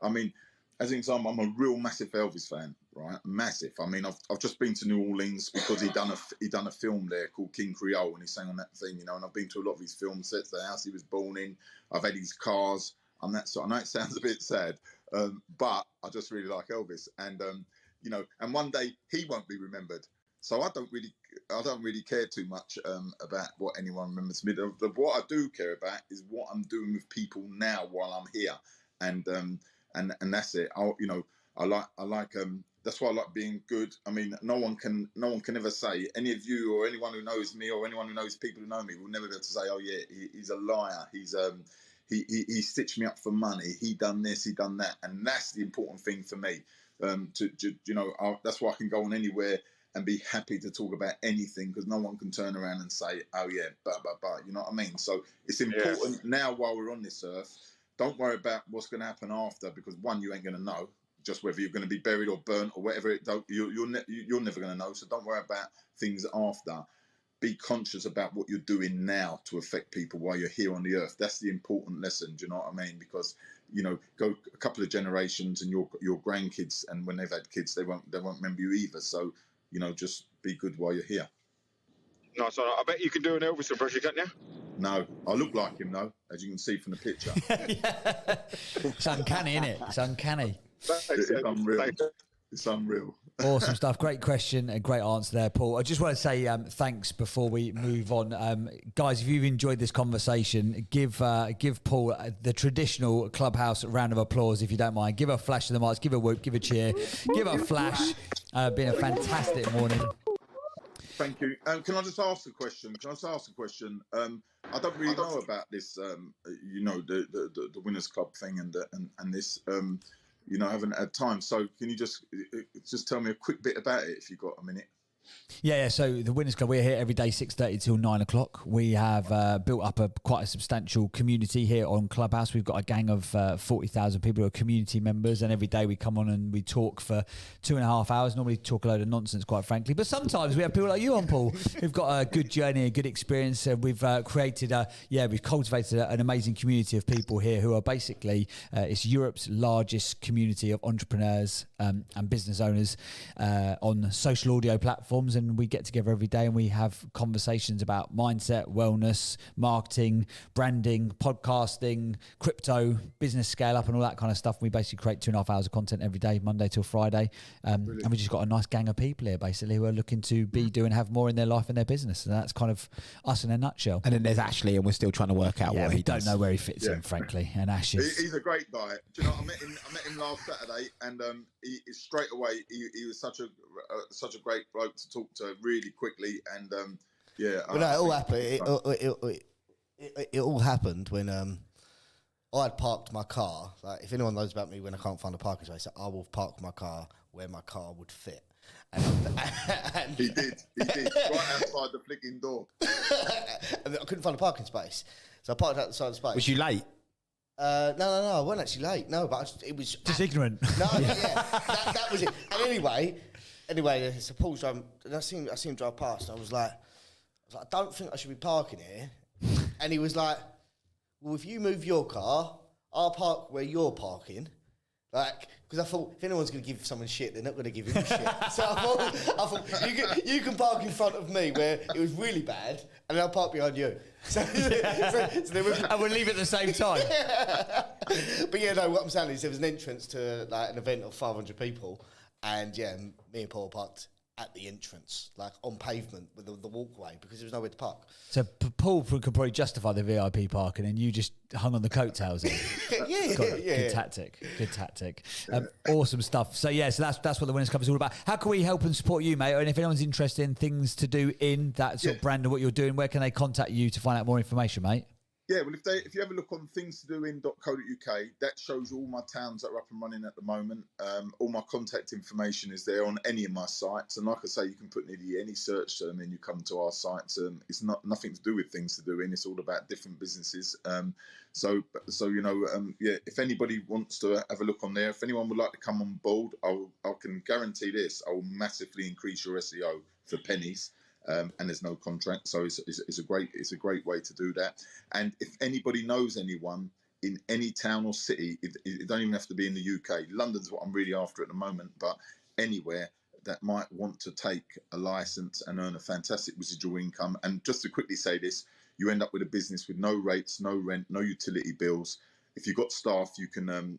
S10: I mean, as an example, I'm a real massive Elvis fan, right? Massive. I mean, I've just been to New Orleans because he done a film there called King Creole, and he sang on that thing, and I've been to a lot of his film sets, the house he was born in. I've had his cars. I'm that sort. I know it sounds a bit sad, but I just really like Elvis, and and one day he won't be remembered. So I don't really care too much about what anyone remembers me. What I do care about is what I'm doing with people now while I'm here, and that's it. I like that's why I like being good. I mean, no one can ever say, any of you or anyone who knows me or anyone who knows people who know me will never be able to say, oh yeah, he's a liar. He stitched me up for money. He done this, he done that, and that's the important thing for me. That's why I can go on anywhere and be happy to talk about anything, because no one can turn around and say, oh yeah, but, you know what I mean? So it's important now while we're on this earth, don't worry about what's going to happen after, because one, you ain't going to know just whether you're going to be buried or burnt or whatever. You're never going to know. So don't worry about things after. Be conscious about what you're doing now to affect people while you're here on the earth. That's the important lesson. Do you know what I mean? Because go a couple of generations and your grandkids, and when they've had kids, they won't remember you either. So just be good while you're here.
S14: No, so I bet you can do an Elvis impression, can't you?
S10: No, I look like him though, as you can see from the picture.
S1: It's uncanny, isn't it? It's uncanny.
S10: It's unreal. It's unreal.
S1: Awesome stuff. Great question and great answer there, Paul. I just want to say thanks before we move on. Guys, if you've enjoyed this conversation, give Paul the traditional Clubhouse round of applause, if you don't mind. Give a flash to the mics, give a whoop, give a cheer, give a flash. Been a fantastic morning.
S10: Thank you. Can I just ask a question? I don't really know about this, the Winners Club thing and this. I haven't had time. So can you just tell me a quick bit about it if you've got a minute?
S1: Yeah. So the Winners Club, we're here every day, 6:30 till 9 o'clock. We have built up quite a substantial community here on Clubhouse. We've got a gang of 40,000 people who are community members, and every day we come on and we talk for 2.5 hours. Normally talk a load of nonsense, quite frankly. But sometimes we have people like you on, Paul, who've got a good journey, a good experience. We've we've cultivated an amazing community of people here who are basically, it's Europe's largest community of entrepreneurs and business owners on social audio platforms. And we get together every day and we have conversations about mindset, wellness, marketing, branding, podcasting, crypto, business scale up and all that kind of stuff. We basically create 2.5 hours of content every day, Monday till Friday. And we just got a nice gang of people here basically who are looking to be, do and have more in their life and their business. And that's kind of us in a nutshell.
S9: And then there's Ashley, and we're still trying to work out what he does.
S1: Don't know where he fits in, frankly. And Ash
S10: He's a great guy. Do you know, I met him last Saturday, and he straight away he was such a great bloke to talk to really quickly, and
S3: it all happened. It all happened when I had parked my car. Like, if anyone knows about me, when I can't find a parking space, I will park my car where my car would fit. And
S10: he did, right outside the flicking door.
S3: And I couldn't find a parking space, so I parked outside the space.
S2: Was you late?
S3: No, I wasn't actually late. No, but it was
S1: just ignorant.
S3: No, that was it. And anyway, so Paul's driving, and I seen him drive past, and I was like, I don't think I should be parking here. And he was like, well, if you move your car, I'll park where you're parking. Like, because I thought, if anyone's going to give someone shit, they're not going to give him shit. So I thought you can park in front of me where it was really bad, and then I'll park behind you. So
S1: and we'll leave at the same time.
S3: But yeah, no, what I'm saying is there was an entrance to like an event of 500 people, and yeah, me and Paul parked at the entrance, like on pavement with the walkway, because there was nowhere to park.
S1: So Paul could probably justify the VIP parking, and you just hung on the coattails.
S3: Yeah.
S1: Good tactic. Awesome stuff. So so that's what the Winners Club is all about. How can we help and support you, mate? And if anyone's interested in things to do in that sort of brand and what you're doing, where can they contact you to find out more information, mate?
S10: Yeah, well, if you have a look on thingstodoin.co.uk, that shows all my towns that are up and running at the moment. All my contact information is there on any of my sites, and like I say, you can put nearly any search term in, you come to our sites. It's nothing to do with Things to Do In. It's all about different businesses. So if anybody wants to have a look on there, if anyone would like to come on board, I can guarantee this: I will massively increase your SEO for pennies. And there's no contract, so it's a great way to do that. And if anybody knows anyone in any town or city, it don't even have to be in the UK. London's what I'm really after at the moment, but anywhere that might want to take a license and earn a fantastic residual income. And just to quickly say this, you end up with a business with no rates, no rent, no utility bills. If you've got staff, you can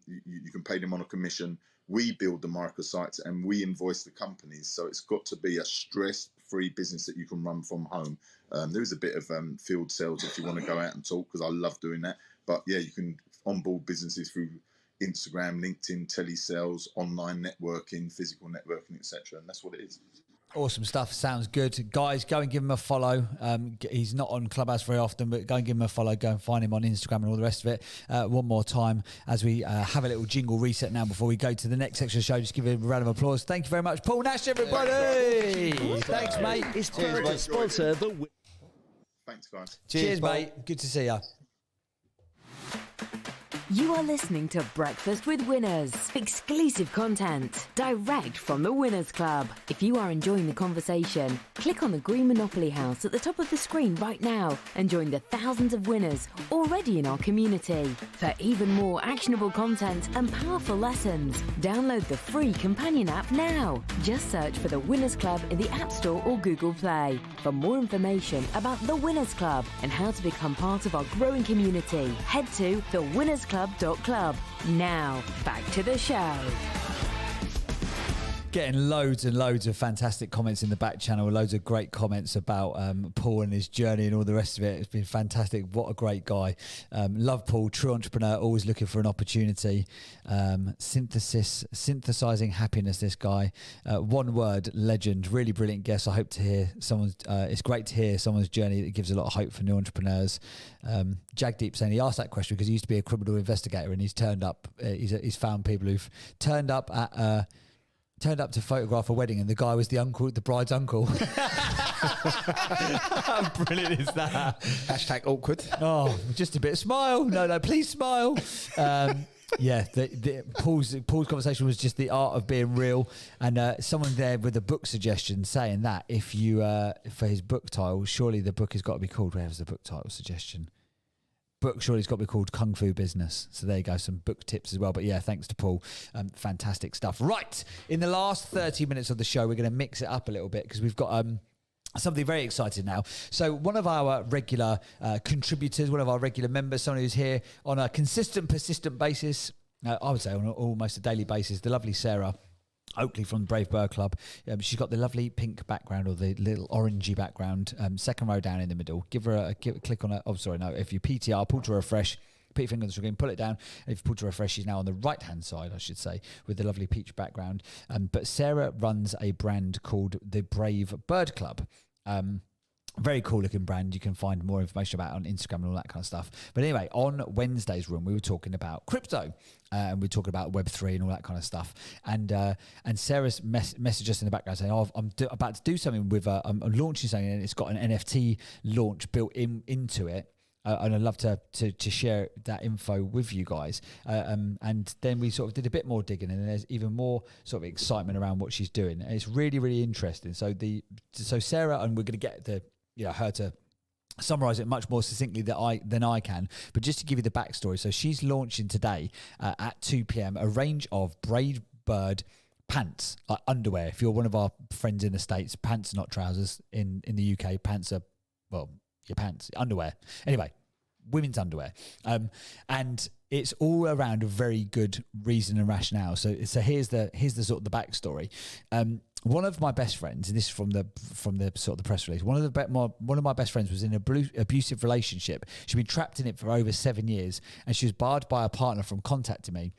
S10: pay them on a commission. We build the microsites and we invoice the companies. So it's got to be a stress-free business that you can run from home. There is a bit of field sales if you want to go out and talk, because I love doing that. But yeah, you can onboard businesses through Instagram, LinkedIn, telesales, online networking, physical networking, etc. And that's what it is.
S1: Awesome stuff. Sounds good. Guys, go and give him a follow. He's not on Clubhouse very often, but go and give him a follow. Go and find him on Instagram and all the rest of it. One more time as we have a little jingle reset now before we go to the next section of the show. Just give him a round of applause. Thank you very much, Paul Nash, everybody. Thanks, mate.
S15: It's proud to sponsor the...
S10: Thanks, guys.
S1: Cheers, mate. Good to see you.
S7: You are listening to Breakfast with Winners. Exclusive content direct from the Winners Club. If you are enjoying the conversation, click on the green Monopoly house at the top of the screen right now and join the thousands of winners already in our community. For even more actionable content and powerful lessons, download the free companion app now. Just search for the Winners Club in the App Store or Google Play. For more information about the Winners Club and how to become part of our growing community, head to thewinnersclub.club. Now, back to the show.
S1: Getting loads and loads of fantastic comments in the back channel, loads of great comments about Paul and his journey and all the rest of it. It's been fantastic. What a great guy. Love Paul, true entrepreneur, always looking for an opportunity. Synthesizing happiness, this guy. One word, legend. Really brilliant guest. I hope to hear someone's, it's great to hear someone's journey that gives a lot of hope for new entrepreneurs. Jagdeep saying he asked that question because he used to be a criminal investigator and he's turned up, he's found people who've turned up to photograph a wedding and the guy was the bride's uncle. How brilliant is that?
S2: Hashtag awkward.
S1: Oh, just a bit of smile. No, please smile. Paul's conversation was just the art of being real, and someone there with a book suggestion saying that if you for his book title, surely the book has got to be called. Where was the book title suggestion? Book surely it's got to be called Kung Fu Business. So there you go, some book tips as well. But yeah, thanks to Paul. Fantastic stuff. Right, in the last 30 minutes of the show, we're going to mix it up a little bit because we've got something very exciting now. So one of our regular contributors, one of our regular members, someone who's here on a consistent, persistent basis, I would say on almost a daily basis, the lovely Sarah Oakley from the Brave Bird Club. She's got the lovely pink background or the little orangey background, second row down in the middle. Give her a click on it. Oh, sorry, no. If you PTR, pull to refresh, put your finger on the screen, pull it down. And if you pull to refresh, she's now on the right-hand side, I should say, with the lovely peach background. But Sarah runs a brand called the Brave Bird Club. Very cool looking brand. You can find more information about it on Instagram and all that kind of stuff. But anyway, on Wednesday's room, we were talking about crypto, and we were talking about Web3 and all that kind of stuff. And Sarah's messaged us in the background saying, "Oh, I'm about to do something with, I'm launching something, and it's got an NFT launch built into it." And I'd love to share that info with you guys. And then we sort of did a bit more digging, and there's even more sort of excitement around what she's doing. And it's really, really interesting. So Sarah, and we're going to get her to summarize it much more succinctly than I can. But just to give you the backstory, so she's launching today at 2 p.m. a range of Brave Bird pants, like underwear. If you're one of our friends in the States, pants, not trousers. In the UK, pants are, well, your pants, underwear. Anyway, women's underwear. And it's all around a very good reason and rationale. So here's the sort of the backstory. One of my best friends, and this is from the sort of the press release, one of my best friends was in an abusive relationship. She'd been trapped in it for over 7 years, and she was barred by a partner from contacting me.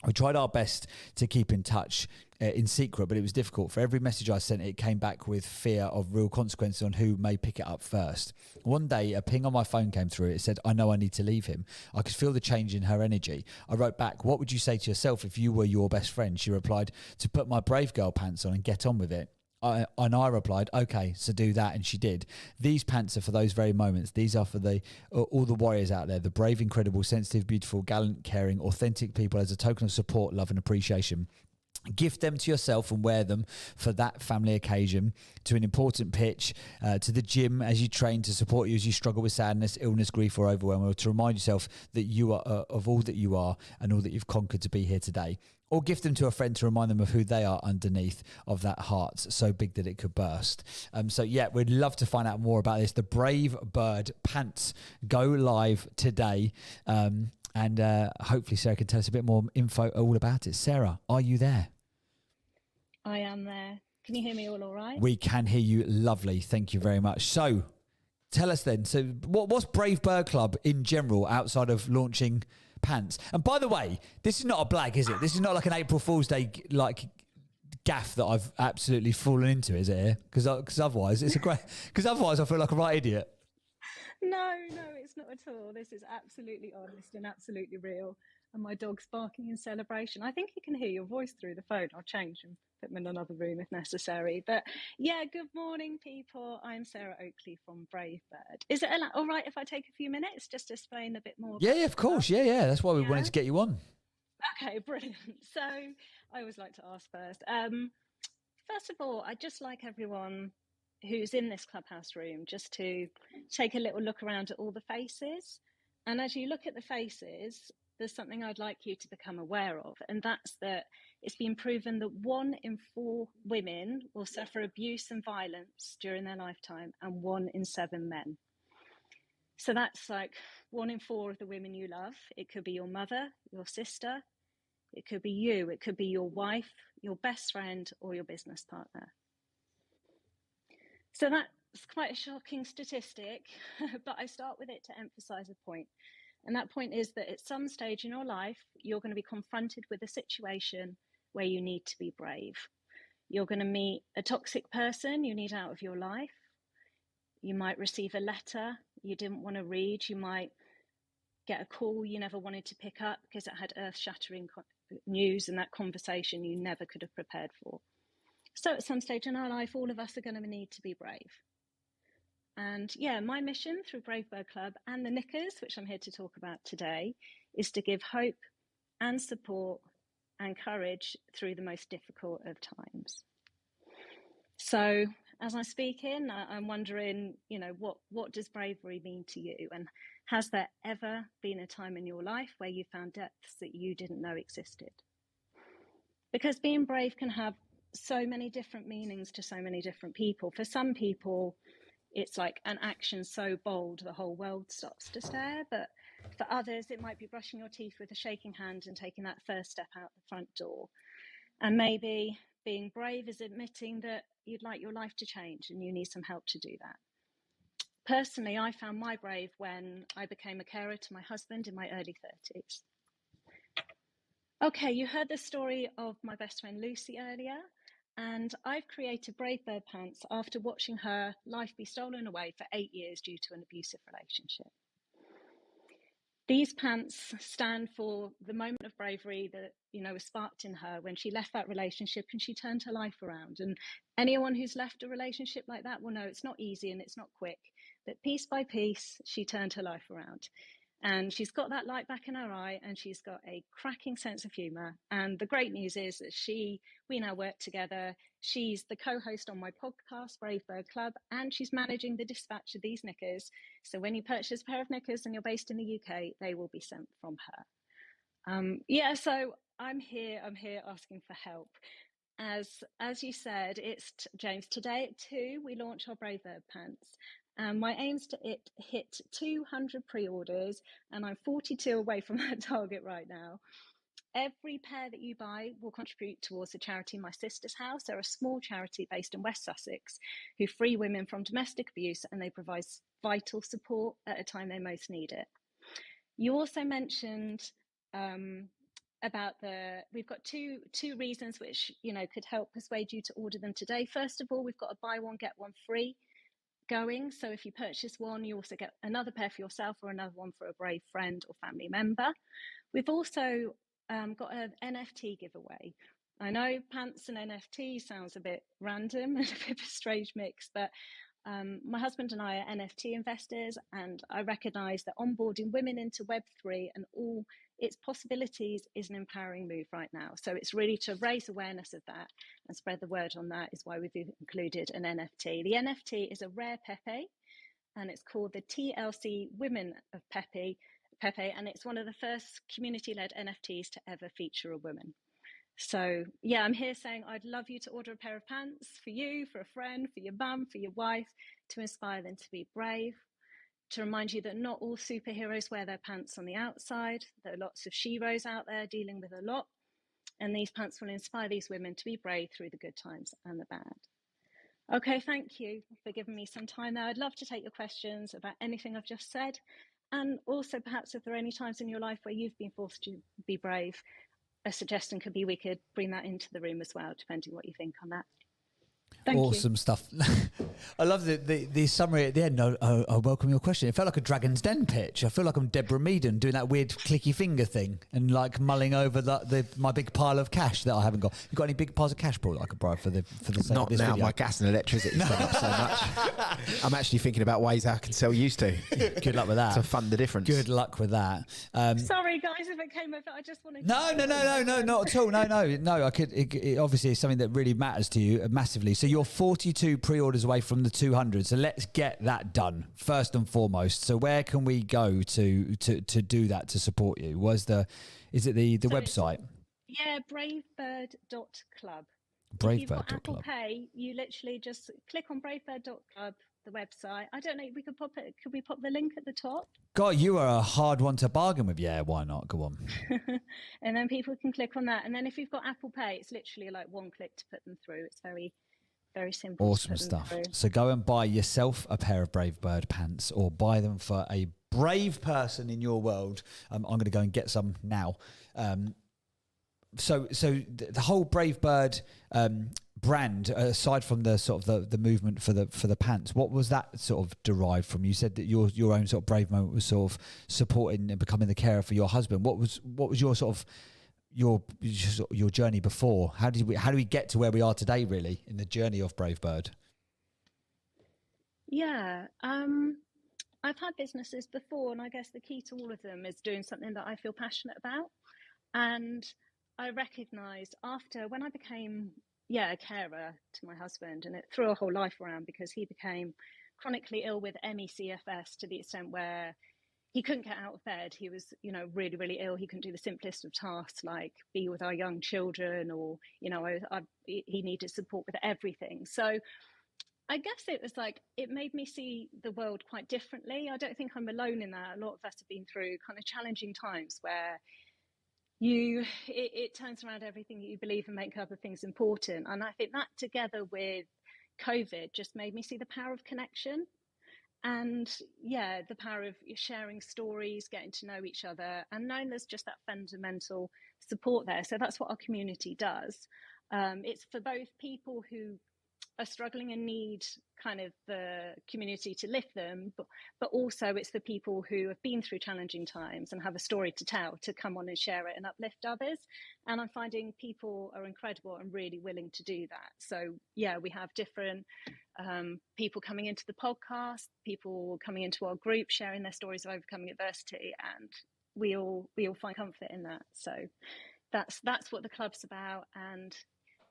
S1: We tried our best to keep in touch in secret, but it was difficult. For every message I sent, it came back with fear of real consequences on who may pick it up first. One day, a ping on my phone came through. It said, "I know I need to leave him." I could feel the change in her energy. I wrote back, "What would you say to yourself if you were your best friend?" She replied, "To put my brave girl pants on and get on with it." And I replied, "Okay, so do that," and she did. These pants are for those very moments. These are for all the warriors out there, the brave, incredible, sensitive, beautiful, gallant, caring, authentic people as a token of support, love and appreciation. Gift them to yourself and wear them for that family occasion, to an important pitch, to the gym as you train, to support you as you struggle with sadness, illness, grief or overwhelm, or to remind yourself that you are of all that you are and all that you've conquered to be here today. Or gift them to a friend to remind them of who they are underneath of that heart so big that it could burst. So yeah, we'd love to find out more about this. The Brave Bird pants go live today. And hopefully Sarah can tell us a bit more info all about it. Sarah, are you there?
S16: I am there. Can you hear me all right?
S1: We can hear you lovely. Thank you very much. So tell us then, so what's Brave Bird Club in general outside of launching pants? And by the way, this is not a blag, is it? This is not like an April Fool's Day gaff that I've absolutely fallen into, is it? Because otherwise I feel like a right idiot.
S16: No, it's not at all. This is absolutely honest and absolutely real. And my dog's barking in celebration. I think he can hear your voice through the phone. I'll change and put him in another room if necessary. But yeah, good morning, people. I'm Sarah Oakley from Brave Bird. Is it all right if I take a few minutes just to explain a bit more?
S1: Yeah, of course. Yeah. That's why we wanted to get you on.
S16: Okay, brilliant. So I always like to ask first. First of all, I'd just like everyone who's in this clubhouse room just to take a little look around at all the faces. And as you look at the faces, there's something I'd like you to become aware of, and that's that it's been proven that 1 in 4 women will suffer abuse and violence during their lifetime, and 1 in 7 men. So that's like 1 in 4 of the women you love. It could be your mother, your sister, it could be you, it could be your wife, your best friend, or your business partner. So that's quite a shocking statistic, but I start with it to emphasize a point. And that point is that at some stage in your life, you're going to be confronted with a situation where you need to be brave. You're going to meet a toxic person you need out of your life. You might receive a letter you didn't want to read. You might get a call you never wanted to pick up because it had earth-shattering news, and that conversation you never could have prepared for. So at some stage in our life, all of us are going to need to be brave. And yeah, my mission through Brave Bird Club and the Knickers, which I'm here to talk about today, is to give hope and support and courage through the most difficult of times. So as I speak in, I'm wondering, what does bravery mean to you? And has there ever been a time in your life where you found depths that you didn't know existed? Because being brave can have so many different meanings to so many different people. For some people, it's like an action so bold the whole world stops to stare. But for others, it might be brushing your teeth with a shaking hand and taking that first step out the front door. And maybe being brave is admitting that you'd like your life to change and you need some help to do that. Personally, I found my brave when I became a carer to my husband in my early 30s. Okay, you heard the story of my best friend Lucy earlier. And I've created Brave Bird Pants after watching her life be stolen away for 8 years due to an abusive relationship. These pants stand for the moment of bravery that, was sparked in her when she left that relationship and she turned her life around. And anyone who's left a relationship like that will know it's not easy and it's not quick, but piece by piece, she turned her life around. And she's got that light back in her eye, and she's got a cracking sense of humour. And the great news is that we now work together. She's the co-host on my podcast, Brave Bird Club, and she's managing the dispatch of these knickers. So when you purchase a pair of knickers and you're based in the UK, they will be sent from her. So I'm here asking for help. As you said, it's James, today at 2, we launch our Brave Bird Pants. My aim's to hit 200 pre-orders, and I'm 42 away from that target right now. Every pair that you buy will contribute towards the charity My Sister's House. They're a small charity based in West Sussex who free women from domestic abuse, and they provide vital support at a time they most need it. You also mentioned about we've got two reasons which could help persuade you to order them today. First of all, we've got a buy one get one free going, so if you purchase one, you also get another pair for yourself or another one for a brave friend or family member. We've also got an NFT giveaway. I know pants and NFT sounds a bit random and a bit of a strange mix, but my husband and I are NFT investors, and I recognise that onboarding women into Web3 and all its possibilities is an empowering move right now. So it's really to raise awareness of that and spread the word on that is why we've included an NFT. The NFT is a rare Pepe, and it's called the TLC Women of Pepe, and it's one of the first community-led NFTs to ever feature a woman. So yeah, I'm here saying I'd love you to order a pair of pants for you, for a friend, for your mum, for your wife, to inspire them to be brave, to remind you that not all superheroes wear their pants on the outside. There are lots of sheroes out there dealing with a lot, and these pants will inspire these women to be brave through the good times and the bad. Okay, thank you for giving me some time there. I'd love to take your questions about anything I've just said, and also perhaps if there are any times in your life where you've been forced to be brave, a suggestion could be we could bring that into the room as well, depending what you think on that. Thank
S1: awesome
S16: you.
S1: Stuff. I love the summary at the end. I welcome your question. It felt like a Dragon's Den pitch. I feel like I'm Deborah Meaden doing that weird clicky finger thing and like mulling over my big pile of cash that I haven't got. You got any big piles of cash, Paul, that I could borrow for the sake
S2: Not
S1: of this
S2: now.
S1: video?
S2: My gas and electricity's gone up so much. I'm actually thinking about ways I can sell used to.
S1: Good luck with that.
S2: To fund the difference.
S1: Good luck with that.
S16: Sorry, guys, if it came over. I just wanted.
S1: No, not at all. No. I could. It obviously is something that really matters to you massively. So you're 42 pre-orders away from the 200. So let's get that done first and foremost. So where can we go to do that to support you? Is it the website?
S16: Yeah, bravebird.club.
S1: Bravebird.club.
S16: If you've got Apple Pay, you literally just click on bravebird.club, the website. I don't know. Could we pop the link at the top?
S1: God, you are a hard one to bargain with. Yeah, why not? Go on.
S16: And then people can click on that. And then if you've got Apple Pay, it's literally like one click to put them through. It's very, very simple.
S1: Awesome stuff. So go and buy yourself a pair of Brave Bird pants, or buy them for a brave person in your world. I'm going to go and get some now. So the whole Brave Bird brand, aside from the sort of the movement for the pants, what was that sort of derived from? You said that your own sort of brave moment was sort of supporting and becoming the carer for your husband. What was your sort of your journey before? How do we get to where we are today, really, in the journey of Brave Bird?
S16: Yeah, I've had businesses before, and I guess the key to all of them is doing something that I feel passionate about. And I recognised when I became a carer to my husband, and it threw a whole life around because he became chronically ill with ME/CFS to the extent where he couldn't get out of bed. He was, really, really ill. He couldn't do the simplest of tasks like be with our young children, or, he needed support with everything. So I guess it was like, it made me see the world quite differently. I don't think I'm alone in that. A lot of us have been through kind of challenging times where it turns around everything that you believe and make other things important. And I think that together with COVID just made me see the power of connection. And the power of sharing stories, getting to know each other, and knowing there's just that fundamental support there. So that's what our community does. It's for both people who are struggling and need kind of the community to lift them, but also it's for people who have been through challenging times and have a story to tell, to come on and share it and uplift others. And I'm finding people are incredible and really willing to do that. So yeah, we have different people coming into the podcast, people coming into our group, sharing their stories of overcoming adversity, and we all find comfort in that. So that's what the club's about. And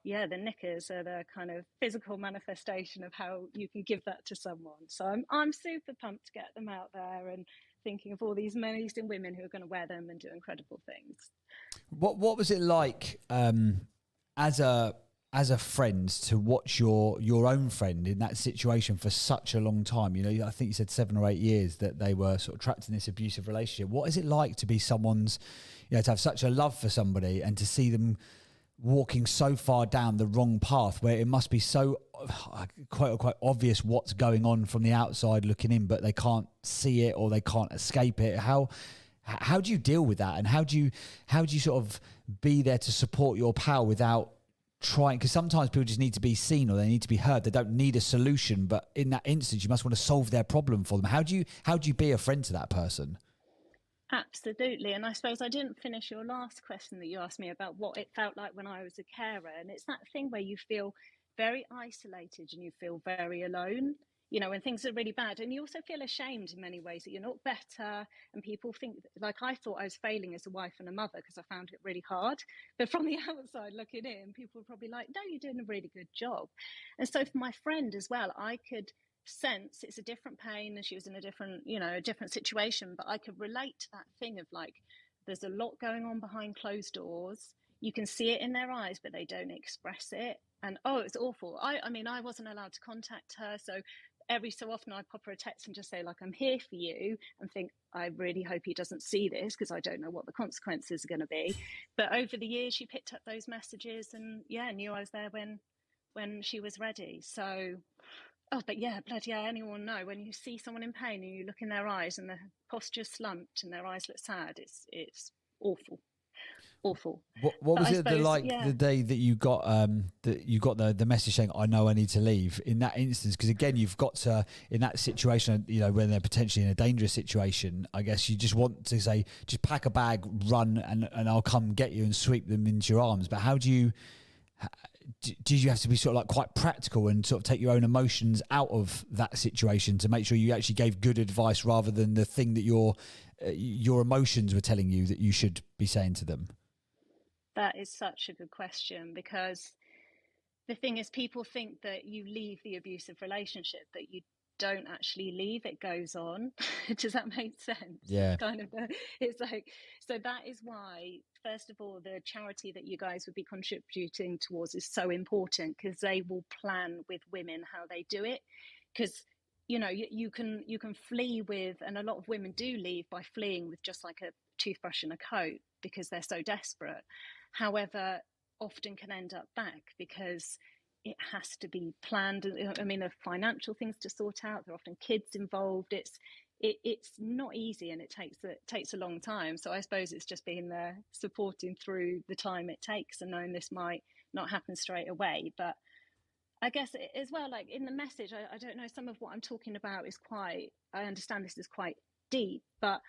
S16: yeah, the knickers are the kind of physical manifestation of how you can give that to someone. So I'm super pumped to get them out there and thinking of all these amazing women who are going to wear them and do incredible things.
S1: What was it like as a friend to watch your own friend in that situation for such a long time? You know, I think you said 7 or 8 years that they were sort of trapped in this abusive relationship. What is it like to be someone's, you know, to have such a love for somebody and to see them walking so far down the wrong path, where it must be so quite obvious what's going on from the outside looking in, but they can't see it or they can't escape it? How do you deal with that, and how do you sort of be there to support your pal without trying? Because sometimes people just need to be seen or they need to be heard. They don't need a solution, but in that instance you must want to solve their problem for them. How do you be a friend to that person?
S16: Absolutely. And I suppose I didn't finish your last question that you asked me about what it felt like when I was a carer. And it's that thing where you feel very isolated and you feel very alone, you know, when things are really bad. And you also feel ashamed in many ways that you're not better. And people think, like, I thought I was failing as a wife and a mother because I found it really hard. But from the outside looking in, people were probably like, no, you're doing a really good job. And so for my friend as well, I could sense it's a different pain and she was in a different situation, but I could relate to that thing of like, there's a lot going on behind closed doors. You can see it in their eyes, but they don't express it. And it's awful. I mean, I wasn't allowed to contact her, so every so often I pop her a text and just say, like, I'm here for you, and think, I really hope he doesn't see this because I don't know what the consequences are going to be. But over the years, she picked up those messages and knew I was there when she was ready. So but yeah, bloody hell, anyone know when you see someone in pain and you look in their eyes and their posture's slumped and their eyes look sad, it's awful.
S1: What was it the day that you got the message saying, I know I need to leave, in that instance? Because again, you've got to, in that situation, you know, when they're potentially in a dangerous situation, I guess you just want to say, just pack a bag, run, and I'll come get you and sweep them into your arms. But how do you have to be sort of like quite practical and sort of take your own emotions out of that situation to make sure you actually gave good advice rather than the thing that your emotions were telling you that you should be saying to them?
S16: That is such a good question, because the thing is, people think that you leave the abusive relationship, that you don't actually leave, it goes on. Does that make sense?
S1: Yeah.
S16: It's like, so that is why, first of all, the charity that you guys would be contributing towards is so important, because they will plan with women how they do it. Because, you know, you can flee with, and a lot of women do leave by fleeing with just like a toothbrush and a coat because they're so desperate. However, often can end up back because it has to be planned. I mean, there are financial things to sort out. There are often kids involved. It's not easy, and it takes a long time. So I suppose it's just being there, supporting through the time it takes, and knowing this might not happen straight away. But I guess as well, like in the message, I don't know, some of what I'm talking about is quite, I understand this is quite deep, but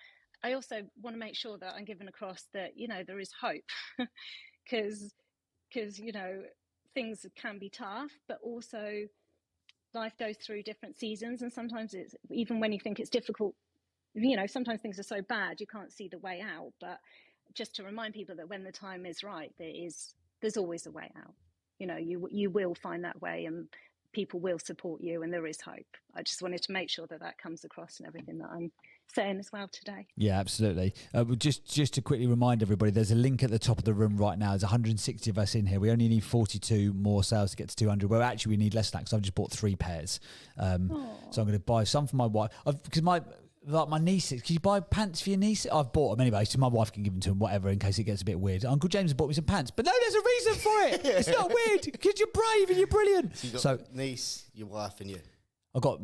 S16: I also want to make sure that I'm giving across that, you know, there is hope, because you know, things can be tough, but also life goes through different seasons, and sometimes it's, even when you think it's difficult, you know, sometimes things are so bad you can't see the way out. But just to remind people that when the time is right, there's always a way out. You know, you will find that way, and people will support you, and there is hope. I just wanted to make sure that comes across in everything that I'm saying as well today.
S1: Yeah, absolutely. Just to quickly remind everybody, there's a link at the top of the room right now. There's 160 of us in here. We only need 42 more sales to get to 200. Well, actually, we need less than that because I've just bought 3 pairs. So I'm going to buy some for my wife. Because my nieces, can you buy pants for your niece? I've bought them anyway, so my wife can give them to them, whatever, in case it gets a bit weird. Uncle James has bought me some pants, but no, there's a reason for it. It's not weird because you're brave and you're brilliant.
S3: So you've got niece, your wife, and you.
S1: I've got,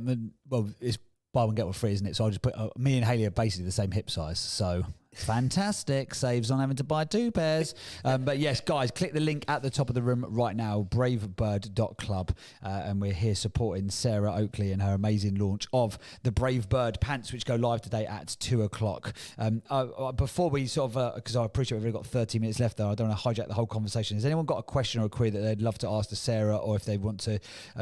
S1: well, it's buy one get one free, isn't it? So I just put me and Haley are basically the same hip size, so Fantastic. Saves on having to buy 2 pairs. But yes, guys, click the link at the top of the room right now, bravebird.club. And we're here supporting Sarah Oakley and her amazing launch of the Brave Bird pants, which go live today at 2 o'clock. Before we sort of, because I appreciate we've only got 30 minutes left there, I don't want to hijack the whole conversation. Has anyone got a question or a query that they'd love to ask to Sarah, or if they want to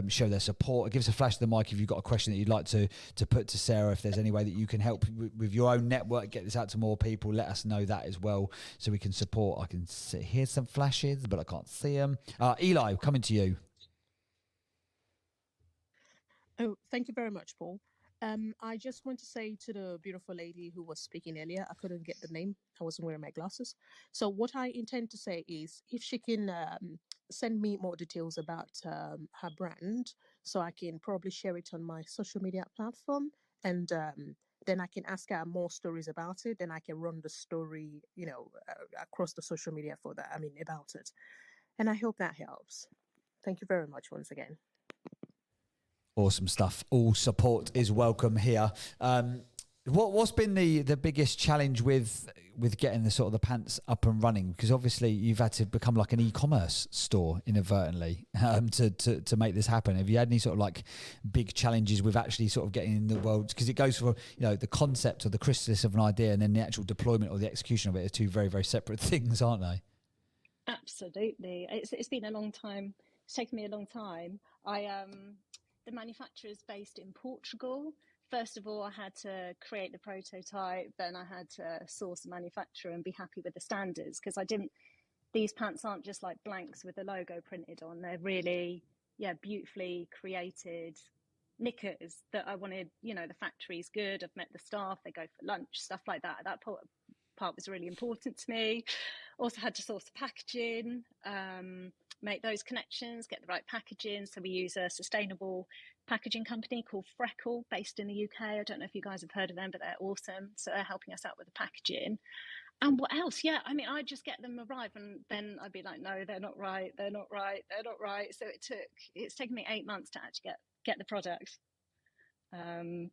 S1: show their support? Give us a flash of the mic if you've got a question that you'd like to put to Sarah. If there's any way that you can help with your own network, get this out to more people, let us know that as well so we can support. I can hear some flashes, but I can't see them. Eli, coming to you.
S17: Oh, thank you very much, Paul. I just want to say to the beautiful lady who was speaking earlier, I couldn't get the name. I wasn't wearing my glasses. So what I intend to say is if she can send me more details about her brand, so I can probably share it on my social media platform, and then I can ask her more stories about it. Then I can run the story, across the social media about it. And I hope that helps. Thank you very much once again.
S1: Awesome stuff. All support is welcome here. What's been the biggest challenge with getting the sort of the pants up and running? Because obviously you've had to become like an e-commerce store inadvertently to make this happen. Have you had any sort of like big challenges with actually sort of getting in the world? Because it goes from the concept or the chrysalis of an idea and then the actual deployment or the execution of it are 2 very, very separate things, aren't they?
S16: Absolutely. It's been a long time. It's taken me a long time. The manufacturer is based in Portugal. First of all, I had to create the prototype, then I had to source a manufacturer and be happy with the standards, because these pants aren't just like blanks with the logo printed on. They're really, beautifully created knickers that I wanted, the factory's good. I've met the staff, they go for lunch, stuff like that. That part was really important to me. Also had to source the packaging, make those connections, get the right packaging. So we use a sustainable packaging company called Freckle, based in the UK. I don't know if you guys have heard of them, but they're awesome. So they're helping us out with the packaging. And what else? Yeah, I'd just get them arrive and then I'd be like, no, they're not right. They're not right. They're not right. So it's taken me 8 months to actually get the product.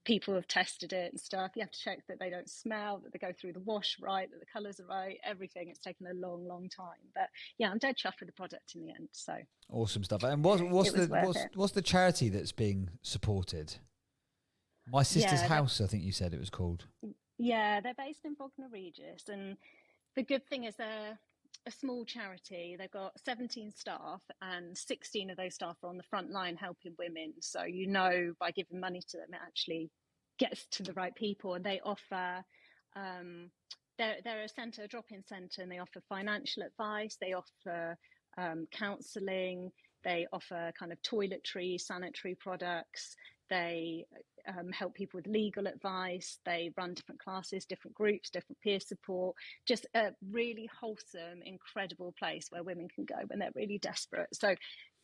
S16: People have tested it and stuff. You have to check that they don't smell, that they go through the wash right, that the colours are right, everything. It's taken a long, long time. But yeah, I'm dead chuffed with the product in the end. So
S1: awesome stuff. And what's the charity that's being supported? My Sister's House, I think you said it was called.
S16: Yeah, they're based in Bognor Regis, and the good thing is they're a small charity. They've got 17 staff, and 16 of those staff are on the front line helping women. So by giving money to them, it actually gets to the right people. And they offer they're a drop-in centre, and they offer financial advice. They offer counselling. They offer kind of toiletry, sanitary products. They help people with legal advice. They run different classes, different groups, different peer support. Just a really wholesome, incredible place where women can go when they're really desperate. So,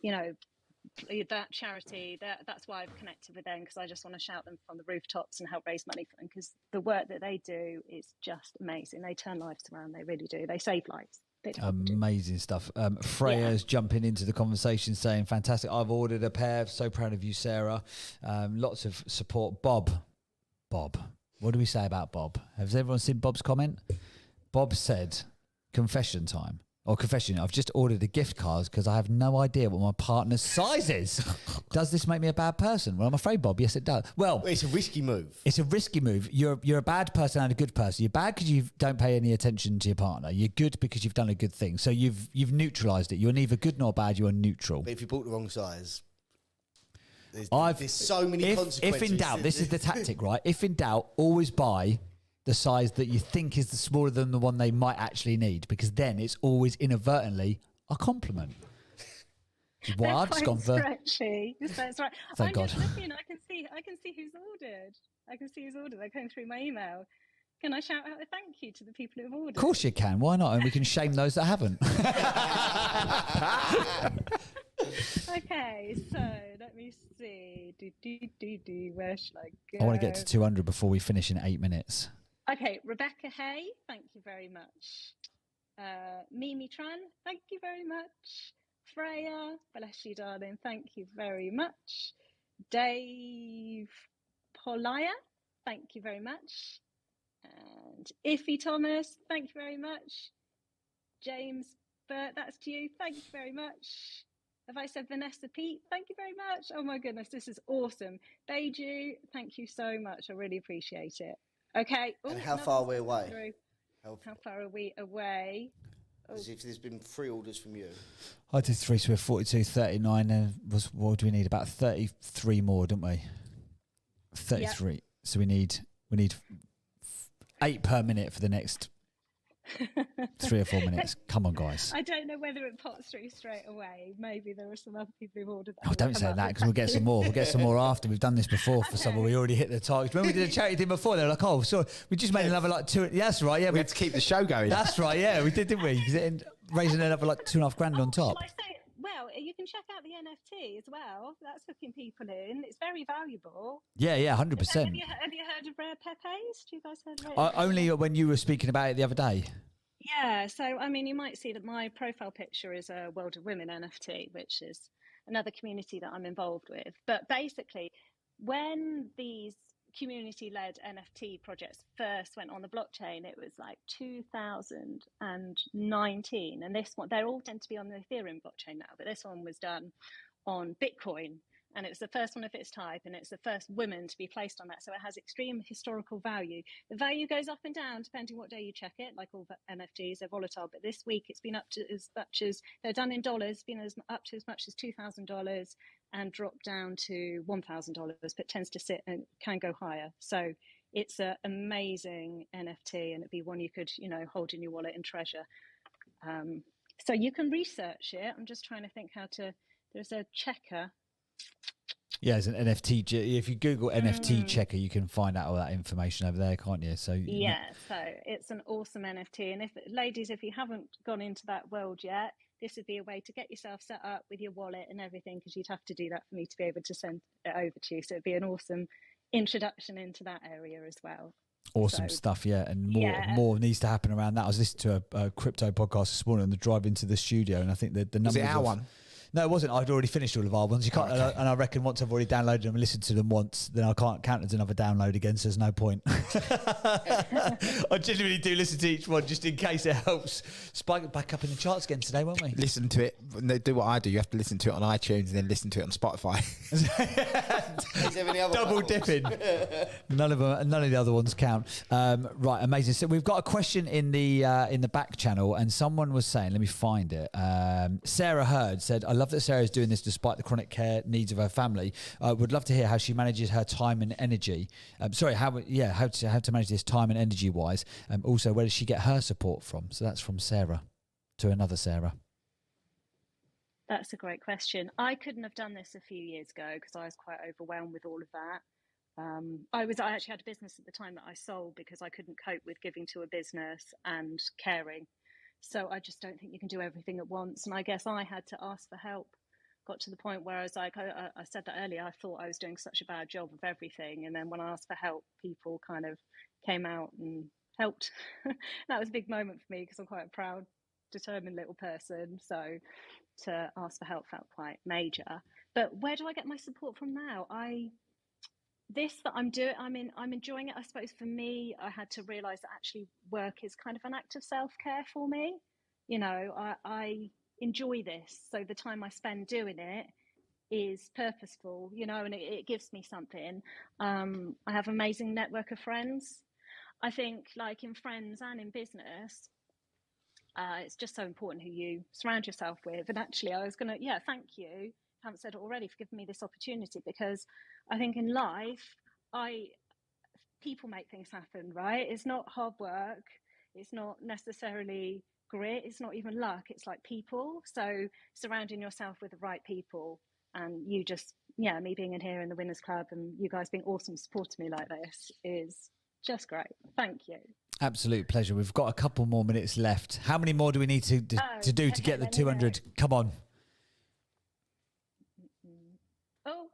S16: that charity, that's why I've connected with them, because I just want to shout them from the rooftops and help raise money for them, because the work that they do is just amazing. They turn lives around. They really do. They save lives.
S1: Amazing stuff. Freya's jumping into the conversation saying, fantastic, I've ordered a pair. So proud of you, Sarah. Lots of support. Bob, what do we say about Bob? Has everyone seen Bob's comment? Bob said, confession time. Or confession, I've just ordered a gift card because I have no idea what my partner's size is. Does this make me a bad person? Well, I'm afraid, Bob, yes, it does. Well,
S3: it's a risky move.
S1: It's a risky move. You're a bad person and a good person. You're bad because you don't pay any attention to your partner. You're good because you've done a good thing. So you've neutralised it. You're neither good nor bad. You are neutral.
S3: But if you bought the wrong size, there's so many consequences.
S1: If in doubt, this is the tactic, right? If in doubt, always buy the size that you think is the smaller than the one they might actually need, because then it's always inadvertently a compliment.
S16: Well, I've just gone for stretchy. That's right.
S1: Thank God.
S16: Just looking. I can see who's ordered. They're going through my email. Can I shout out a thank you to the people who've ordered?
S1: Of course you can. Why not? And we can shame those that haven't.
S16: Okay, so let me see. Where shall I go?
S1: I want to get to 200 before we finish in 8 minutes.
S16: Okay, Rebecca Hay, thank you very much. Mimi Tran, thank you very much. Freya, bless you, darling, thank you very much. Dave Polaya, thank you very much. And Iffy Thomas, thank you very much. James Burt, that's to you. Thank you very much. Have I said Vanessa Pete? Thank you very much. Oh my goodness, this is awesome. Beiju, thank you so much. I really appreciate it. Okay.
S3: And how far are we away?
S16: How far are we away?
S3: As if there's been 3 orders from you.
S1: I did 3, so we're 42, 39. And what do we need? About 33 more, don't we? 33. Yep. So we need 8 per minute for the next 3 or 4 minutes. Come on, guys.
S16: I don't know whether it pops through straight away. Maybe there are some other people who've ordered that.
S1: Oh, don't say that, because we'll get some more. We'll get some more after. We've done this before for someone. We already hit the target. When we did a charity thing before, they were like, oh, sorry, we just made another like 2. Yeah, that's right. Yeah,
S9: we had to keep the show going.
S1: That's right. Yeah, we did, didn't we? Raising another like $2,500 on top.
S16: Well, you can check out the NFT as well. That's hooking people in. It's very valuable.
S1: Yeah, 100%.
S16: Have you heard of Rare Pepes? Do you guys heard of it?
S1: Only when you were speaking about it the other day.
S16: Yeah, so I mean, you might see that my profile picture is a World of Women NFT, which is another community that I'm involved with. But basically, when these community-led NFT projects first went on the blockchain, it was like 2019, and this one, they're all tend to be on the Ethereum blockchain now, but this one was done on Bitcoin, and it's the first one of its type, and it's the first woman to be placed on that, so it has extreme historical value. The value goes up and down depending what day you check it, like all the NFTs, they're volatile, but this week it's been up to as much as, they're done in dollars, been up to as much as $2,000 and dropped down to $1,000, but tends to sit and can go higher. So it's an amazing NFT, and it'd be one you could, hold in your wallet and treasure. So you can research it. I'm just trying to think there's a checker.
S1: Yeah, it's an NFT. If you Google NFT checker, you can find out all that information over there, can't you? So
S16: yeah, so it's an awesome NFT. And if you haven't gone into that world yet, this would be a way to get yourself set up with your wallet and everything, because you'd have to do that for me to be able to send it over to you. So it'd be an awesome introduction into that area as well.
S1: Awesome stuff, yeah. And more needs to happen around that. I was listening to a crypto podcast this morning on the drive into the studio, and I think that the numbers.
S9: Was it our one?
S1: No, it wasn't. I'd already finished all of our ones. You can't, and I reckon once I've already downloaded them and listened to them once, then I can't count as another download again. So there's no point. I genuinely do listen to each one just in case it helps spike it back up in the charts again today, won't we?
S9: Listen to it. Do what I do. You have to listen to it on iTunes and then listen to it on Spotify.
S1: Double dipping. None of the other ones count. Right, amazing. So we've got a question in the back channel, and someone was saying, let me find it. Sarah Hurd said, I love that Sarah is doing this despite the chronic care needs of her family. Would love to hear how she manages her time and energy. How to manage this time and energy wise. Also, where does she get her support from? So that's from Sarah to another Sarah.
S16: That's a great question. I couldn't have done this a few years ago because I was quite overwhelmed with all of that. I actually had a business at the time that I sold because I couldn't cope with giving to a business and caring. So I just don't think you can do everything at once. And I guess I had to ask for help. Got to the point where I was like, I said that earlier, I thought I was doing such a bad job of everything. And then when I asked for help, people kind of came out and helped. That was a big moment for me because I'm quite a proud, determined little person. So to ask for help felt quite major. But where do I get my support from now? I'm enjoying it. I suppose for me, I had to realize that actually work is kind of an act of self-care for me. I enjoy this. So the time I spend doing it is purposeful, and it gives me something. I have an amazing network of friends. I think like in friends and in business, it's just so important who you surround yourself with. And actually I was going to, thank you. I haven't said it already for giving me this opportunity, because I think in life, people make things happen, right? It's not hard work. It's not necessarily grit. It's not even luck. It's like people. So surrounding yourself with the right people, and you just, me being in here in the Winners Club and you guys being awesome, supporting me like this is just great. Thank you.
S1: Absolute pleasure. We've got a couple more minutes left. How many more do we need to do to get the 200? Come on.
S16: Oh,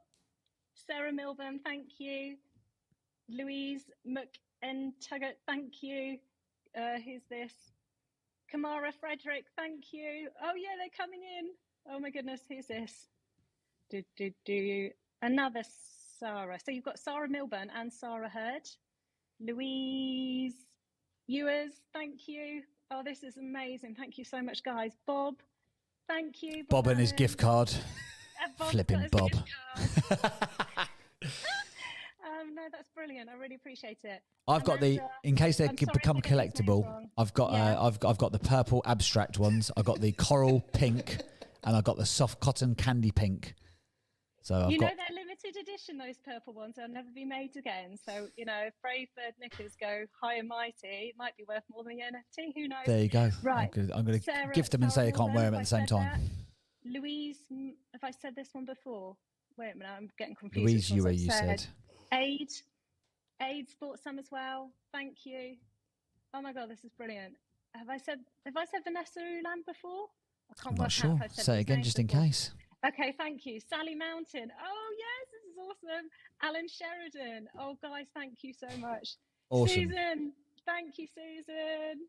S16: Sarah Milburn, thank you. Louise McEntuggett, thank you. Who's this? Kamara Frederick, thank you. Oh yeah, they're coming in. Oh my goodness, who's this? Another Sarah. So you've got Sarah Milburn and Sarah Hurd. Louise, Ewers, thank you. Oh, this is amazing. Thank you so much, guys. Bob, thank you.
S1: Bob and his gift card. Flipping Bob.
S16: No, that's brilliant. I really appreciate it.
S1: I've got in case they could become collectible. I've got I've got the purple abstract ones. I've got the coral pink, and I've got the soft cotton candy pink. So
S16: know they're limited edition. Those purple ones, they'll never be made again. So if Brave Bird knickers go high and mighty, it might be worth more than the NFT. Who knows?
S1: There you go.
S16: Right.
S1: I'm going to gift them and say they can't wear them at the same time.
S16: Louise, have I said this one before? Wait a minute, I'm getting confused.
S1: Louise Ewer, you said.
S16: Aid bought some as well. Thank you. Oh my God, this is brilliant. Have I said Vanessa Ulan before?
S1: I'm not sure. Say it again, just in case.
S16: Okay, thank you. Sally Mountain. Oh yes, this is awesome. Alan Sheridan. Oh guys, thank you so much.
S1: Awesome.
S16: Susan, thank you, Susan.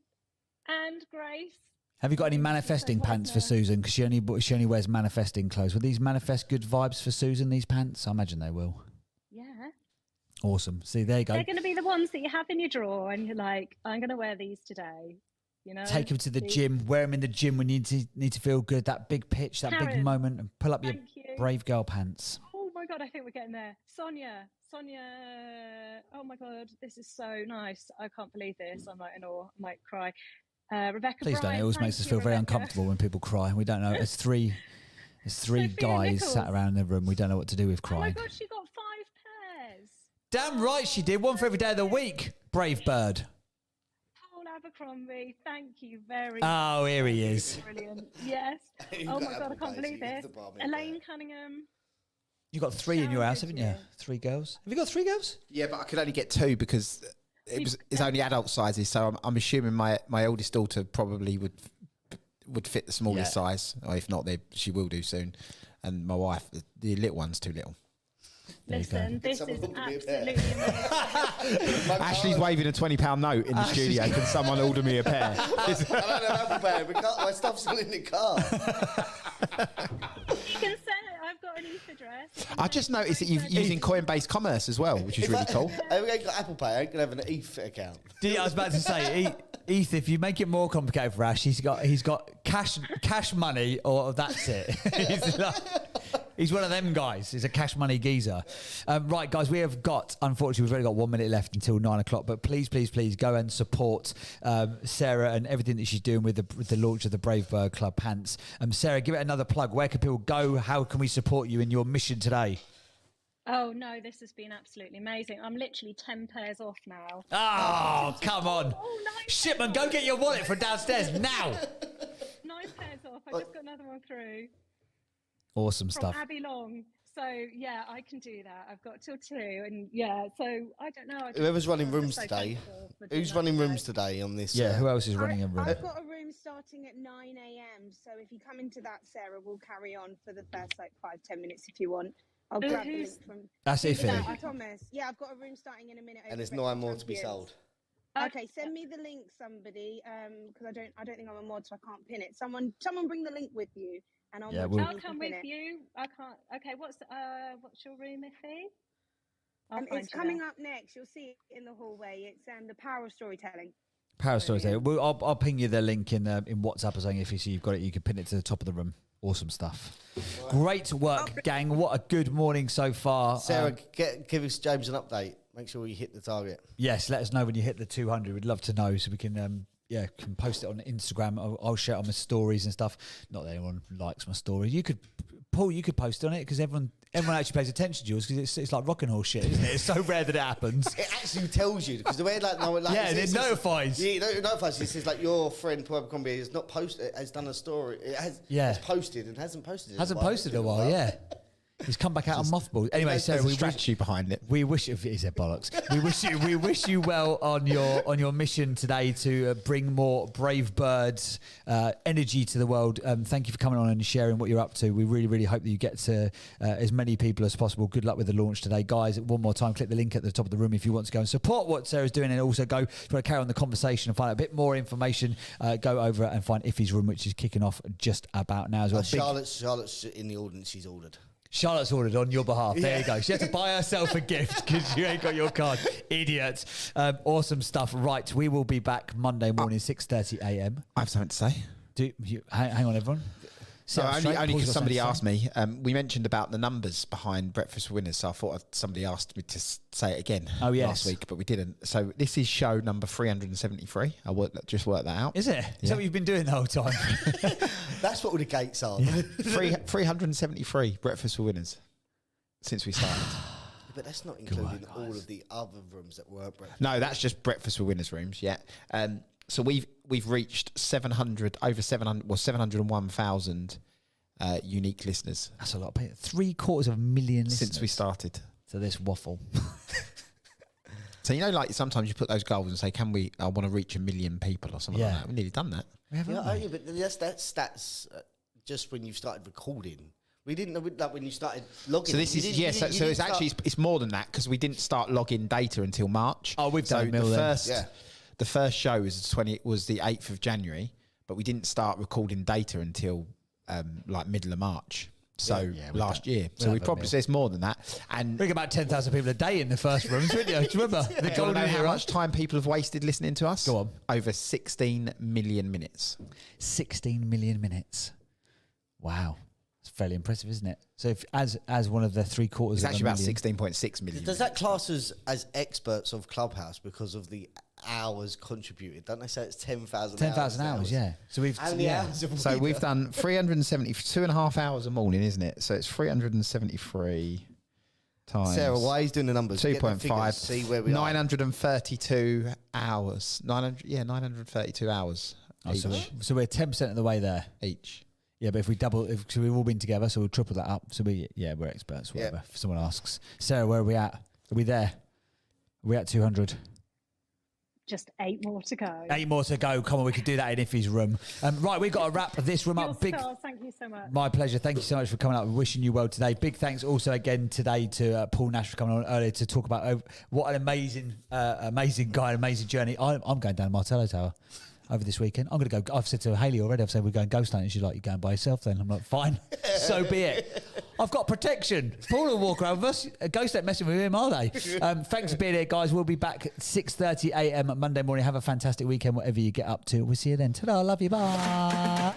S16: And Grace.
S1: Have you got any manifesting pants for Susan? Because she only wears manifesting clothes. Will these manifest good vibes for Susan, these pants? I imagine they will.
S16: Yeah.
S1: Awesome. See, there you go.
S16: They're going to be the ones that you have in your drawer and you're like, I'm going to wear these today.
S1: Take them to the gym. Wear them in the gym when you need to feel good. That big pitch, that big moment, and pull up your Brave Girl pants.
S16: Oh my God, I think we're getting there. Sonia. Oh my God, this is so nice. I can't believe this. I'm like in awe. I might cry. Rebecca.
S1: Please don't. It always makes us feel very uncomfortable when people cry. We don't know. It's three guys
S16: Nichols.
S1: sat around the room. We don't know what to do with crying.
S16: Oh my God, she got 5 pairs.
S1: Damn right she did. One for every day of the week. Brave bird.
S16: Paul Abercrombie, thank you very much.
S1: Oh, here he is.
S16: Brilliant. Yes. Oh my God, I can't believe this. Elaine Cunningham.
S1: You got 3 in your house, haven't you? 3 girls. Have you got 3 girls?
S2: Yeah, but I could only get 2 because it's only adult sizes. So I'm assuming my oldest daughter probably would fit the smallest size, or if not, she will do soon. And my wife, the little one's too little.
S16: Listen, this is absolutely amazing.
S2: Ashley's waving a £20 note in the studio. Can someone order me a pair?
S3: I don't have an Apple Pay. My stuff's still in the car.
S16: You can send it. I've got an ETH address.
S2: I just noticed that you're using coin-based commerce as well, which is really cool.
S3: I ain't got Apple Pay. I ain't gonna have an ETH account.
S1: I was about to say, Ethan, if you make it more complicated for Ash, he's got cash money, or that's it. He's one of them guys. He's a cash money geezer. Right, guys, unfortunately, we've only got 1 minute left until 9 o'clock, but please go and support Sarah and everything that she's doing with the launch of the Brave Bird Club pants. Sarah, give it another plug. Where can people go? How can we support you in your mission today?
S16: Oh no, this has been absolutely amazing. I'm literally 10 pairs off now.
S1: Oh, come on. Shipman, go get your wallet from downstairs now.
S16: 9 pairs off. I just got another one through.
S1: Awesome stuff.
S16: From Abby Long. So yeah, I can do that. I've got till 2, and yeah. So I don't know.
S3: Whoever's running rooms today. Who's running rooms today on this?
S1: Yeah, who else is running a room?
S18: I've got a room starting at 9 a.m. So if you come into that, Sarah, we'll carry on for the first 5-10 minutes if you want. I'll grab the link from.
S1: That's it.
S18: I promise. Yeah, I've got a room starting in a minute.
S3: And there's 9 more to be sold.
S18: Okay, send me the link, somebody, because I don't think I'm a mod, so I can't pin it. Someone bring the link with you, and I'll
S16: come with you. I can't. Okay, what's your room, Iffy?
S18: It's coming up next. You'll see it in the hallway. It's the power of storytelling.
S1: Power of storytelling. Well, I'll ping you the link in WhatsApp or something if you see you've got it. You can pin it to the top of the room. Awesome stuff. Great work, gang. What a good morning so far.
S3: Sarah, give us James an update. Make sure you hit the target.
S1: Yes, let us know when you hit the 200. We'd love to know so we can can post it on Instagram. I'll share it on my stories and stuff. Not that anyone likes my story. Paul, you could post on it because everyone actually pays attention to yours because it's like rock and roll shit, isn't it? It's so rare that it happens.
S3: It actually tells you because the way it
S1: notifies.
S3: Yeah, it notifies you. It says like your friend Paul Abercrombie has not posted, has done a story. It has posted and hasn't posted.
S1: Hasn't posted in a while. Yeah. He's come back out of mothballs. Anyway, Sarah,
S2: we strategy behind it.
S1: We wish he said bollocks. We wish you well on your mission today to bring more brave birds energy to the world. Thank you for coming on and sharing what you're up to. We really, really hope that you get to as many people as possible. Good luck with the launch today, guys. One more time, click the link at the top of the room if you want to go and support what Sarah's doing, and also go if you want to carry on the conversation and find out a bit more information. Go over and find Iffy's room, which is kicking off just about now as well.
S3: Charlotte's in the audience. She's ordered.
S1: Charlotte's ordered on your behalf. There you go. She had to buy herself a gift because you ain't got your card. Idiot. Awesome stuff. Right, we will be back Monday morning, 6:30 a.m.
S9: I have something to say.
S1: Hang on, everyone.
S9: Only because somebody asked me. We mentioned about the numbers behind Breakfast for Winners, so I thought somebody asked me to say it again last week, but we didn't. So this is show number 373. I just worked that out.
S1: Is it? Is that what you've been doing the whole time?
S3: That's what all the gates are.
S9: 373 Breakfast for Winners since we started.
S3: But that's not including all of the other rooms that were breakfast.
S9: No, that's just Breakfast for Winners rooms. Yeah. So we've reached 701,000 unique listeners.
S1: That's a lot of people. 750,000 listeners
S9: since we started.
S1: So this waffle.
S9: So like sometimes you put those goals and say, I want to reach 1 million people or something like that. We've nearly done that.
S3: But that's stats just when you started recording. We didn't know when you started logging.
S9: So this is So it's actually it's more than that because we didn't start logging data until March.
S1: Oh, we've done
S9: the first show was the 8th of January, but we didn't start recording data until middle of March. So last year. So we probably say it's more than that. And
S1: think about 10,000 people a day in the first rooms, wouldn't you? Do you remember?
S9: Do you know how much time people have wasted listening to us?
S1: Go on.
S9: Over 16 million minutes.
S1: 16 million minutes. Wow. It's fairly impressive, isn't it? So if, as one of the 3/4
S9: it's actually about 16.6 million.
S3: Does that class as experts of Clubhouse because of the hours contributed? Don't they say it's 10,000
S1: hours, yeah. So we've
S9: we've done 2.5 hours a morning, isn't it? So it's 373 times.
S3: Sarah, why he's doing the numbers?
S9: 2.5.
S3: See where we
S9: 932 hours. 932 hours.
S1: So we're 10% of the way there
S9: each.
S1: Yeah, but if we double, so we've all been together, so we'll triple that up. So we're experts, whatever. If someone asks, Sarah, where are we at? Are we there? Are we at 200?
S16: Just 8 more to go.
S1: 8 more to go. Come on, we could do that in Iffy's room. Right, we've got to wrap this room up.
S16: Big stars, thank you so much.
S1: My pleasure. Thank you so much for coming up. Wishing you well today. Big thanks also again today to Paul Nash for coming on earlier to talk about what an amazing guy, amazing journey. I'm going down Martello Tower over this weekend. I'm going to go. I've said to Hayley already, I've said we're going ghost hunting. She's like, you're going by yourself then? I'm like, fine. So be it. I've got protection. Paul will walk around with us. A ghost ain't messing with him, are they? Thanks for being here, guys. We'll be back at 6:30 a.m. Monday morning. Have a fantastic weekend, whatever you get up to. We'll see you then. Ta-da. Love you. Bye.